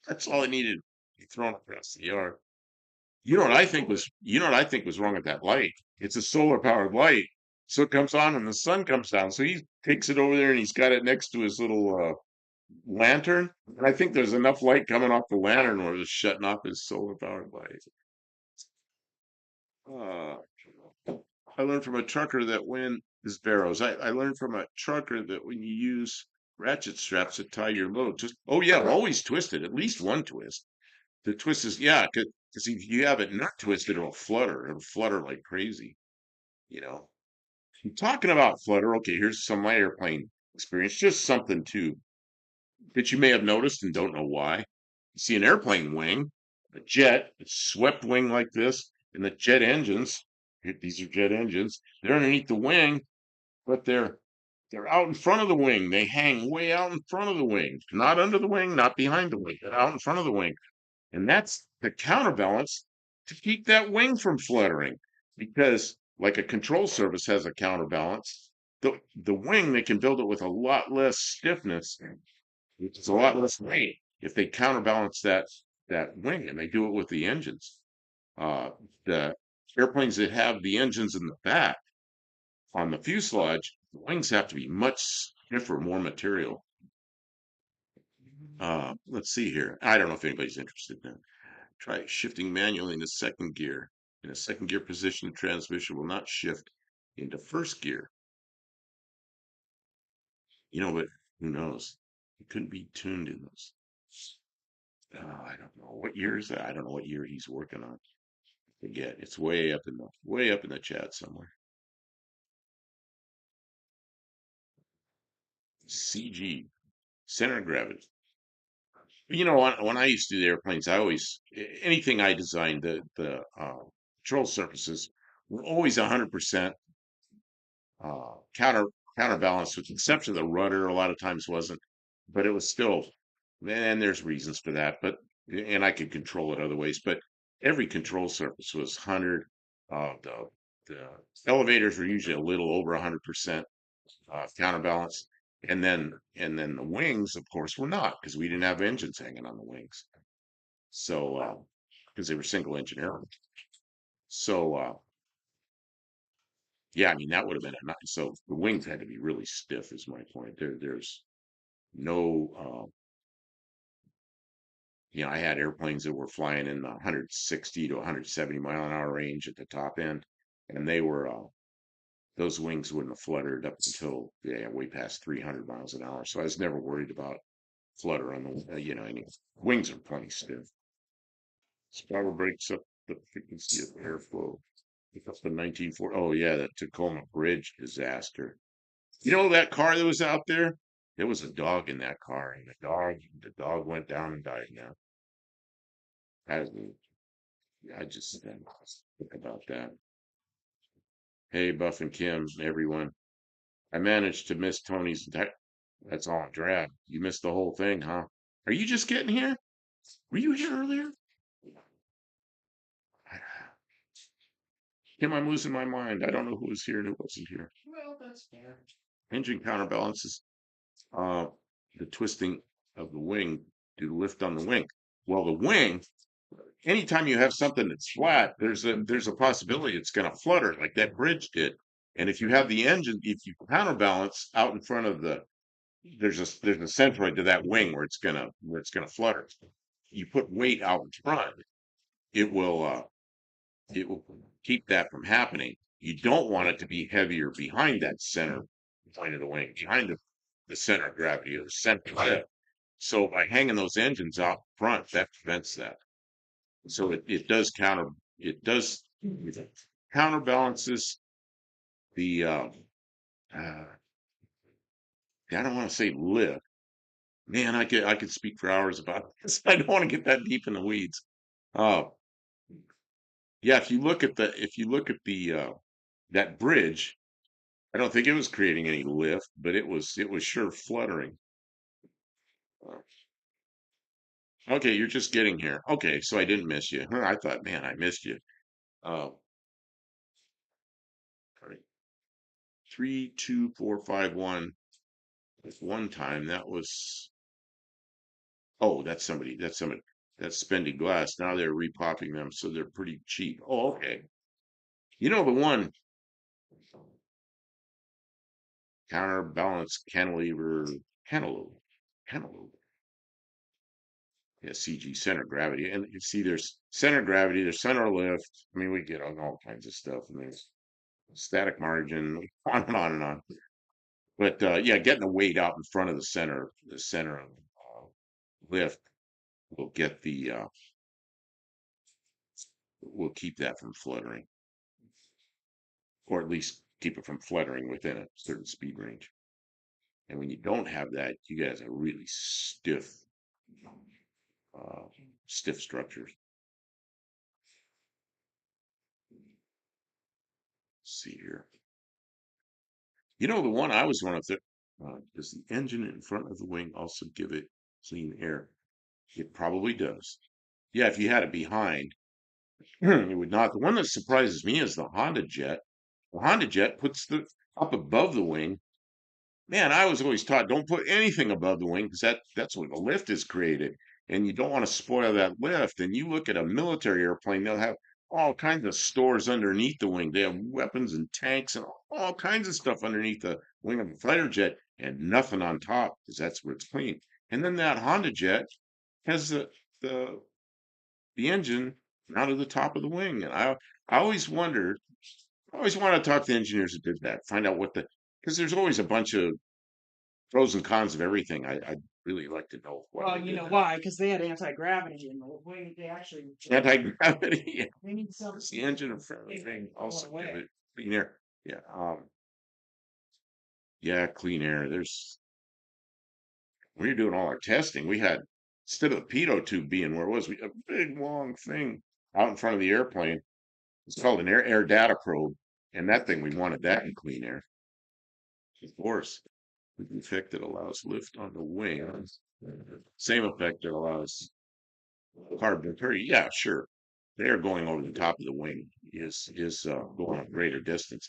That's all it needed. He thrown it across the yard. You know what I think was wrong with that light? It's a solar powered light. So it comes on and the sun comes down. So he takes it over there and he's got it next to his little lantern. And I think there's enough light coming off the lantern where it's shutting off his solar powered light. Uh, I learned from a trucker that when this barrows, I learned from a trucker that when you use ratchet straps to tie your load, just always twist it, at least one twist. The twist is because if you have it not twisted, it'll flutter. It'll flutter like crazy. You know. I'm talking about flutter. Okay, here's some of my airplane experience. Just something too that you may have noticed and don't know why. You see an airplane wing, a jet, a swept wing like this, and the jet engines. These are jet engines. They're underneath the wing, but they're out in front of the wing. They hang way out in front of the wing, not under the wing, not behind the wing, but out in front of the wing. And that's the counterbalance to keep that wing from fluttering. Because like a control surface has a counterbalance, the wing they can build it with a lot less stiffness, which is a lot less weight if they counterbalance that wing, and they do it with the engines. The airplanes that have the engines in the back on the fuselage, the wings have to be much stiffer, more material. Let's see here. I don't know if anybody's interested in that. Try shifting manually into second gear. In a second gear position, the transmission will not shift into first gear. But who knows? It couldn't be tuned in those. I don't know. What year is that? I don't know what year he's working on. Forget. It's way up in the chat somewhere. CG, center of gravity. When I used to do the airplanes, I always anything I designed, the control surfaces were always 100% counterbalanced, with the exception of the rudder. A lot of times wasn't, but it was still. And there's reasons for that, and I could control it other ways. But every control surface was 100. The elevators were usually a little over 100% counterbalance, and then the wings, of course, were not, because we didn't have engines hanging on the wings. So because they were single engine airplanes. So yeah, I mean that would have been a nice. So the wings had to be really stiff, is my point. There's no, I had airplanes that were flying in the 160 to 170 mile an hour range at the top end, and those wings wouldn't have fluttered up until way past 300 miles an hour. So I was never worried about flutter on the, any wings are plenty stiff. Power breaks up the frequency of airflow. Pick up the 1940. Oh yeah, that Tacoma Bridge disaster. You know that car that was out there? There was a dog in that car, and the dog went down and died. Now, I, I just think about that. Hey, Buff and Kim, everyone. I managed to miss Tony's. That's all drab. You missed the whole thing, huh? Are you just getting here? Were you here earlier? Kim, I'm losing my mind. I don't know who was here and who wasn't here. Well, that's fair. Engine counterbalances uh, the twisting of the wing due to lift on the wing. Well, the wing, anytime you have something that's flat, there's a possibility it's going to flutter like that bridge did. And if you have the engine, if you counterbalance out in front of there's a centroid to that wing where it's gonna flutter. You put weight out in front, it will keep that from happening. You don't want it to be heavier behind that center point of the wing, behind the center of gravity or the center of lift. So by hanging those engines out front, that prevents that. So it does counterbalances the I don't want to say lift. Man, I could speak for hours about this. I don't want to get that deep in the weeds. Uh yeah, if you look at the that bridge, I don't think it was creating any lift, but it was sure fluttering. Uh, Okay, you're just getting here. Okay, so I didn't miss you. Huh, I thought, man, I missed you. Uh, all right. 32451. That's one time. That was that's somebody. That's spending glass. Now they're repopping them, so they're pretty cheap. Oh, okay. You know the one counterbalance cantilever. Yeah, CG center gravity. And you see there's center gravity, there's center lift. I mean, we get on all kinds of stuff, and there's static margin, on and on and on. But yeah, getting the weight out in front of the center of lift will get will keep that from fluttering, or at least keep it from fluttering within a certain speed range. And when you don't have that, you guys have really uh, stiff structures. Let's see here. You know, the one I was wondering if does the engine in front of the wing also give it clean air? It probably does. Yeah, if you had it behind, it would not. The one that surprises me is the Honda Jet. The Honda Jet puts the up above the wing. Man, I was always taught don't put anything above the wing because that's where the lift is created, and you don't want to spoil that lift. And you look at a military airplane; they'll have all kinds of stores underneath the wing. They have weapons and tanks and all kinds of stuff underneath the wing of a fighter jet, and nothing on top because that's where it's clean. And then that Honda Jet has the the engine out of the top of the wing. And I always wondered, I always want to talk to engineers that did that, find out because there's always a bunch of pros and cons of everything. I'd really like to know why Well, they you did know that. why? Because they had anti-gravity in the way they actually Anti-gravity, they need something it's the engine of everything. Also give it clean air. Yeah, yeah, clean air. When you're doing all our testing, we had instead of the pitot tube being where it was, we had a big long thing out in front of the airplane. It's called an air data probe, and that thing we wanted that in clean air. Of course, the effect that allows lift on the wing, same effect that allows carbon carry. Yeah, sure. The air going over the top of the wing is going a greater distance.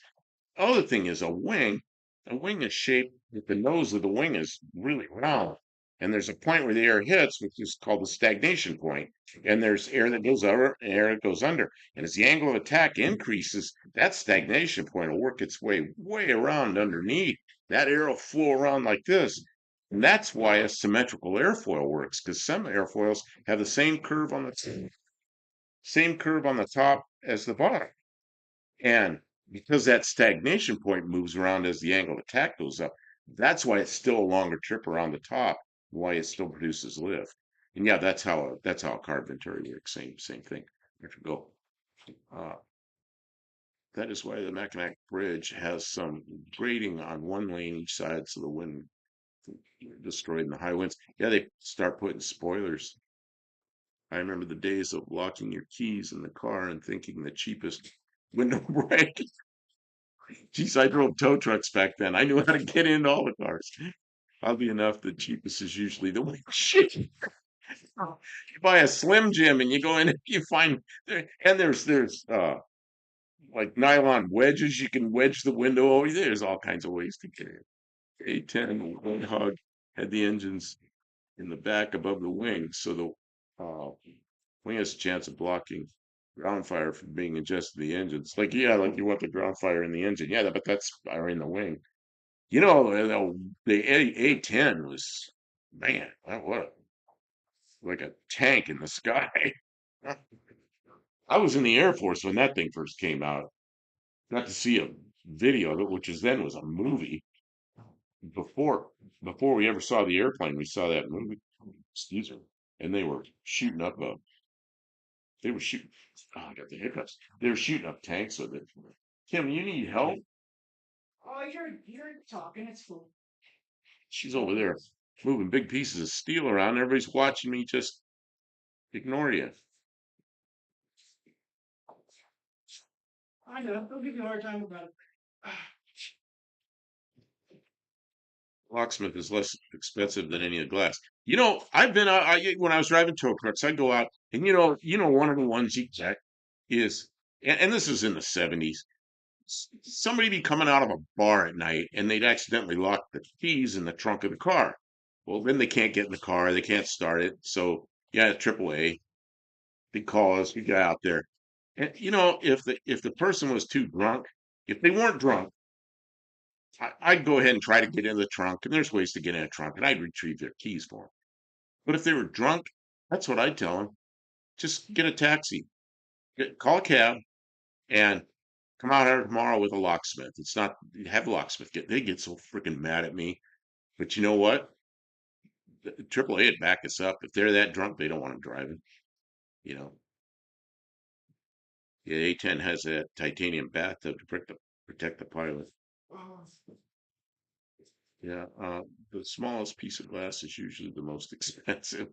Other thing is a wing is shaped, the nose of the wing is really round. And there's a point where the air hits, which is called the stagnation point. And there's air that goes over and air that goes under. And as the angle of attack increases, that stagnation point will work its way around underneath. That air will flow around like this. And that's why a symmetrical airfoil works, because some airfoils have the same curve on the top as the bottom. And because that stagnation point moves around as the angle of attack goes up, that's why it's still a longer trip around the top, why it still produces lift. And yeah, that's how a car inventory works. Same thing. There you go. Uh, that is why the Mackinac Bridge has some grading on one lane each side, so the wind destroyed in the high winds. Yeah, they start putting spoilers. I remember the days of locking your keys in the car and thinking the cheapest window break. Geez, I drove tow trucks back then. I knew how to get into all the cars. Oddly enough, the cheapest is usually the one. Shit. You buy a Slim Jim and you go in and you find and there's like nylon wedges you can wedge the window over. There's all kinds of ways to get it. A10 one hug had the engines in the back above the wing, so the wing has a chance of blocking ground fire from being ingested in the engines. Like yeah, like you want the ground fire in the engine, yeah, but that's or in the wing. The A10 was man, that was like a tank in the sky. I was in the Air Force when that thing first came out. Got to see a video of it, which is then was a movie. Before before we ever saw the airplane, we saw that movie. Excuse me. And they were shooting up a they were shooting I got the hiccups. They were shooting up tanks with it. Kim, you need help? Oh, you're talking. It's cool. She's over there moving big pieces of steel around. Everybody's watching me just ignore you. I know. They'll give you a hard time about it. Locksmith is less expensive than any of the glass. I've been out, when I was driving tow trucks, I'd go out and one of the ones you get is, and this is in the 70s, somebody be coming out of a bar at night and they'd accidentally lock the keys in the trunk of the car. Well, then they can't get in the car, they can't start it. So yeah, AAA, they call us, we get out there. And if the person was too drunk, if they weren't drunk, I'd go ahead and try to get in the trunk, and there's ways to get in a trunk, and I'd retrieve their keys for them. But if they were drunk, that's what I'd tell them. Just get a taxi, call a cab, and come out here tomorrow with a locksmith. It's not have a locksmith they get so freaking mad at me. But you know what? The AAA would back us up. If they're that drunk, they don't want them driving. You know, the A10 has that titanium bathtub to protect the pilot. Oh, Yeah, the smallest piece of glass is usually the most expensive.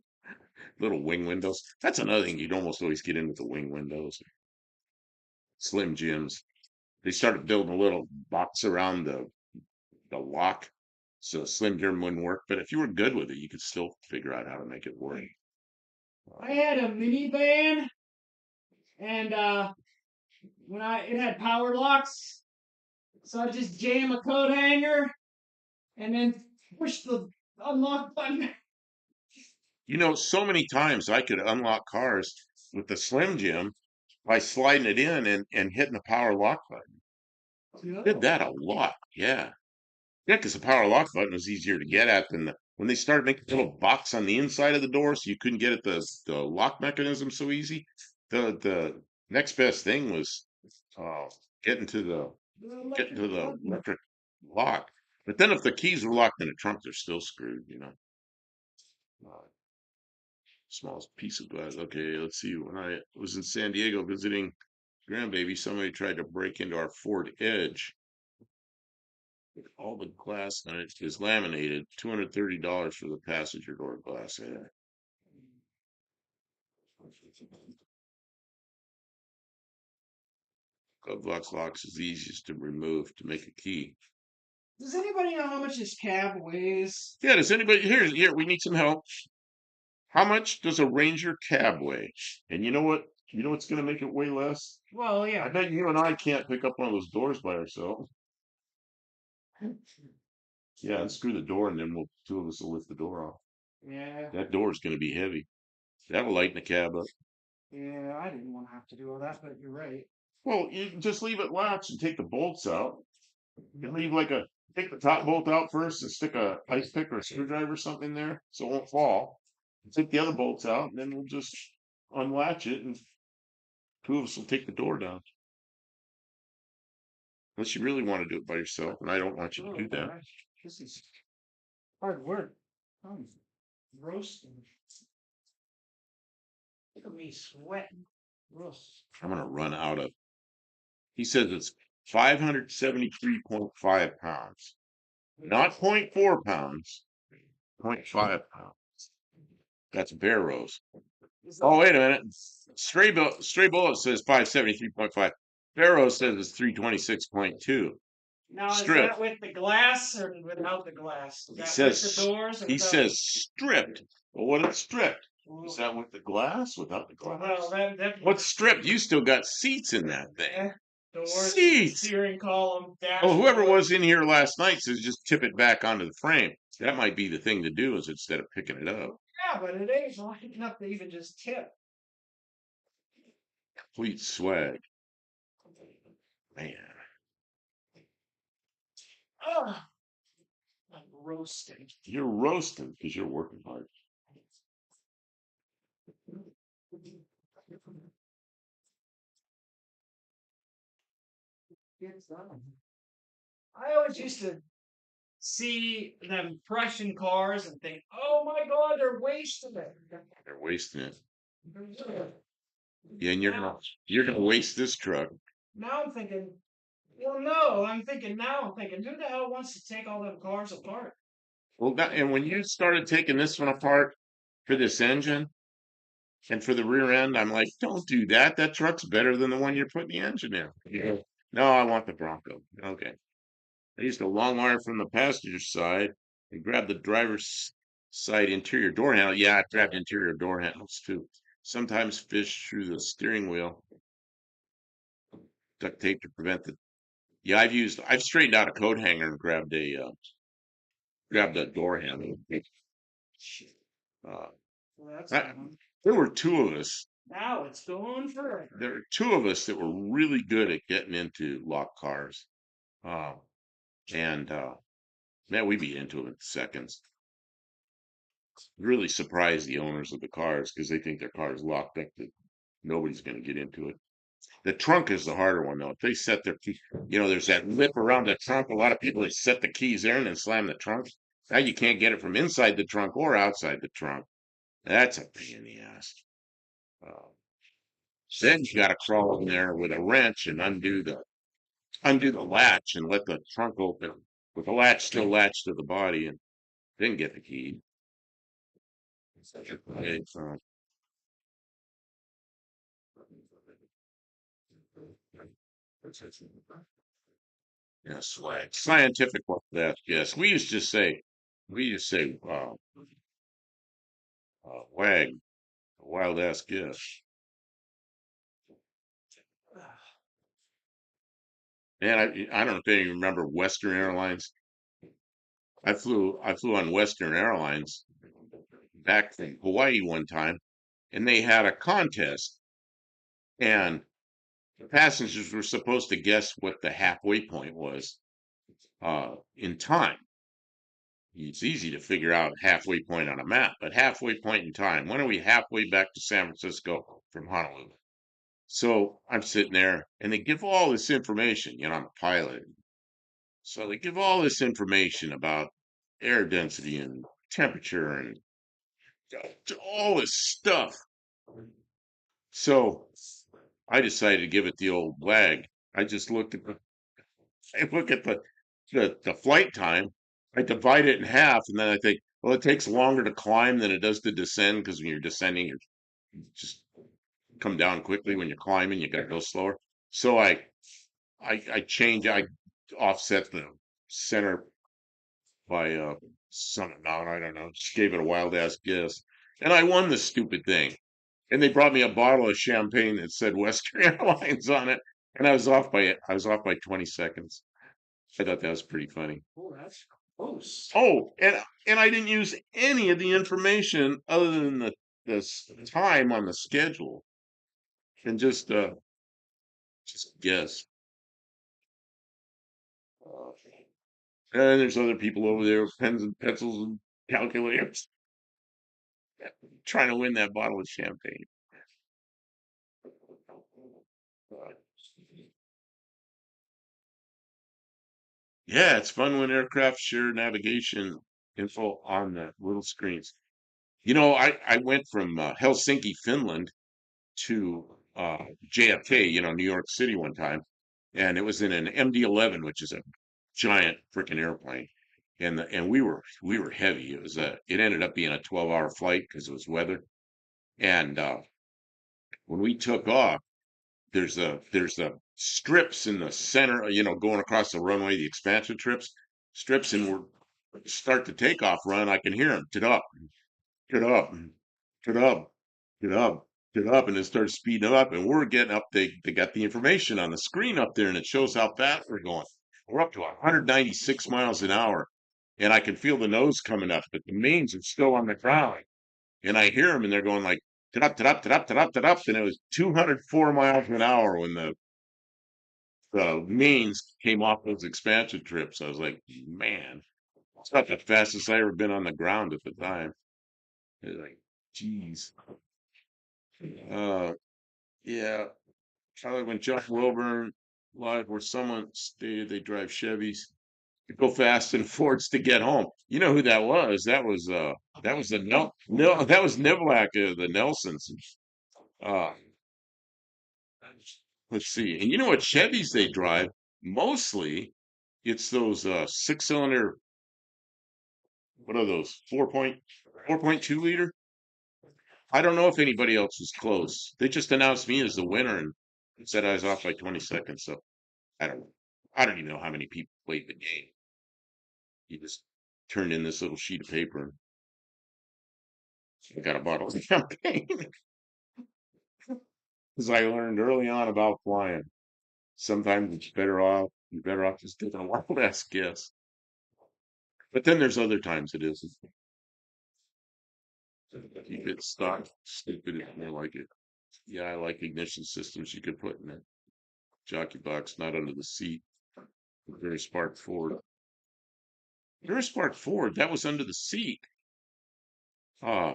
Little wing windows. That's another thing you'd almost always get in with the wing windows. Slim Jims. They started building a little box around the lock, so Slim Jim wouldn't work. But if you were good with it, you could still figure out how to make it work. I had a minivan, and when it had power locks, so I just jam a coat hanger and then push the unlock button. So many times I could unlock cars with the Slim Jim by sliding it in and hitting the power lock button. Did that a lot. Yeah. Yeah, because the power lock button was easier to get at than when they started making a little box on the inside of the door so you couldn't get at the lock mechanism so easy. The next best thing was uh, getting to the getting to the electric lock. But then if the keys were locked in the trunk, they're still screwed. Uh, Smallest piece of glass. Okay, let's see. When I was in San Diego visiting grandbaby, somebody tried to break into our Ford Edge. All the glass on it is laminated. $230 for the passenger door glass. Yeah. Glove box locks is the easiest to remove to make a key. Does anybody know how much this cab weighs? Yeah, does anybody here? We need some help. How much does a Ranger cab weigh? And you know what? You know what's going to make it weigh less? Well, I yeah. bet you and I can't pick up one of those doors by ourselves. Yeah, unscrew the door, and then two of us will lift the door off. Yeah. That door is going to be heavy. That'll lighten the cab up. Yeah, I didn't want to have to do all that, but you're right. Well, you can just leave it latched and take the bolts out. You can take the top bolt out first and stick a ice pick or a screwdriver or something there so it won't fall. Take the other bolts out, and then we'll just unlatch it, and two of us will take the door down. Unless you really want to do it by yourself, and I don't want you to do that. This is hard work. I'm roasting. Look at me sweating. Ugh. I'm gonna run out of. He says it's 573.5 pounds, not 0.4 pounds, 0.5 pounds. That's Barrows. Oh, wait a minute. Stray Bullet says 573.5. Barrows says it's 326.2. Now, is Strip. that with the glass or without the glass? Is He that says with the doors or he without? says stripped. Well, what is stripped? Well, Is that with the glass? Without the glass? well, that What's stripped? You still got seats in that thing. doors, Seats. steering column, Oh, whoever dashboard. was in here last night says just tip it back onto the frame. That might be the thing to do is instead of picking it up. Yeah, but it ain't light enough to even just tip. Complete swag. Man. Ugh. I'm roasting. You're roasting because you're working hard. I always used to see them Prussian cars and think, oh my God, they're wasting it. They're wasting it. Yeah, and you're gonna waste this truck. Now I'm thinking, well, no, I'm thinking who the hell wants to take all them cars apart? Well, and when you started taking this one apart for this engine and for the rear end, I'm like, don't do that. That truck's better than the one you're putting the engine in. Yeah. No, I want the Bronco. Okay. I used a long wire from the passenger side and grab the driver's side interior door handle. Yeah, I grabbed interior door handles too. Sometimes fish through the steering wheel. Duct tape to prevent the. Yeah, I've straightened out a coat hanger and grabbed a door handle. Uh, Well, that's I- there were two of us. now it's going forever. There were two of us that were really good at getting into locked cars. And man, we'd be into it in seconds. Really surprise the owners of the cars because they think their car is locked up that nobody's going to get into it. The trunk is the harder one though. If they set their key, there's that lip around the trunk. A lot of people they set the keys there and then slam the trunk. Now you can't get it from inside the trunk or outside the trunk. That's a pain in the ass. Uh, then you got to crawl in there with a wrench and undo the latch and let the trunk open with the latch still latched to the body and then get the key. It's, yeah, swag. Scientific like that. Yes, we used to say, wag, wild ass guess. And I don't know if any of you remember Western Airlines. I flew on Western Airlines back from Hawaii one time, and they had a contest, and the passengers were supposed to guess what the halfway point was in time. It's easy to figure out halfway point on a map, but halfway point in time. When are we halfway back to San Francisco from Honolulu? So I'm sitting there, and they give all this information. I'm a pilot, so they give all this information about air density and temperature and all this stuff. So I decided to give it the old wag. I just I look at the flight time. I divide it in half, and then I think, well, it takes longer to climb than it does to descend because when you're descending, you just come down quickly. When you're climbing, you got to go slower. So I offset the center by some amount. I don't know. Just gave it a wild ass guess, and I won this stupid thing. And they brought me a bottle of champagne that said Western Airlines on it, and I was off by 20 seconds. I thought that was pretty funny. Oh, that's close. Oh, and I didn't use any of the information other than the time on the schedule, and just guess. And then there's other people over there with pens and pencils and calculators trying to win that bottle of champagne. Yeah, it's fun when aircraft share navigation info on the little screens. I went from Helsinki, Finland, to JFK, New York City one time, and it was in an MD-11, which is a giant freaking airplane, and we were heavy. It ended up being a 12-hour flight because it was weather, and when we took off, there's the strips in the center, going across the runway, the expansion strips, and we're start the takeoff run. I can hear them, get up, get up, get up, get up, and it starts speeding up, and we're getting up. They got the information on the screen up there, and it shows how fast we're going. We're up to 196 miles an hour, and I can feel the nose coming up, but the mains are still on the ground, and I hear them, and they're going like up, up, up, up, up, and it was 204 miles an hour when the mains came off those expansion trips. I was like, man, it's not the fastest I ever been on the ground at the time. It was like, geez. Uh, yeah, probably when Chuck Wilburn live where someone stated they drive Chevys to go fast and Fords to get home. You know who that was? That was the no that was Nivlak, the Nelsons. Uh let's see. And you know what Chevys they drive? Mostly it's those 6-cylinder, what are those? 4.2 liter? I don't know if anybody else was close. They just announced me as the winner and said I was off by 20 seconds. So I don't know. I don't even know how many people played the game. You just turned in this little sheet of paper and I got a bottle of champagne because I learned early on about flying. Sometimes you're better off just taking a wild ass guess. But then there's other times it isn't. Keep it stock stupid is more like it. Yeah, I like ignition systems you could put in a jockey box, not under the seat. Very Spark Ford. Very Spark Ford, that was under the seat. Uh,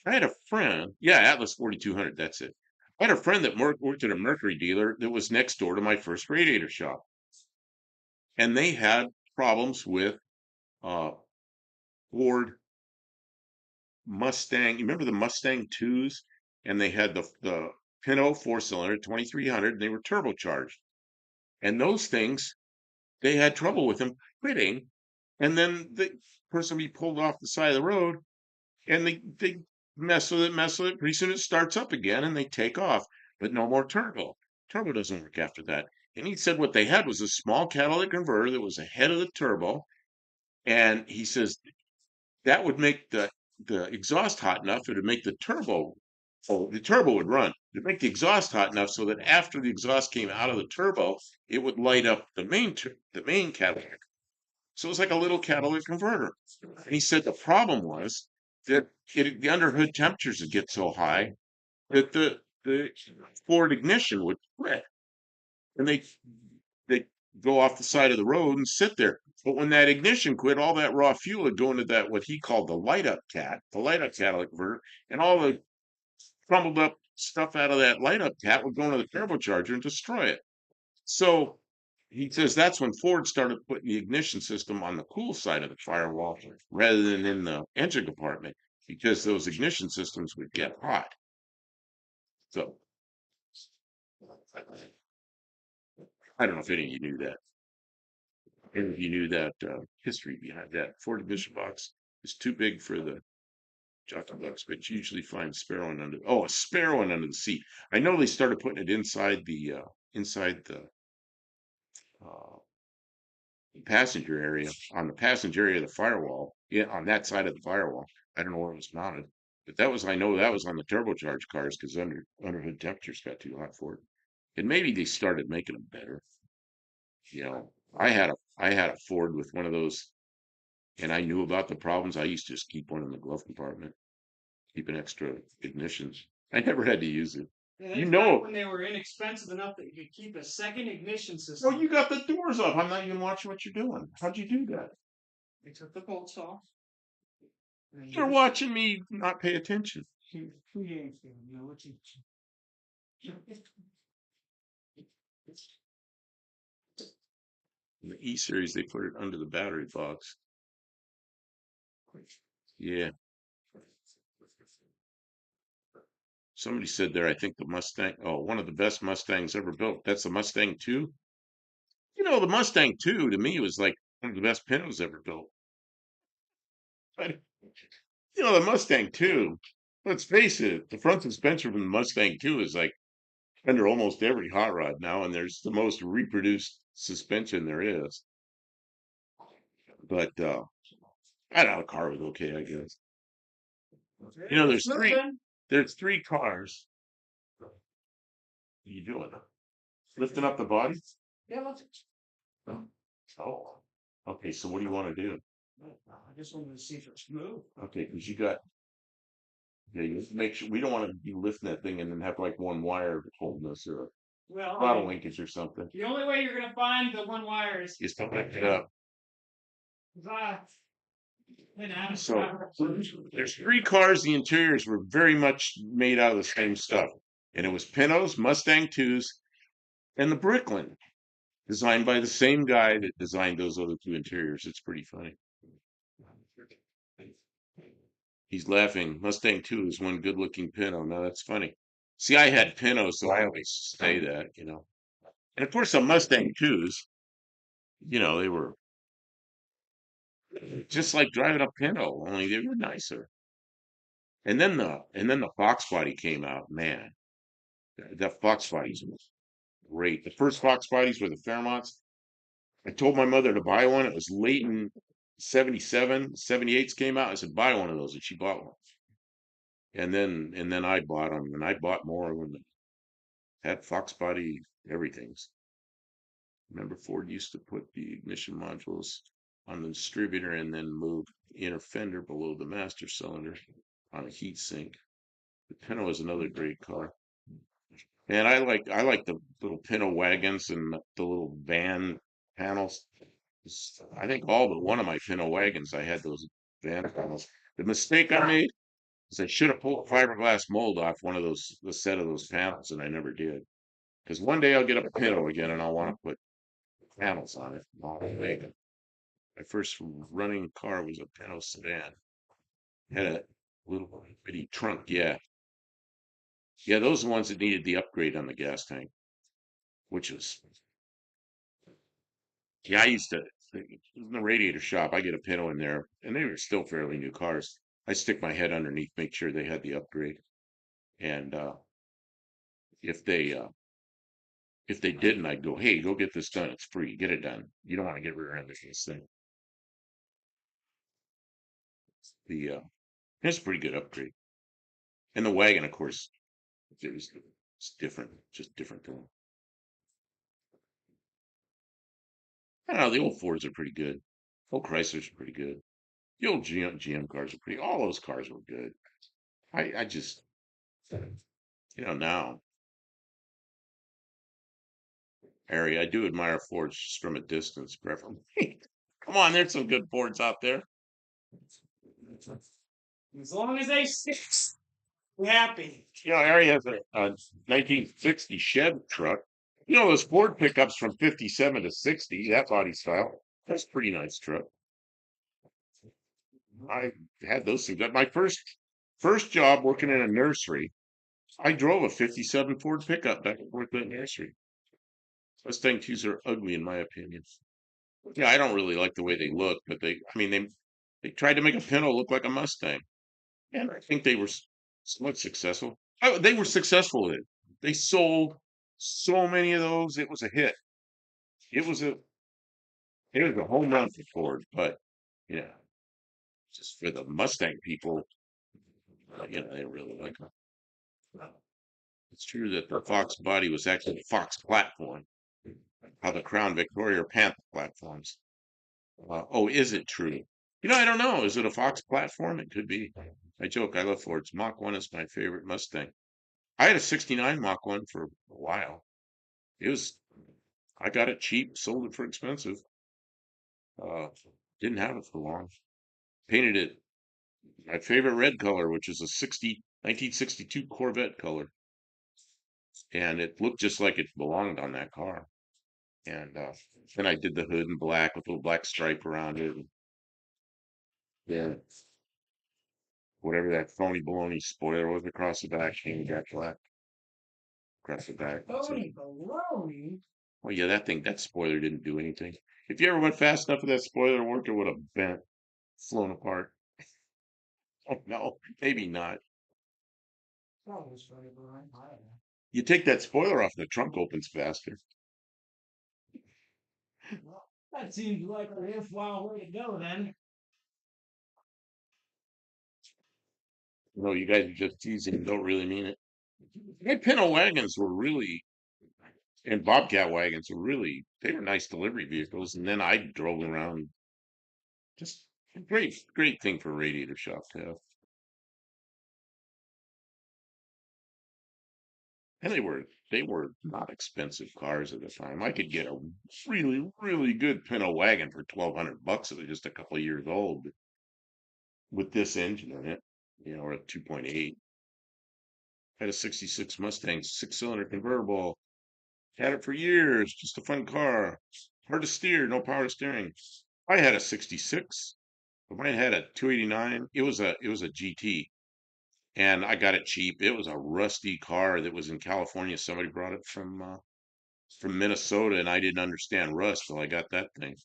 I had a friend, yeah, Atlas 4200, that's it. I had a friend that worked at a Mercury dealer that was next door to my first radiator shop. And they had problems with uh, Ford Mustang. You remember the Mustang 2s? And they had the Pinto 4-cylinder 2300, and they were turbocharged. And those things, they had trouble with them quitting. And then the person be pulled off the side of the road and they mess with it. Pretty soon it starts up again and they take off, but no more turbo. Turbo doesn't work after that. And he said what they had was a small catalytic converter that was ahead of the turbo. And he says that would make the exhaust hot enough, it would make the turbo would run. It'd make the exhaust hot enough so that after the exhaust came out of the turbo, it would light up the main catalytic. So it was like a little catalytic converter. And he said the problem was that the underhood temperatures would get so high that the Ford ignition would quit, and they go off the side of the road and sit there. But when that ignition quit, all that raw fuel would go into that what he called the light up catalytic converter, and all the crumbled up stuff out of that light up cat would go into the turbocharger and destroy it. So he says that's when Ford started putting the ignition system on the cool side of the firewall rather than in the engine compartment because those ignition systems would get hot. So I don't know if any of you knew that. And if you knew that history behind that. Ford ignition box is too big for the jockey box, but you usually find a spare one under the seat. I know they started putting it inside the uh, passenger area, on the passenger area of the firewall, yeah, on that side of the firewall. I don't know where it was mounted, but I know that was on the turbocharged cars because underhood temperatures got too hot for it. And maybe they started making them better. I had a Ford with one of those, and I knew about the problems. I used to just keep one in the glove compartment, keep an extra ignition. I never had to use it. Yeah, You that's know, back when they were inexpensive enough that you could keep a second ignition oh, system. you got the doors up. I'm not even watching what you're doing. How'd you do that? They took the bolts off. And You're watching me not pay attention. two games, you know, what you- In the E series, they put it under the battery box. Yeah. somebody said there, I think the Mustang, oh, one of the best Mustangs ever built. That's the Mustang 2. The Mustang 2 to me was like one of the best Pintos ever built. But, the Mustang 2, let's face it, the front suspension from the Mustang 2 is like under almost every hot rod now, and there's the most reproduced suspension there is. But I don't know, the car was okay, I guess. There's three cars. What are you doing? Lifting up the body? Yeah, let's. Oh, okay. So what do you want to do? I just wanted to see if it's moved. Okay, because you make sure we don't want to be lifting that thing and then have like one wire holding us or Well, throttle linkage or something. the only way you're gonna find the one wire is Just don't lift it up. So there's three cars. The interiors were very much made out of the same stuff, and it was Pintos, Mustang 2s, and the Bricklin, designed by the same guy that designed those other two interiors. It's pretty funny. He's laughing. Mustang 2 is one good-looking Pinto. No, that's funny. See, I had Pintos, so I always say that. And of course, the Mustang 2s, they were just like driving a Pinto, only they were nicer. And then the Fox body came out. Man, that Fox bodies was great. The first Fox bodies were the Fairmonts. I told my mother to buy one. It was late in 77, 78s came out. I said, buy one of those, and she bought one. And then I bought them, and I bought more when they had Fox body everything's. Remember, Ford used to put the ignition modules on the distributor and then move the inner fender below the master cylinder on a heat sink. The Pinto is another great car. And I like the little Pinto wagons and the little van panels. I think all but one of my Pinto wagons, I had those van panels. The mistake I made is I should have pulled a fiberglass mold off one of the set of those panels, and I never did. Because one day I'll get a Pinto again, and I'll want to put panels on it. I'll make it. My first running car was a Pinto sedan. Had a little bitty trunk, yeah. Yeah, those are the ones that needed the upgrade on the gas tank, which was, yeah, I used to, in the radiator shop, I get a Pinto in there, and they were still fairly new cars. I stick my head underneath, make sure they had the upgrade. And if they didn't, I'd go, hey, go get this done. It's free. Get it done. You don't want to get rear-ended this thing. It's a pretty good upgrade. And the wagon, of course, it's different, just different than. I don't know. The old Fords are pretty good. Old Chryslers are pretty good. The old GM cars are pretty. All those cars were good. I just, now, Harry, I do admire Fords just from a distance, preferably. Come on, there's some good Fords out there. As long as they stick, we're happy. Harry has a 1960 Chevy truck. Those Ford pickups from 57 to 60, that body style. That's a pretty nice truck. I had those things. My first job working in a nursery, I drove a 57 Ford pickup back and forth to the nursery. Mustang 2s are ugly in my opinion. Yeah, I don't really like the way they look, but they tried to make a Pinto look like a Mustang. And I think they were somewhat successful. They were successful with it. They sold so many of those. It was a hit. It was a home run for Ford, but just for the Mustang people, they really like them. It's true that the Fox body was actually the Fox platform, how the Crown Victoria or Panther platforms. Oh, is it true? I don't know. Is it a Fox platform? It could be. I joke. I love Fords. Mach 1 is my favorite Mustang. I had a 69 Mach 1 for a while. I got it cheap, sold it for expensive. Didn't have it for long. Painted it my favorite red color, which is a 1962 Corvette color. And it looked just like it belonged on that car. And then I did the hood in black with a little black stripe around it. Yeah. whatever that phony baloney spoiler was across the back, came got flat across the back. So, Tony baloney. well, yeah, that spoiler didn't do anything. If you ever went fast enough for that spoiler to work, it would have bent, flown apart. Oh no, maybe not. That was funny, Brian. I don't know. You take that spoiler off, and the trunk opens faster. Well, that seems like a worthwhile way to go then. No, you guys are just teasing, don't really mean it. My Pinto wagons were really, and Bobcat wagons were really, they were nice delivery vehicles. And then I drove around. Just a great thing for a radiator shop to have. And they were not expensive cars at the time. I could get a really good Pinto wagon for $1,200 that was just a couple of years old with this engine in it, or a 2.8. Had a 66 Mustang, 6-cylinder convertible. Had it for years, just a fun car. Hard to steer, no power steering. I had a 66, but mine had a 289. It was a GT, and I got it cheap. It was a rusty car that was in California. Somebody brought it from Minnesota, and I didn't understand rust till I got that thing.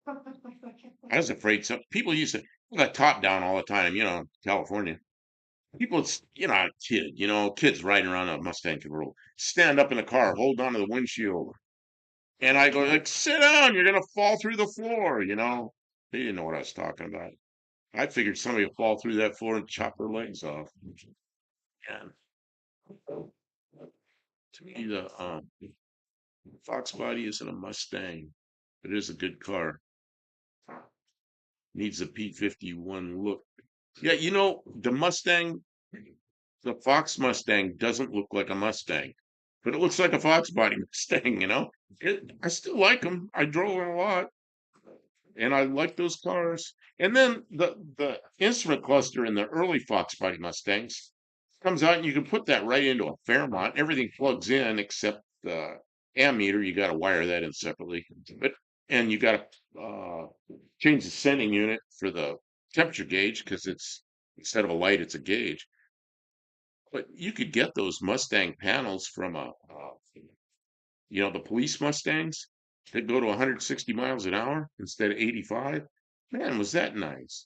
I was afraid some people used to put that top down all the time, California. People, a kid, kids riding around a Mustang convertible, stand up in the car, hold on to the windshield. And I go, like, sit down, you're gonna fall through the floor. They didn't know what I was talking about. I figured somebody would fall through that floor and chop their legs off. And to me, the Fox body isn't a Mustang. It is a good car. Needs a P51 look. Yeah, the Mustang, the Fox Mustang doesn't look like a Mustang, but it looks like a Fox body Mustang. I still like them. I drove them a lot, and I like those cars. And then the instrument cluster in the early Fox body Mustangs comes out, and you can put that right into a Fairmont. Everything plugs in except the ammeter. You got to wire that in separately, and you got to change the sending unit for the temperature gauge because it's instead of a light, it's a gauge. But you could get those Mustang panels from the police Mustangs that go to 160 miles an hour instead of 85. Man, was that nice?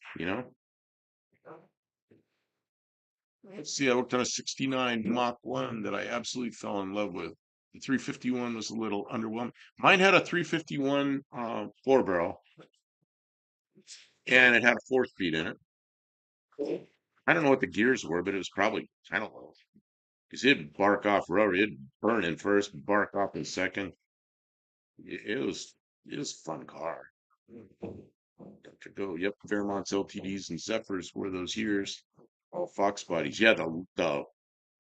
Let's see, I worked on a 69 Mach 1 that I absolutely fell in love with. The 351 was a little underwhelming. Mine had a 351 four barrel, and it had a 4-speed in it. I don't know what the gears were, but it was probably, I don't know, because it'd bark off rubber. It'd burn in first, bark off in second. It was a fun car. To go. Yep, Fairmonts, LTDs, and Zephyrs were those years. Oh, Fox bodies. Yeah, the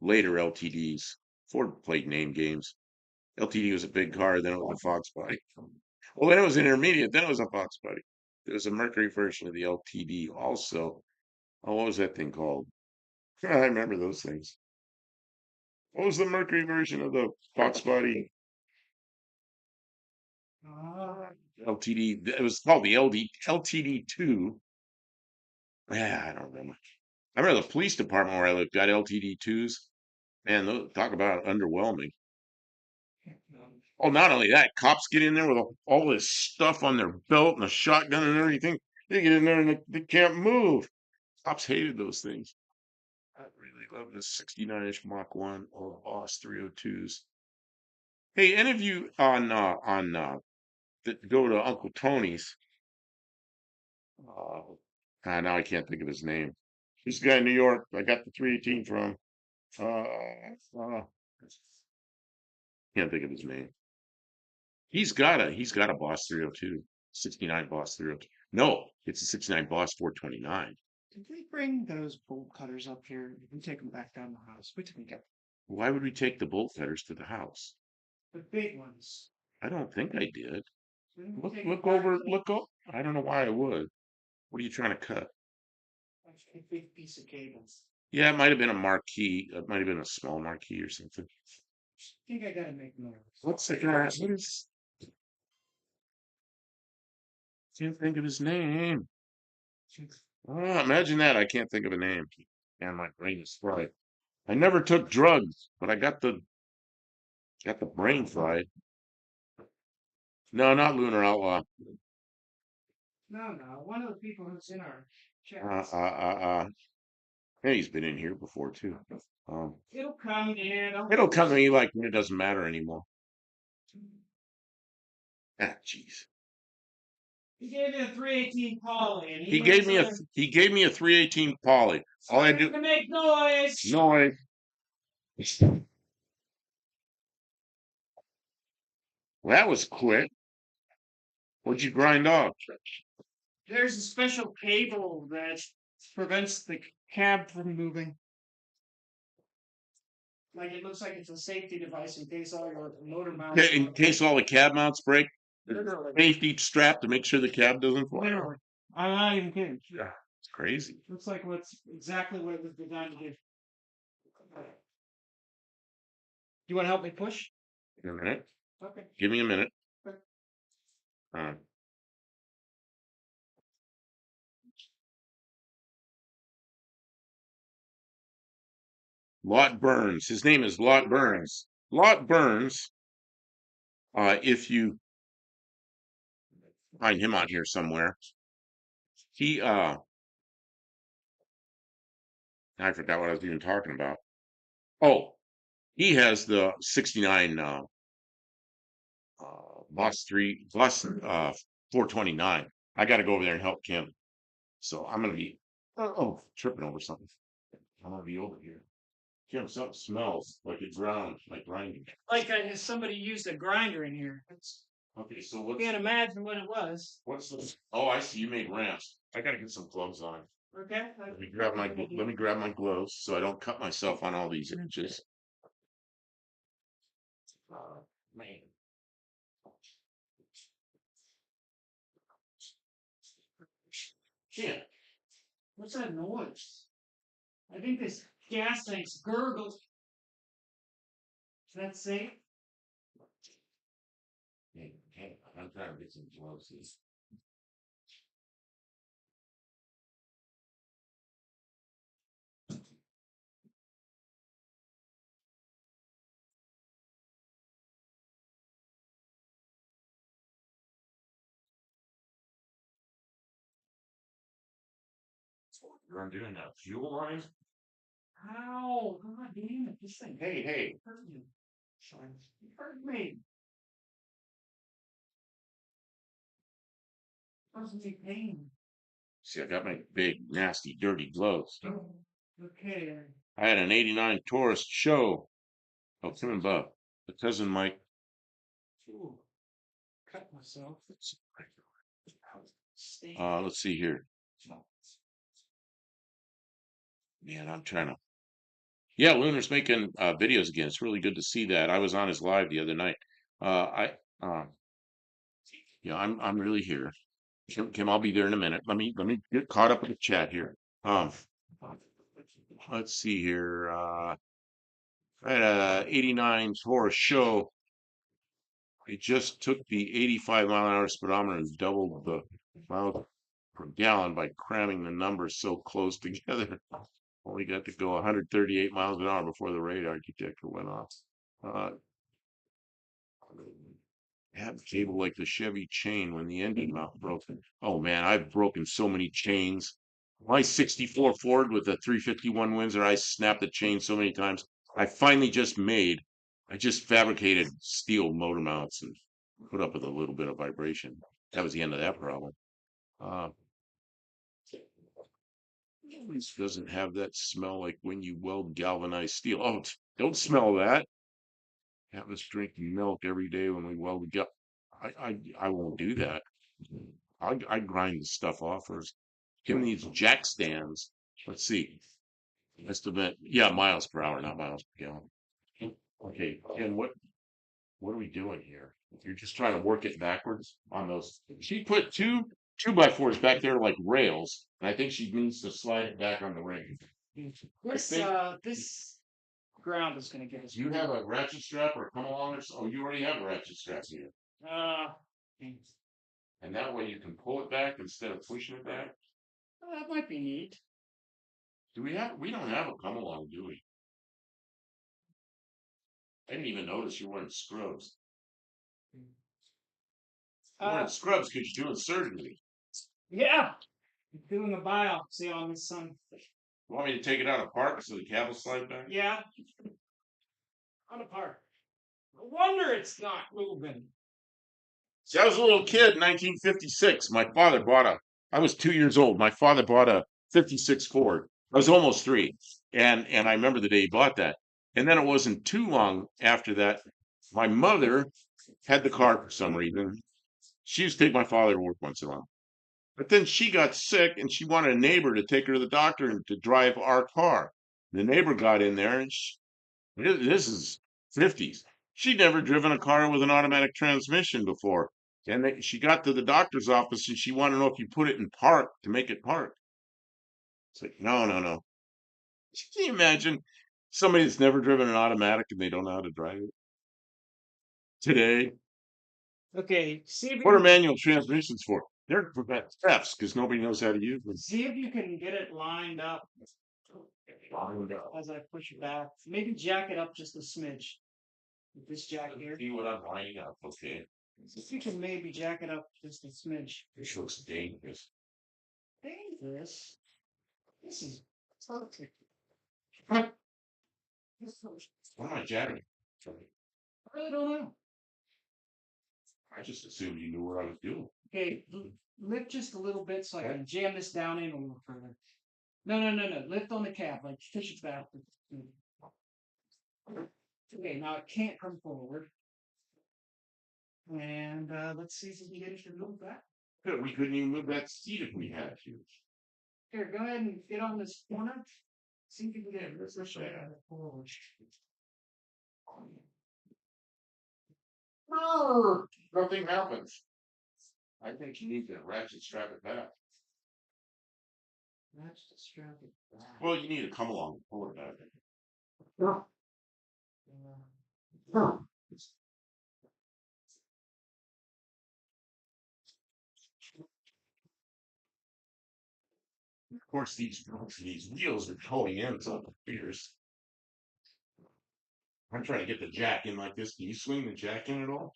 later LTDs. Ford played name games. LTD was a big car, then it was a Fox body. Well, then it was an intermediate, then it was a Fox body. There was a Mercury version of the LTD also. Oh, what was that thing called? I remember those things. What was the Mercury version of the Fox body? LTD. It was called the LTD2. Yeah, I don't remember. I remember the police department where I lived got LTD2s. Man, talk about underwhelming. Oh, not only that, cops get in there with all this stuff on their belt and a shotgun and everything. They get in there and they can't move. Cops hated those things. I really love the 69-inch Mach 1 or Boss 302s. Hey, any of you that go to Uncle Tony's? Now I can't think of his name. This guy in New York, I got the 318 from. Can't think of his name. He's got a Boss 302, 69 Boss 302. No, it's a 69 Boss 429. Did we bring those bolt cutters up here? Did we take them back down the house? We didn't get Why would we take the bolt cutters to the house? the big ones. I don't think I did. Didn't we Look take look them back over to look up. I don't know why I would. What are you trying to cut? a big piece of cable? Yeah, it might have been a marquee. It might have been a small marquee or something. I think I gotta make noise. What's the guy? What is? Can't think of his name. Imagine that. I can't think of a name. And my brain is fried. I never took drugs, but I got the brain fried. No, not Lunar Outlaw. No. One of the people who's in our chat. Hey, he's been in here before too. It'll come in. It'll come to me like when it doesn't matter anymore. Ah, jeez. He gave me a 318 Poly, and He gave me a 318 Poly. All I do to make noise. noise. Well, that was quick. What'd you grind off? There's a special cable that prevents the cab from moving. Like it looks like it's a safety device in case all your motor mounts. In case all the cab mounts break, Literally. safety strap to make sure the cab doesn't fly. Literally. I'm not even kidding. Yeah, it's crazy. Looks like what's exactly what it was designed to do. You want to help me push? In a minute. Okay. Give me a minute. Okay. Lot Burns. His name is Lot Burns. Lot Burns. If you find him on here somewhere, he I forgot what I was even talking about. Oh, he has the 69 Boss 429. I got to go over there and help Kim. So I'm gonna be tripping over something. I'm gonna be over here. Kim, something smells like it's ground, like grinding. Like somebody used a grinder in here. Okay, so Can't imagine what it was. what's this? Oh, I see. You made ramps. I gotta get some gloves on. Okay. Let me grab my gloves so I don't cut myself on all these inches. Man. Shit. What's that noise? I think this gas tank's gurgled. Is that safe? Hey, I'm trying to get some gloves. You're doing that fuel line? Ow! God damn it! This thing Hey. hurt me. It hurt me. Causing me pain. See, I got my big, nasty, dirty gloves. Okay. I had an 89 Taurus show. Oh, Tim and Bob. The cousin Mike. Ooh. Cut myself. Let's see here. Man, I'm trying to. Yeah, Lunar's making videos again. It's really good to see that. I was on his live the other night. Yeah, I'm really here. Kim, I'll be there in a minute. Let me get caught up with the chat here. Let's see here. I had a 89 Taurus show. I just took the 85-mile-an-hour speedometer and doubled the miles per gallon by cramming the numbers so close together. Only got to go 138 miles an hour before the radar detector went off. Had cable like the Chevy chain when the engine mount broke. Oh man, I've broken so many chains. My 64 Ford with the 351 Windsor, I snapped the chain so many times. I just fabricated steel motor mounts and put up with a little bit of vibration. That was the end of that problem. This doesn't have that smell like when you weld galvanized steel. Oh, don't smell that. Have us drinking milk every day when we weld. I won't do that. I grind the stuff off first. Give me these jack stands. Let's see. Estimate, yeah, miles per hour, not miles per gallon. Okay, and what are we doing here? You're just trying to work it backwards on those. She put two by fours back there like rails, and I think she needs to slide it back on the ring. This ground is going to get us. Do you have a ratchet strap or come along or so? Oh, you already have a ratchet strap here. And that way you can pull it back instead of pushing it back. Well, that might be neat. We don't have a come along, do we? I didn't even notice you're wearing scrubs. You're wearing Uh, scrubs because you're doing surgery. yeah, doing a biopsy on this son. You want me to take it out of park so the cab will slide back? Yeah, on a park. No wonder it's not moving. See, I was a little kid in 1956. I was 2 years old. My father bought a 56 Ford. I was almost three. And I remember the day he bought that. And then it wasn't too long after that, my mother had the car for some reason. She used to take my father to work once in a while. But then she got sick and she wanted a neighbor to take her to the doctor and to drive our car. The neighbor got in there and this is 50s. She'd never driven a car with an automatic transmission before. And she got to the doctor's office and she wanted to know if you put it in park to make it park. It's like, no, no, no. Can you imagine somebody that's never driven an automatic and they don't know how to drive it? Today, Okay, see if what are you manual transmissions for? They're to prevent thefts because nobody knows how to use them. see if you can get it lined up as I push it back. Maybe jack it up just a smidge. With this jack here. See what I'm lining up, okay? If you can maybe jack it up just a smidge. This looks dangerous. Dangerous. This is perfect. What am I jacking? I really don't know. I just assumed you knew what I was doing. Okay, lift just a little bit so I can jam this down in a little further. No, no, no, no. Lift on the cab, like push it back. Okay, now it can't come forward. And let's see if we can get it to move back. Good, we couldn't even move that seat if we had to. Here, go ahead and get on this corner. See if you can get it push it forward. Nothing happens. I think you need to ratchet strap it back. That's the strap it back. Well, you need to come along and pull it back. Of course, these wheels are pulling in, so it appears. I'm trying to get the jack in like this. Can you swing the jack in at all?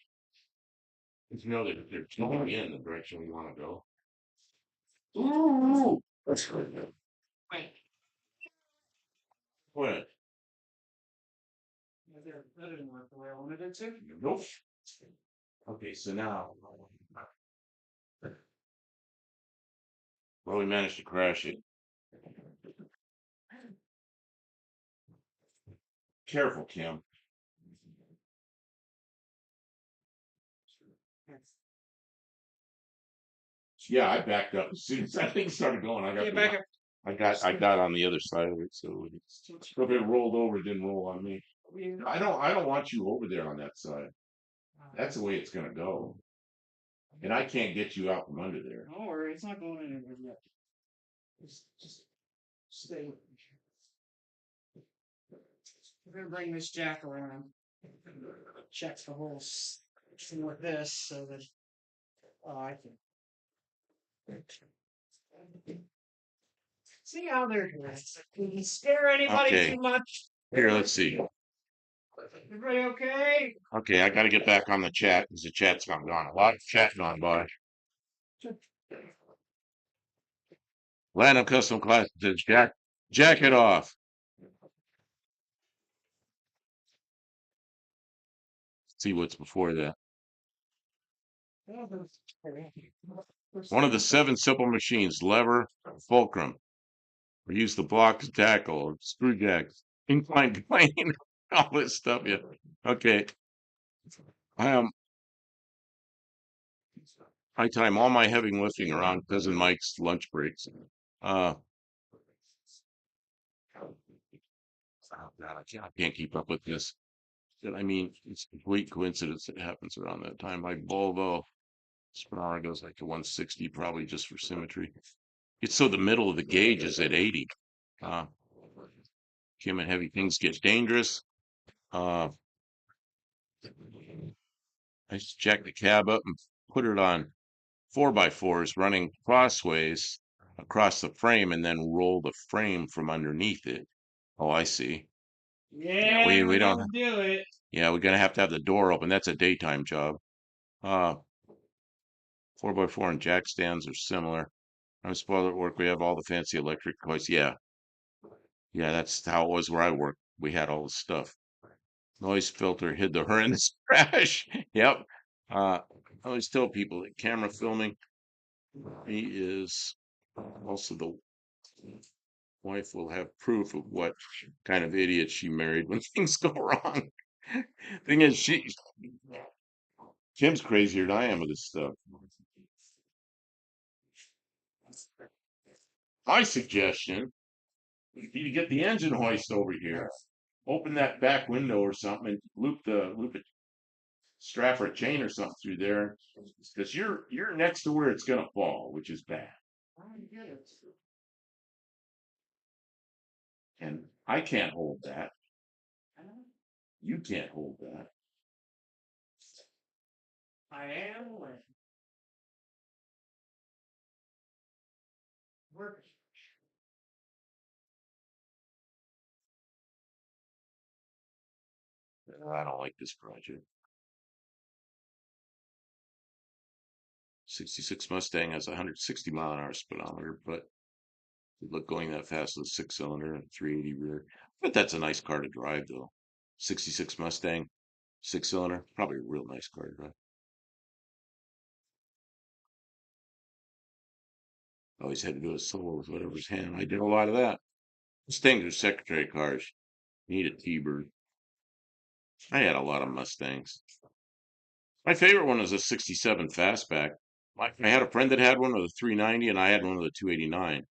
Because you know they're pulling in the direction we want to go. Ooh, that's good. Wait, What? that didn't work the way I wanted it to. Nope. Okay, so now. Well, we managed to crash it. Careful, Kim. Yeah, I backed up as soon as that thing started going. I got Get back up. I got on the other side of it, so if it rolled over, it didn't roll on me. I don't want you over there on that side. That's the way it's gonna go. And I can't get you out from under there. Don't worry, it's not going anywhere yet. Just stay with me. We're gonna bring this jack around. Check the whole thing with this so that I can see how they're doing. Can you scare anybody Okay. too much? Here, let's see. Everybody okay? Okay, I got to get back on the chat because the chat's gone. A lot of chat gone by. Land Custom Class says jack it off. See what's before that. One of the 7 simple machines, lever, fulcrum. We use the blocks, tackle, screw jacks, inclined plane, all this stuff. Yeah. Okay. I time all my heavy lifting around Cousin Mike's lunch breaks. Oh God, I can't keep up with this. I mean, it's a complete coincidence that happens around that time. My Volvo Spinara goes like to 160, probably just for symmetry. It's so the middle of the gauge is at 80. Kim and heavy things get dangerous. I just jack the cab up and put it on 4x4s running crossways. across the frame and then roll the frame from underneath it. Oh, I see. Yeah, Yeah, we we're don't. gonna do it. Yeah, we're gonna have to have the door open. That's a daytime job. Uh, 4x4 and jack stands are similar. I'm spoiler at work. We have all the fancy electric toys. Yeah, yeah, that's how it was where I worked. We had all the stuff. Noise filter hid the horrendous crash. Yep. I always tell people that camera filming, he is also the wife will have proof of what kind of idiot she married when things go wrong. Thing is, Kim's crazier than I am with this stuff. My suggestion would be to get the engine hoist over here. Open that back window or something and loop a strap or a chain or something through there. Because you're next to where it's gonna fall, which is bad. And I can't hold that. You can't hold that. I am working. I don't like this project. 66 Mustang has 160 mile an hour speedometer, but look going that fast with a 6-cylinder and 380 rear. But that's a nice car to drive though. 66 Mustang, 6-cylinder, probably a real nice car to drive. Always had to do a solo with whatever's hand. I did a lot of that. Mustangs are secretary cars. You need a T-Bird. I had a lot of Mustangs. My favorite one was a 67 Fastback. I had a friend that had one with a 390 and I had one with a 289.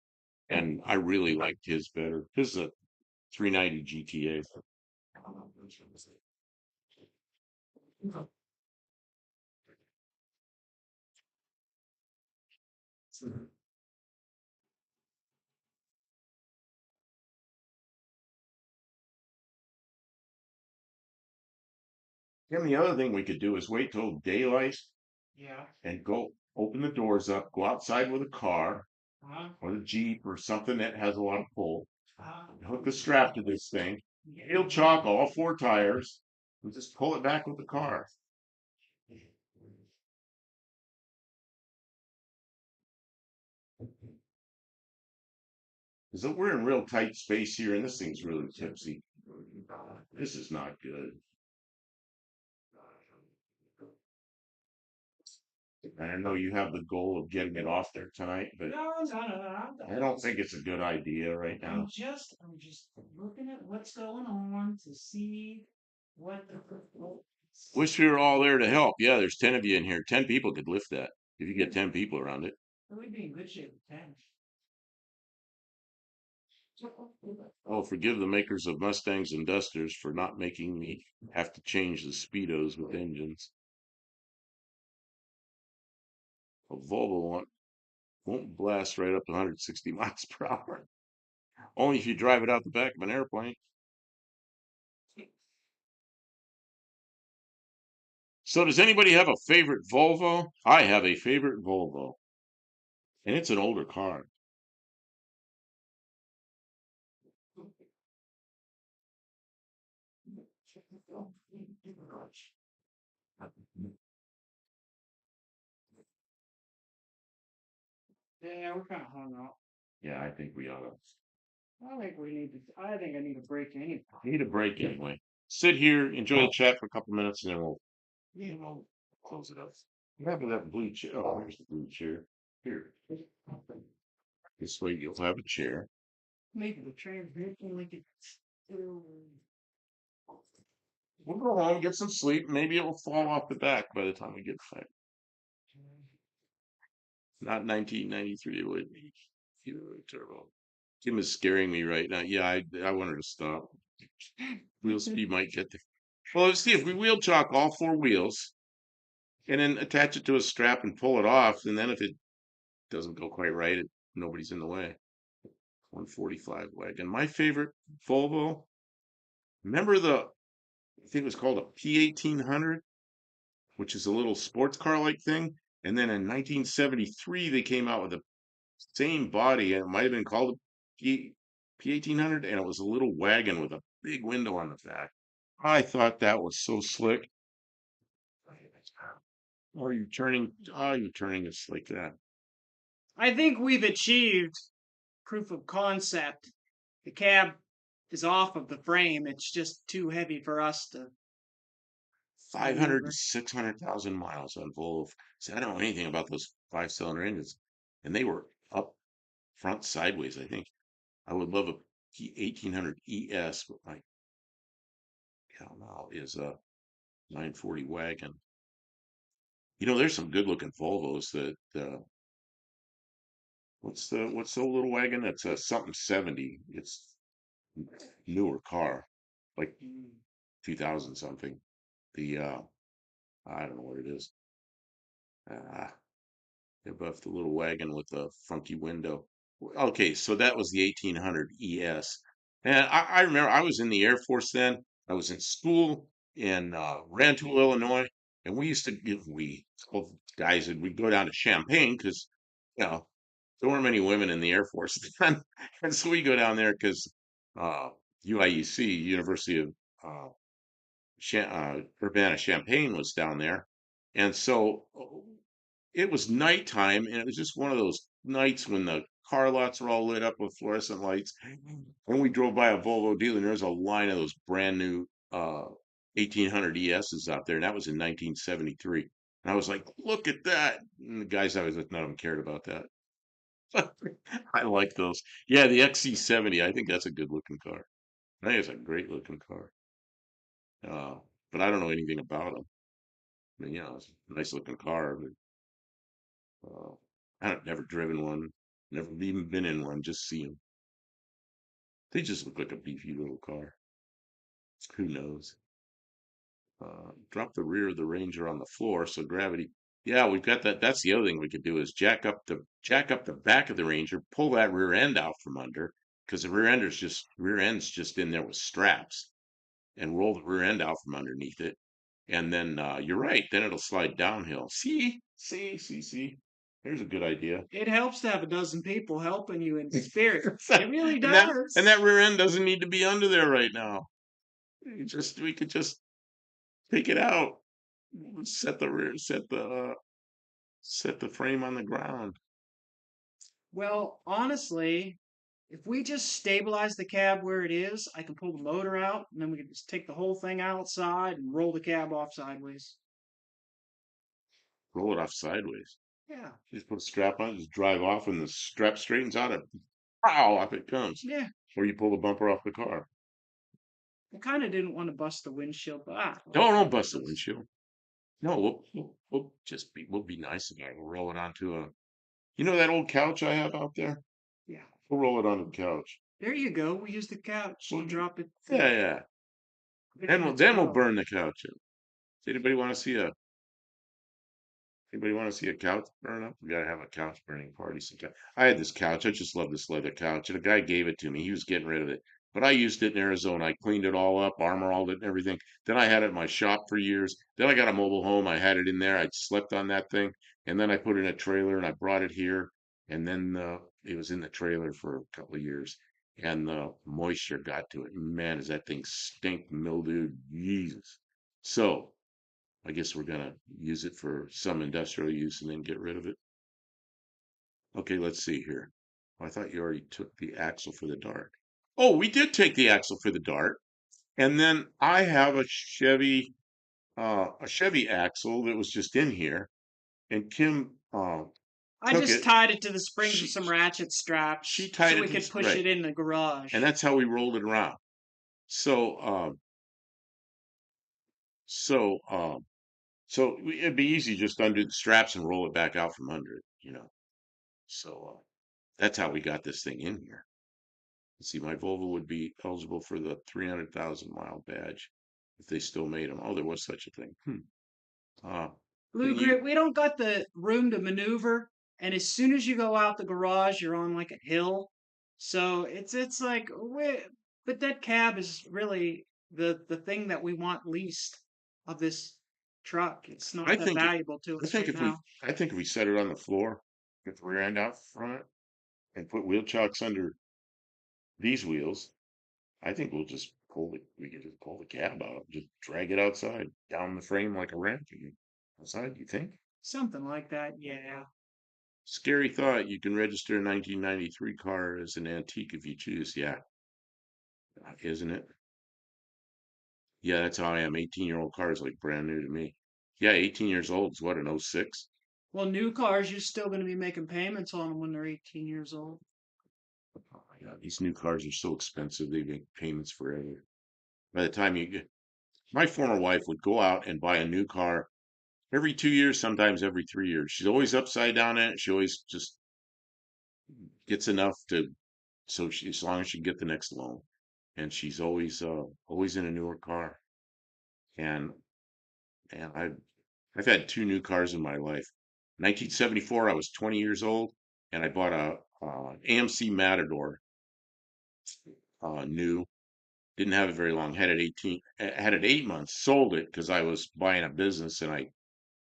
And I really liked his better. His is a 390 GTA. And the other thing we could do is wait till daylight Yeah. and go open the doors up, go outside with a car Uh-huh. or a Jeep or something that has a lot of pull, Uh-huh. hook the strap to this thing, peel chalk all 4 tires, and just pull it back with the car. Because we're in real tight space here and this thing's really tipsy. This is not good. And I know you have the goal of getting it off there tonight, but No. I don't think it's a good idea right now. I'm just looking at what's going on to see what the. Wish we were all there to help. Yeah, there's 10 of you in here. 10 people could lift that if you get 10 people around it. We'd be in good shape with 10. Oh, forgive the makers of Mustangs and Dusters for not making me have to change the speedos with engines. A Volvo won't blast right up to 160 miles per hour. Only if you drive it out the back of an airplane. So does anybody have a favorite Volvo? I have a favorite Volvo. And it's an older car. Yeah, we're kind of hung up. Yeah, I think we ought to. I think I need a break anyway. Need a break anyway. Sit here, enjoy the chat for a couple minutes, and then we'll close it up. Grab that blue chair. Oh, here's the blue chair. Here. This way you'll have a chair. Maybe the transmission like it. We'll go home, get some sleep. Maybe it will fall off the back by the time we get back. Not 1993, it would be. Turbo. Kim is scaring me right now. Yeah, I want her to stop. Wheel speed might get there. Well, let's see if we wheel chalk all 4 wheels and then attach it to a strap and pull it off. And then if it doesn't go quite right, nobody's in the way. 145 wagon. My favorite Volvo. Remember I think it was called a P1800, which is a little sports car like thing. And then in 1973, they came out with a same body, and it might have been called a P1800, and it was a little wagon with a big window on the back. I thought that was so slick. Or you're turning us like that. I think we've achieved proof of concept. The cab is off of the frame. It's just too heavy for us to 500 to maneuver. 600,000 miles on Volvo. See, I don't know anything about those five-cylinder engines, and they were up front sideways, I think. I would love a P1800 ES, but my cow now is a 940 wagon. There's some good-looking Volvos that what's the little wagon? That's a something 70. It's newer car, like 2000 something. The I don't know what it is. Ah, above the little wagon with the funky window. Okay, so that was the 1800 ES. And I remember I was in the Air Force then. I was in school in Rantoul, Illinois, and we used to all guys, and we'd go down to Champaign because, you know, there weren't many women in the Air Force then. And so we go down there because uh, UIUC, University of Urbana-Champaign was down there. And so it was nighttime, and it was just one of those nights when the car lots were all lit up with fluorescent lights. And we drove by a Volvo dealer, and there was a line of those brand new 1800 ESs out there, and that was in 1973. And I was like, look at that. And the guys I was with, none of them cared about that. I like those. Yeah, the XC70, I think that's a good looking car. I think it's a great looking car. Uh, but I don't know anything about them. I mean, it's a nice looking car, but I've never driven one, never even been in one, just seen them. They just look like a beefy little car. Who knows? Drop the rear of the Ranger on the floor so gravity. Yeah, we've got that. That's the other thing we could do is jack up the back of the Ranger, pull that rear end out from under, because the rear end's just in there with straps, and roll the rear end out from underneath it. And then you're right, then it'll slide downhill. See. Here's a good idea. It helps to have a dozen people helping you in spirit. It really and that does. rear end doesn't need to be under there right now. We could just take it out, set the frame on the ground. Well, honestly, if we just stabilize the cab where it is, I can pull the motor out, and then we can just take the whole thing outside and roll the cab off sideways. Roll it off sideways. Yeah, Just put a strap on, just drive off, and the strap straightens out. And pow, off it comes. yeah. Or you pull the bumper off the car. I kind of didn't want to bust the windshield, but Don't bust the windshield. No, we'll be nice about it. We'll roll it onto that old couch I have out there. yeah. We'll roll it onto the couch. There you go. We use the couch to We'll, drop it. yeah. Ready to Then we'll go. burn the couch. Does anybody want to see a couch burn up? We gotta have a couch burning party sometime. I had this couch. I just love this leather couch, and a guy gave it to me. He was getting rid of it, but I used it in Arizona. I cleaned it all up, armor all it, and everything. Then I had it in my shop for years. Then I got a mobile home. I had it in there. I slept on that thing, and then I put it in a trailer, and I brought it here, and then it was in the trailer for a couple of years, and the moisture got to it. Man, does that thing stink, mildewed? Jesus. So. I guess we're gonna use it for some industrial use and then get rid of it. Okay, let's see here. I thought you already took the axle for the Dart. Oh, we did take the axle for the Dart. And then I have a Chevy axle that was just in here, and Kim I took just it. tied it to the springs with She some ratchet she straps tied so it we to could this push right, it in the garage. and that's how we rolled it around. So so it'd be easy just to undo the straps and roll it back out from under it. So that's how we got this thing in here. Let's see, my Volvo would be eligible for the 300,000 mile badge if they still made them. Oh, there was such a thing. Uh, Blue can you? Grit, we don't got the room to maneuver, and as soon as you go out the garage, you're on like a hill. So it's like but that cab is really the thing that we want least of this truck. It's I not that think valuable to I us think right if we now. I think if we set it on the floor, get the rear end out front, and put wheel chocks under these wheels, I think we could just pull the cab out, just drag it outside, down the frame like a ramp and outside, you think? Something like that, yeah. Scary thought, you can register a 1993 car as an antique if you choose. Yeah, isn't it? Yeah, that's how I am. 18-year-old car is like brand new to me. Yeah, 18 years old is what, an '06? Well, new cars, you're still going to be making payments on them when they're 18 years old. Oh my God, these new cars are so expensive. They make payments forever. By the time you get, my former wife would go out and buy a new car every 2 years, sometimes every 3 years. She's always upside down in it. She always just gets enough to, as long as she can get the next loan. And she's always in a newer car. And and I've had two new cars in my life. 1974, I was 20 years old, and I bought a AMC Matador, new. Didn't have it very long. Had it 8 months. Sold it because I was buying a business and I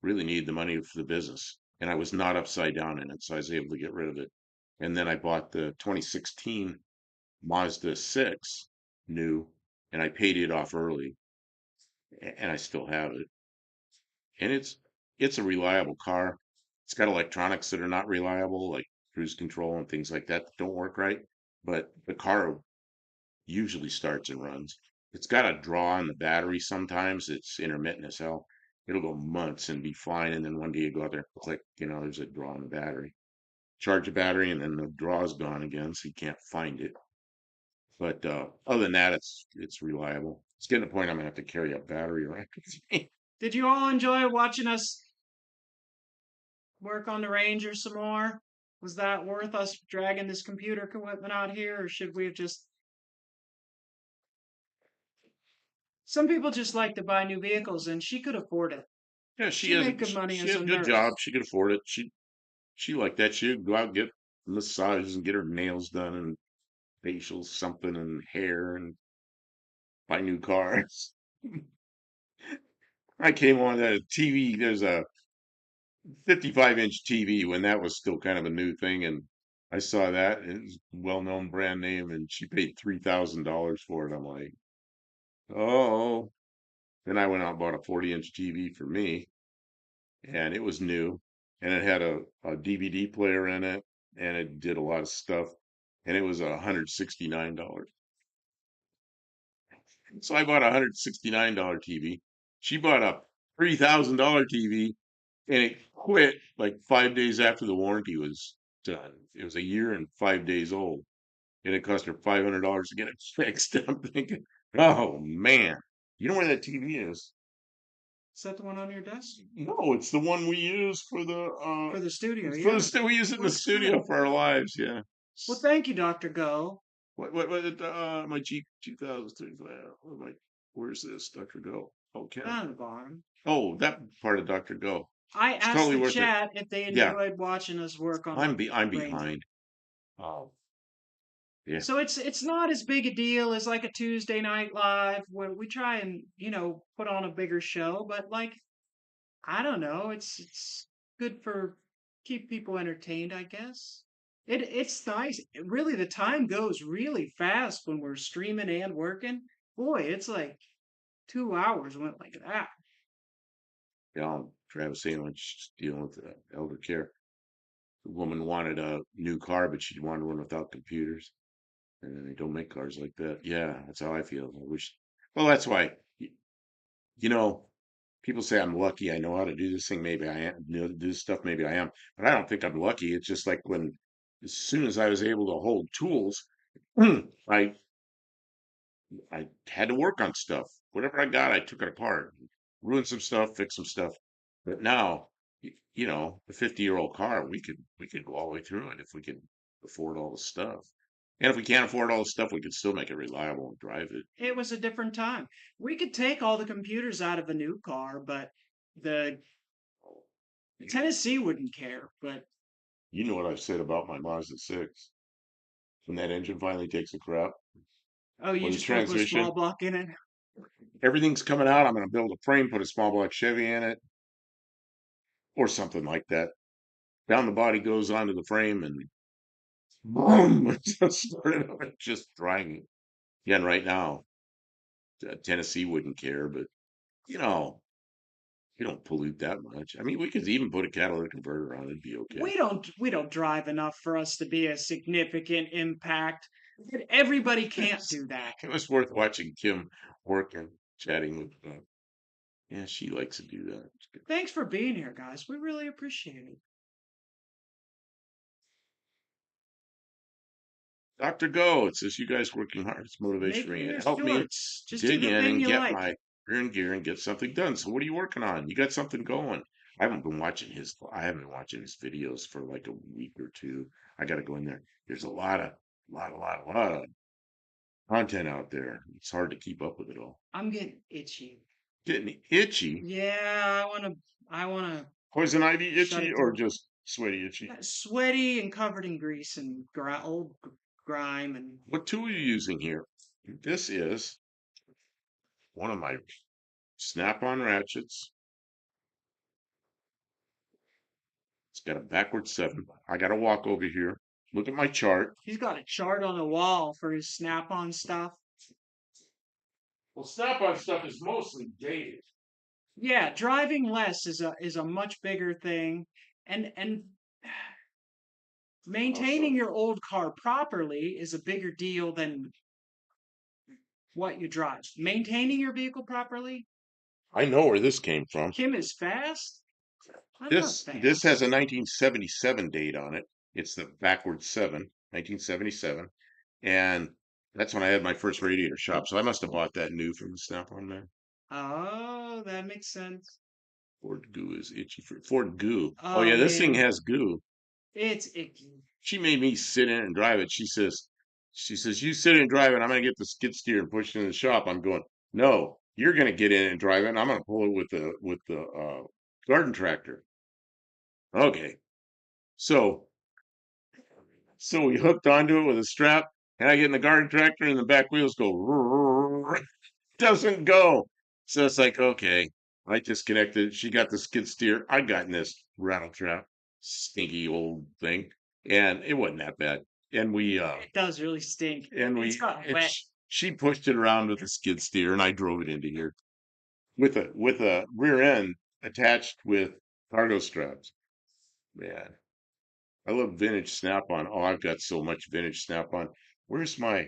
really needed the money for the business. And I was not upside down in it, so I was able to get rid of it. And then I bought the 2016 Mazda 6 new, and I paid it off early, and I still have it. And it's a reliable car. It's got electronics that are not reliable, like cruise control and things like that don't work right. But the car usually starts and runs. It's got a draw on the battery sometimes. It's intermittent as hell. It'll go months and be fine, and then one day you go out there, click, there's a draw on the battery. Charge the battery, and then the draw's gone again, so you can't find it. But other than that, it's reliable. It's getting to the point I'm gonna have to carry a battery around with me. Did you all enjoy watching us work on the Ranger some more? Was that worth us dragging this computer equipment out here, or should we have just. Some people just like to buy new vehicles, and she could afford it. Yeah, She made good money she as has a a good nurse. job. She could afford it. She liked that. She'd go out and get massages and get her nails done and facials, something, and hair, and buy new cars. I came on the TV. There's a 55-inch TV when that was still kind of a new thing, and I saw that. It was a well-known brand name, and she paid $3,000 for it. I'm like, oh. Then I went out and bought a 40-inch TV for me, and it was new, and it had a DVD player in it, and it did a lot of stuff, and it was $169. So I bought a $169 TV. She bought a $3,000 TV, and it quit like 5 days after the warranty was done. It was a year and 5 days old, and it cost her $500 to get it fixed. I'm thinking, oh man, you know where that TV is? Is that the one on your desk? No, it's the one we use for For the studio, for yeah. we use it in the Works studio good. for our lives. Yeah. Well, thank you, Dr. Go. My Jeep 2035. Where's this, Dr. Go? Okay. Down at the bottom. Oh, that part of Dr. Go. I It's asked totally the worth it. chat if they Yeah, enjoyed watching us work on the I'm Ranger. behind. Oh, yeah. So it's not as big a deal as like a Tuesday night live where we try and, put on a bigger show, but like I don't know, it's good for keep people entertained, I guess. It's nice. Really, the time goes really fast when we're streaming and working. Boy, it's like 2 hours went like that. Yeah, Travis Sandwich dealing with elder care. The woman wanted a new car, but she wanted one without computers. And they don't make cars like that. Yeah, that's how I feel. I wish. Well, that's why. You know, people say I'm lucky. I know how to do this thing. Maybe I am. Do this stuff. Maybe I am. But I don't think I'm lucky. It's just like when, as soon as I was able to hold tools, I I had to work on stuff. Whatever I got, I took it apart, ruined some stuff, fixed some stuff. But now, the 50-year-old car, we could go all the way through it if we could afford all the stuff. And if we can't afford all the stuff, we could still make it reliable and drive it. It was a different time. We could take all the computers out of a new car, but the Tennessee wouldn't care. But You know what I've said about my Mazda 6. When that engine finally takes a crap, oh, you or the just want to put a transmission, small block in it? everything's coming out. I'm going to build a frame, put a small block Chevy in it, or something like that. Down the body goes onto the frame, and boom, it just started up and just driving. Again, right now, Tennessee wouldn't care, but you know, you don't pollute that much. I mean, we could even put a catalytic converter on; it'd be okay. We don't drive enough for us to be a significant impact. Everybody can't do that. It was worth watching Kim work and chatting with. Yeah, she likes to do that. It's good. Thanks for being here, guys. We really appreciate it. Dr. Go, it says you guys working hard. It's motivation for Making me. your Help me shorts. Just do dig the in thing and you get like. my earn gear and get something done. So what are you working on? You got something going. I haven't been watching his videos for like a week or two. I gotta go in there. There's a lot of content out there. It's hard to keep up with it all. I'm getting itchy. Getting itchy. Yeah, I wanna Poison ivy shut itchy it or down. just sweaty itchy? Sweaty and covered in grease and old grime and What tool are you using here? This is one of my snap-on ratchets. It's got a backward 7. I got to walk over here. Look at my chart. he's got a chart on the wall for his snap-on stuff. Well, snap-on stuff is mostly dated. Yeah, driving less is a much bigger thing, and maintaining Also, your old car properly is a bigger deal than what you drive. Maintaining your vehicle properly, I know where this came from. Kim is fast. I'm not This has a fast. 1977 date on it. It's the backward 7, 1977, and that's when I had my first radiator shop. So I must have bought that new from the Snap-on man. Oh, that makes sense. Ford goo is itchy for Ford goo. Oh Oh yeah, this thing man, has goo. it's icky. She made me sit in and drive it. She says, you sit in and drive it. I'm gonna get the skid steer and push it in the shop. I'm going, no, you're gonna get in and drive it. And I'm gonna pull it with the garden tractor. Okay. So we hooked onto it with a strap, and I get in the garden tractor, and the back wheels go doesn't go. So it's like, okay, I disconnected. She got the skid steer. I got in this rattle trap, stinky old thing, and it wasn't that bad. And It does really stink. It's got and wet. she pushed it around with a skid steer, and I drove it into here with a rear end attached with cargo straps. Man, I love vintage Snap-on. Oh, I've got so much vintage Snap-on. Where's my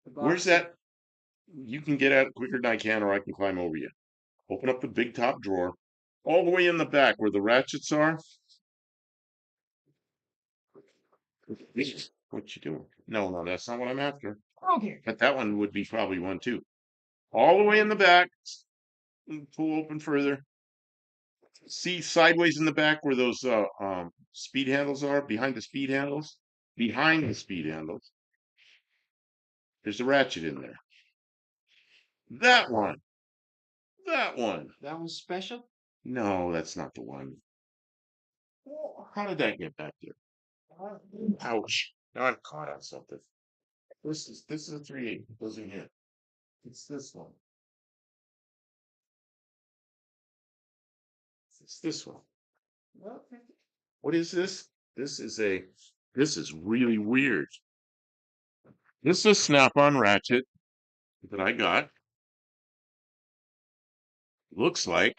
The where's box. that? You can get at it quicker than I can, or I can climb over you. Open up the big top drawer, all the way in the back where the ratchets are. What you doing? No, no, that's not what I'm after. Okay. But that one would be probably one too. All the way in the back. Pull open further. See sideways in the back where those speed handles are, behind the speed handles. Behind the speed handles, there's a ratchet in there. That one. That one. That was special. No, that's not the one. Oh, how did that get back there? Ouch. Now I'm caught on something. This is a 3/8. It goes in here. It's this one. It's this one. Okay. What is this? This is really weird. This is a snap-on ratchet that I got. Looks like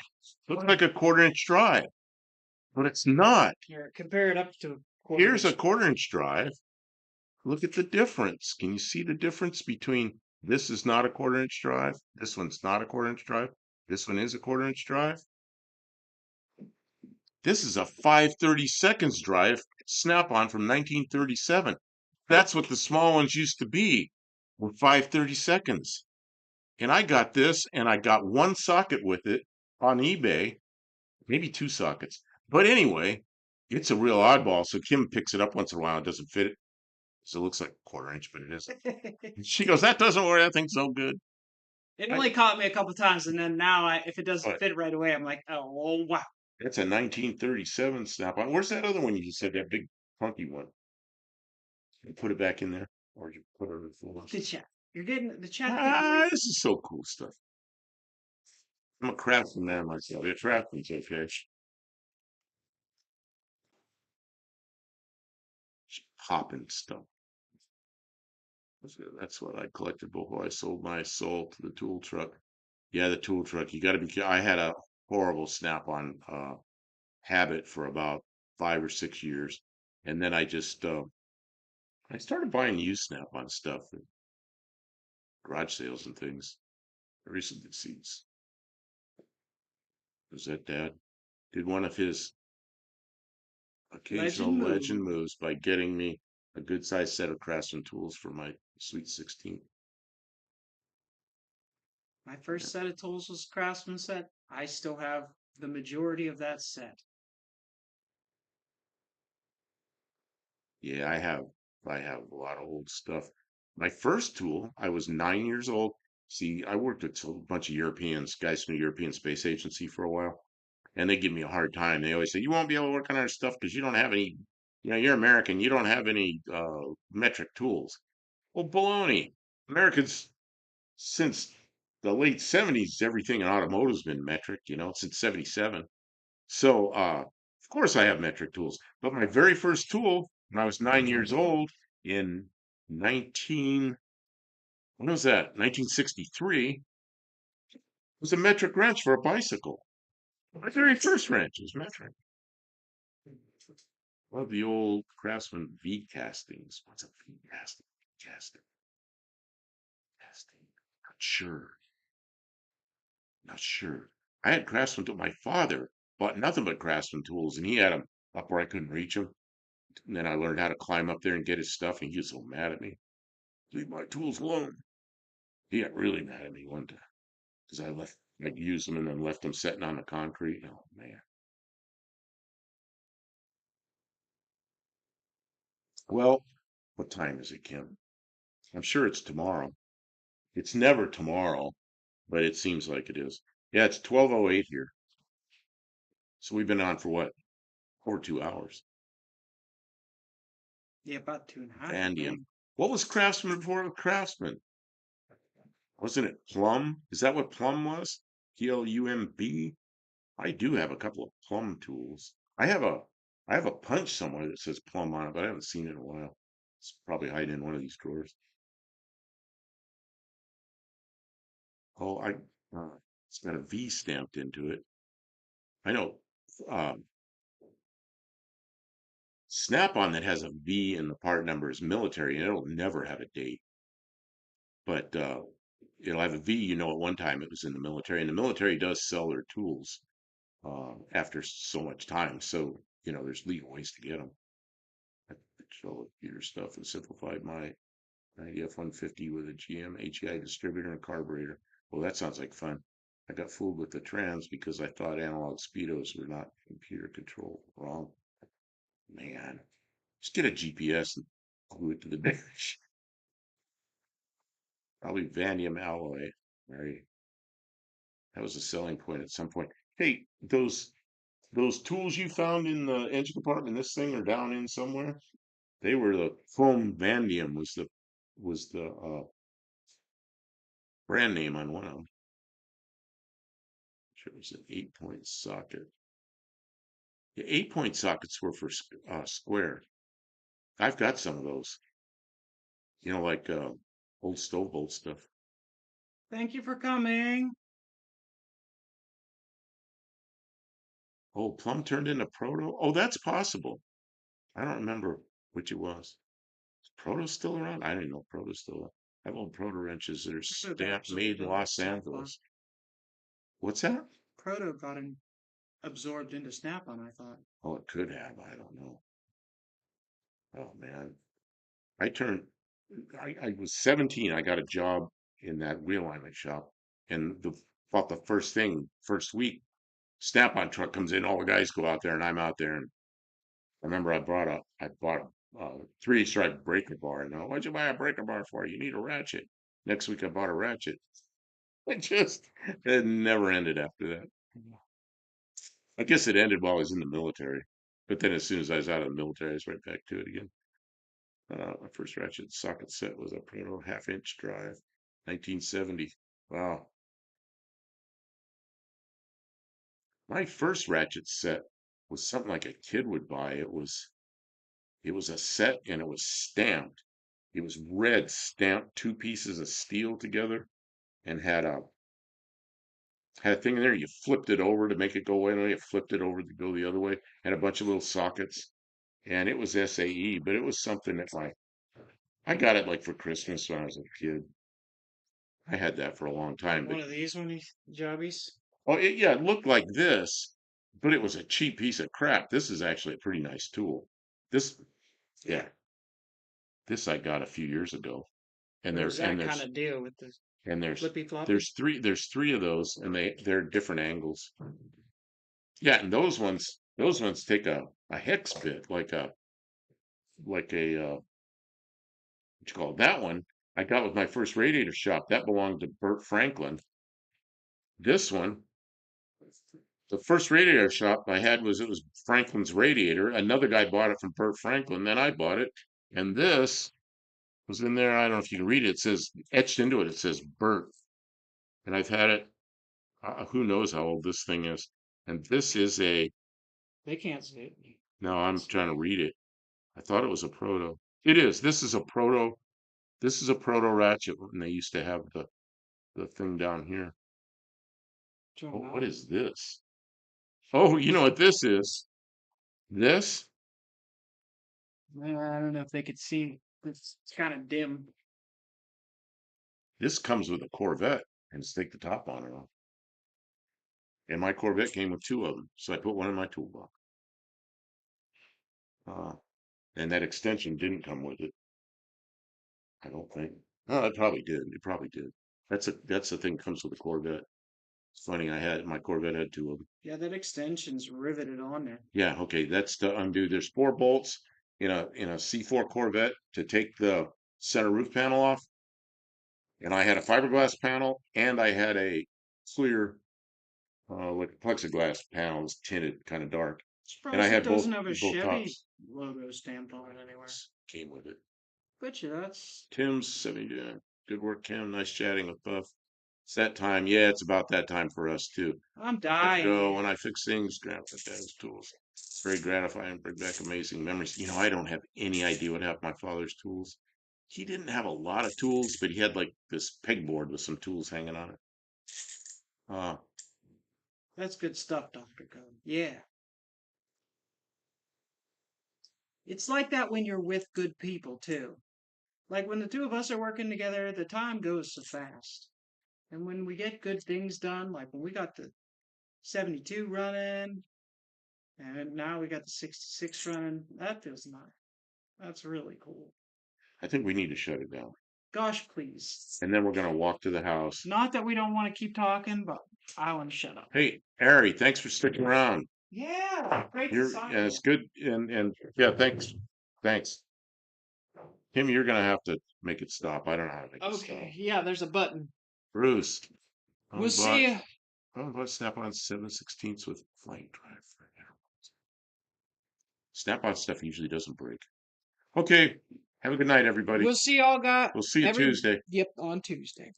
a quarter-inch drive, but it's not. Here, compare it up to Here's a quarter-inch. quarter-inch drive. Look at the difference. Can you see the difference between this is not a quarter-inch drive, this one's not a quarter-inch drive, this one is a quarter-inch drive? This is a 5/32 drive Snap-on from 1937. That's what the small ones used to be, were 5/32. And I got this, and I got one socket with it on eBay, maybe two sockets. But anyway, it's a real oddball. So Kim picks it up once in a while. It doesn't fit it. So it looks like a quarter-inch, but it isn't. She goes, that doesn't work. That thing's so good. It I, only caught me a couple times, and then now, if it doesn't but fit right away, I'm like, oh wow. it's a 1937 Snap-on. Where's that other one you said, that big funky one? You put it back in there, or you put it in the floor? The chat. You're getting the chat. This is so cool stuff. I'm a craftsman man myself. Yeah, craftsman's okay. hopping stuff. That's what I collected before I sold my soul to the tool truck. Yeah, the tool truck. You got to be careful. I had a horrible snap-on habit for about 5 or 6 years, and then I started buying used snap-on stuff at garage sales and things. I recently seats. Was that Dad? Did one of his occasional Legend legend move. moves by getting me a good sized set of Craftsman tools for my Sweet 16. My first set of tools was Craftsman set. I still have the majority of that set. Yeah, I have a lot of old stuff. My first tool, I was 9 years old. See, I worked with a bunch of Europeans, guys from the European Space Agency for a while, and they give me a hard time. They always say, "You won't be able to work on our stuff because you don't have any, you're American, you don't have any metric tools." Well, baloney. Americans, since the late 70s, everything in automotive's been metric, since 77. So, of course I have metric tools, but my very first tool when I was 9 years old in 19, when was that? 1963 was a metric wrench for a bicycle. My very first wrench was metric. Love the old Craftsman V castings. What's a V casting? Casting. Casting. Not sure. Not sure. I had Craftsman tools. My father bought nothing but Craftsman tools, and he had them up where I couldn't reach them. And then I learned how to climb up there and get his stuff, and he was so mad at me. Leave my tools alone. He got really mad at me one time because I used them and then left them sitting on the concrete. Oh man. Well, what time is it, Kim? I'm sure it's tomorrow. It's never tomorrow, but it seems like it is. Yeah, it's 12:08 here. So we've been on for what? Over 2 hours. Yeah, about 2.5, I Vandium. think. What was Craftsman before Craftsman? Wasn't it Plum? Is that what Plum was? Plumb? I do have a couple of Plum tools. I have a punch somewhere that says Plum on it, but I haven't seen it in a while. It's probably hiding in one of these drawers. Oh, it's got a V stamped into it. I know. Um, Snap-on that has a V in the part number is military, and it'll never have a date. But it'll have a V. At one time it was in the military, and the military does sell their tools after so much time. So there's legal ways to get them. I could show your stuff and simplified my 90F-150 with a GM HEI distributor and carburetor. Well, that sounds like fun. I got fooled with the trans because I thought analog speedos were not computer controlled. Wrong. Man, just get a GPS and glue it to the dash. Probably vanadium alloy. Right. That was a selling point at some point. Hey, those tools you found in the engine compartment, this thing, are down in somewhere. They were the foam vanadium was the brand name on one of them. Sure, it was an 8-point socket. The 8-point sockets were for square. I've got some of those. Like old stove bolt stuff. Thank you for coming. Oh, Plum turned into Proto. Oh, that's possible. I don't remember which it was. Is Proto still around? I didn't know Proto's still around. I have old Proto wrenches that are Proto got stamped made absorbed in into Los Snap-on. Angeles. What's that? Proto got absorbed into Snap-on, I thought. Oh, it could have. I don't know. Oh man. I turned I was 17. I got a job in that realignment shop. And about the first week, Snap-on truck comes in, all the guys go out there and I'm out there. And I remember I bought a 3 stripe breaker bar. And what'd you buy a breaker bar for? You need a ratchet. Next week I bought a ratchet. It never ended after that. I guess it ended while I was in the military. But then as soon as I was out of the military, I was right back to it again. My first ratchet socket set was a Proto half-inch drive, 1970. Wow. My first ratchet set was something like a kid would buy. It was It was a set and it was stamped. It was red stamped, two pieces of steel together, and had a thing in there. You flipped it over to make it go away, and you flipped it over to go the other way. Had a bunch of little sockets, and it was SAE, but it was something that I got it like for Christmas when I was a kid. I had that for a long time, but One of these jobbies. oh, yeah, it looked like this, but it was a cheap piece of crap. This is actually a pretty nice tool. This, yeah, this I got a few years ago, and There's there's that kind of deal with the and flippy floppy. there's three of those, and they're different angles. Yeah, and those ones take a hex bit, like a what you call it? That one I got with my first radiator shop. That belonged to Bert Franklin. This one, the first radiator shop I had was Franklin's radiator. Another guy bought it from Bert Franklin. Then I bought it, and this was in there. I don't know if you can read it. It says etched into it. It says Bert, and I've had it. Who knows how old this thing is? And this is a. They can't see it. No, I'm trying to read it. I thought it was a proto. It is. This is a proto. This is a proto ratchet, and they used to have the thing down here. Oh, what is this? Oh, you know what this is? This I don't know if they could see. It's kind of dim. this comes with a Corvette, and just take the top on it off. And my Corvette came with two of them, so I put one in my toolbox. Uh, and that extension didn't come with it. I don't think. Oh, it probably did. It probably did. That's the thing that comes with a Corvette. It's funny. My Corvette had two of them. Yeah, that extension's riveted on there. Yeah, okay, that's to undo. There's 4 bolts in a C4 Corvette to take the center roof panel off, and I had a fiberglass panel, and I had a clear, like plexiglass panel, it was tinted, kind of dark, and I Surprised it had both doesn't have a both Chevy tops. logo stamped on it anywhere. Came with it. Bet you that's. Tim's 70. Good work, Kim. Nice chatting with Buff. It's that time. Yeah, it's about that time for us too. I'm Let's go. dying. When I fix things, grab my dad's tools. It's very gratifying. Bring back amazing memories. I don't have any idea what happened to my father's tools. He didn't have a lot of tools, but he had like this pegboard with some tools hanging on it. Uh, That's good stuff, Dr. Code. Yeah. It's like that when you're with good people, too. Like when the two of us are working together, the time goes so fast. And when we get good things done, like when we got the 72 running, and now we got the 66 running, that feels nice. That's really cool. I think we need to shut it down. Gosh, please. And then we're gonna walk to the house. Not that we don't want to keep talking, but I want to shut up. Hey, Ari, thanks for sticking around. Yeah, great to sign And it's good. And yeah, thanks. Tim, you're gonna have to make it stop. I don't know how to make it stop. Okay, yeah, there's a button. Bruce, We'll see you. Snap-on 7/16 with flank drive. Snap-on stuff usually doesn't break. Okay, have a good night, everybody. We'll see y'all We'll see you Tuesday. Yep, on Tuesday.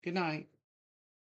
Good night.